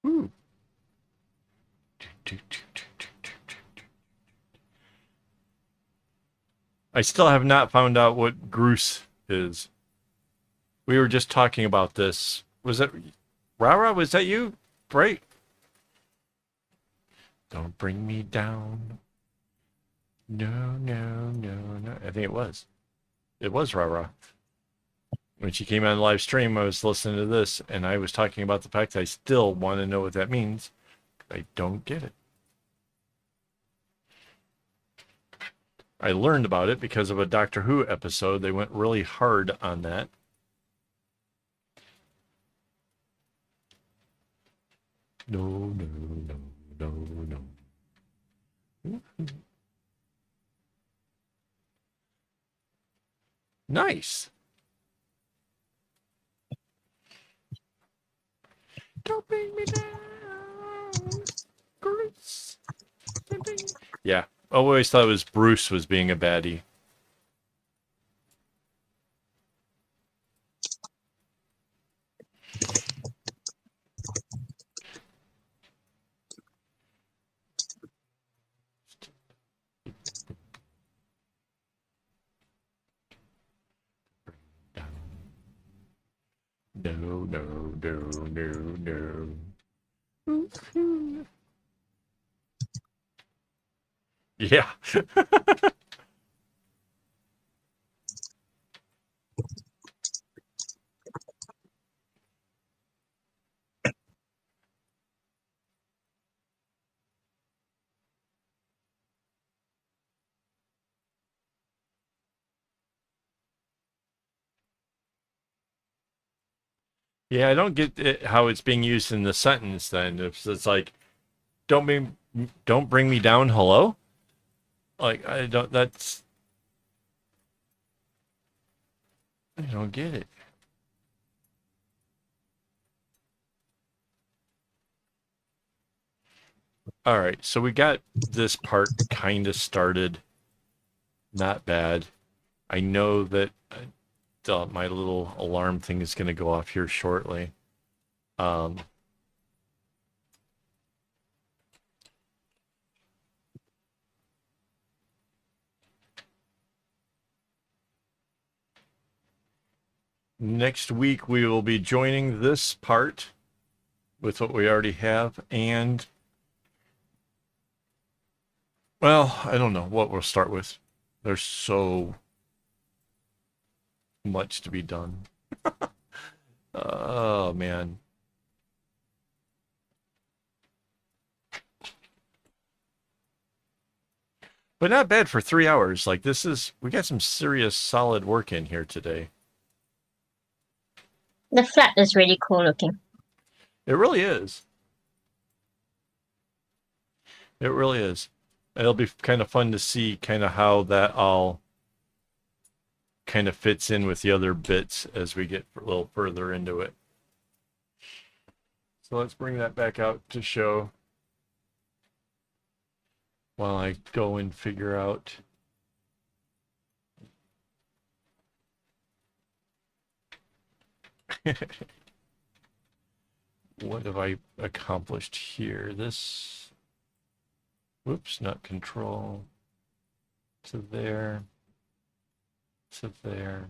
Ooh. I still have not found out what Groose is. We were just talking about this. Was it Rara? Was that you? Right? Don't bring me down. No, no, no, no. I think it was. It was Rara. When she came on live stream, I was listening to this, and I was talking about the fact that I still want to know what that means. I don't get it. I learned about it because of a Doctor Who episode. They went really hard on that. No, no, no, no, no. Nice. Don't bring me down, Bruce. Yeah, I always thought it was Bruce was being a baddie. No, no, no, no, no. Yeah. Yeah, I don't get it, how it's being used in the sentence then. If it's like, don't bring me down, hello? Like, I don't get it. All right, so we got this part kind of started. Not bad. I know that my little alarm thing is going to go off here shortly. Um, Next week, we will be joining this part with what we already have. And, well, I don't know what we'll start with. There's so much to be done. Oh, man. But not bad for 3 hours. Like, we got some serious solid work in here today. The flat is really cool looking. It really is. It really is. It'll be kind of fun to see kind of how that all kind of fits in with the other bits as we get a little further into it. So let's bring that back out to show while I go and figure out. What have I accomplished here? This, whoops, not control, to there, to there.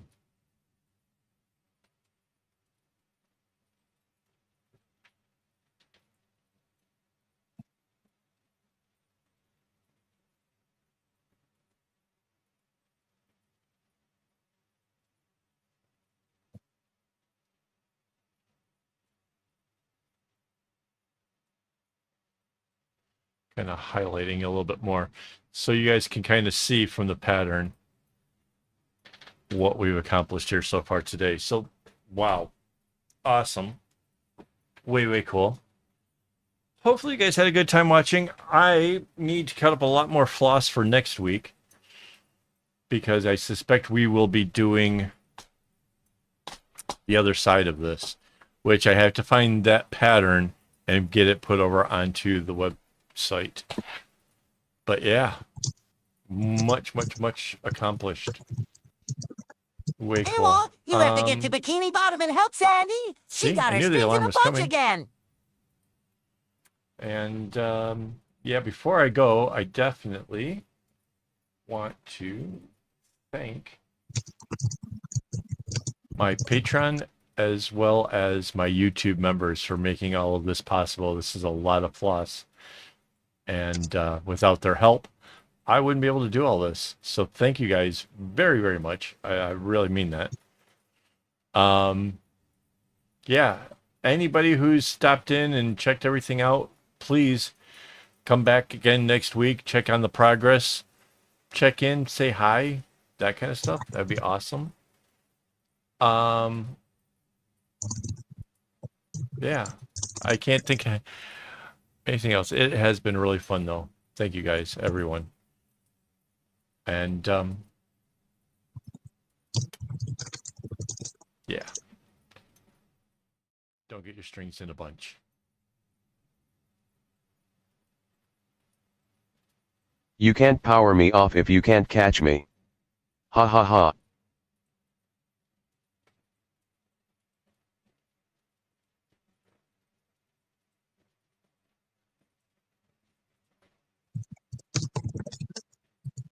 Kind of highlighting a little bit more so you guys can kind of see from the pattern what we've accomplished here so far today. So, wow. Awesome. Way cool. Hopefully you guys had a good time watching. I need to cut up a lot more floss for next week because I suspect we will be doing the other side of this, which I have to find that pattern and get it put over onto the website. But yeah, much accomplished. Way cool. AKAAWOL, you have to get to Bikini Bottom and help Sandy. She See, got I her knew the strings in alarm a was bunch coming. again. And yeah, before I go, I definitely want to thank my Patreon as well as my YouTube members for making all of this possible. This is a lot of floss. And without their help, I wouldn't be able to do all this. So thank you guys very much. I really mean that. Yeah, anybody who's stopped in and checked everything out, please come back again next week. Check on the progress. Check in, say hi, that kind of stuff. That'd be awesome. Yeah, I can't think of anything else. It has been really fun though. Thank you guys, everyone. And yeah, don't get your strings in a bunch. You can't power me off if you can't catch me. Ha ha ha.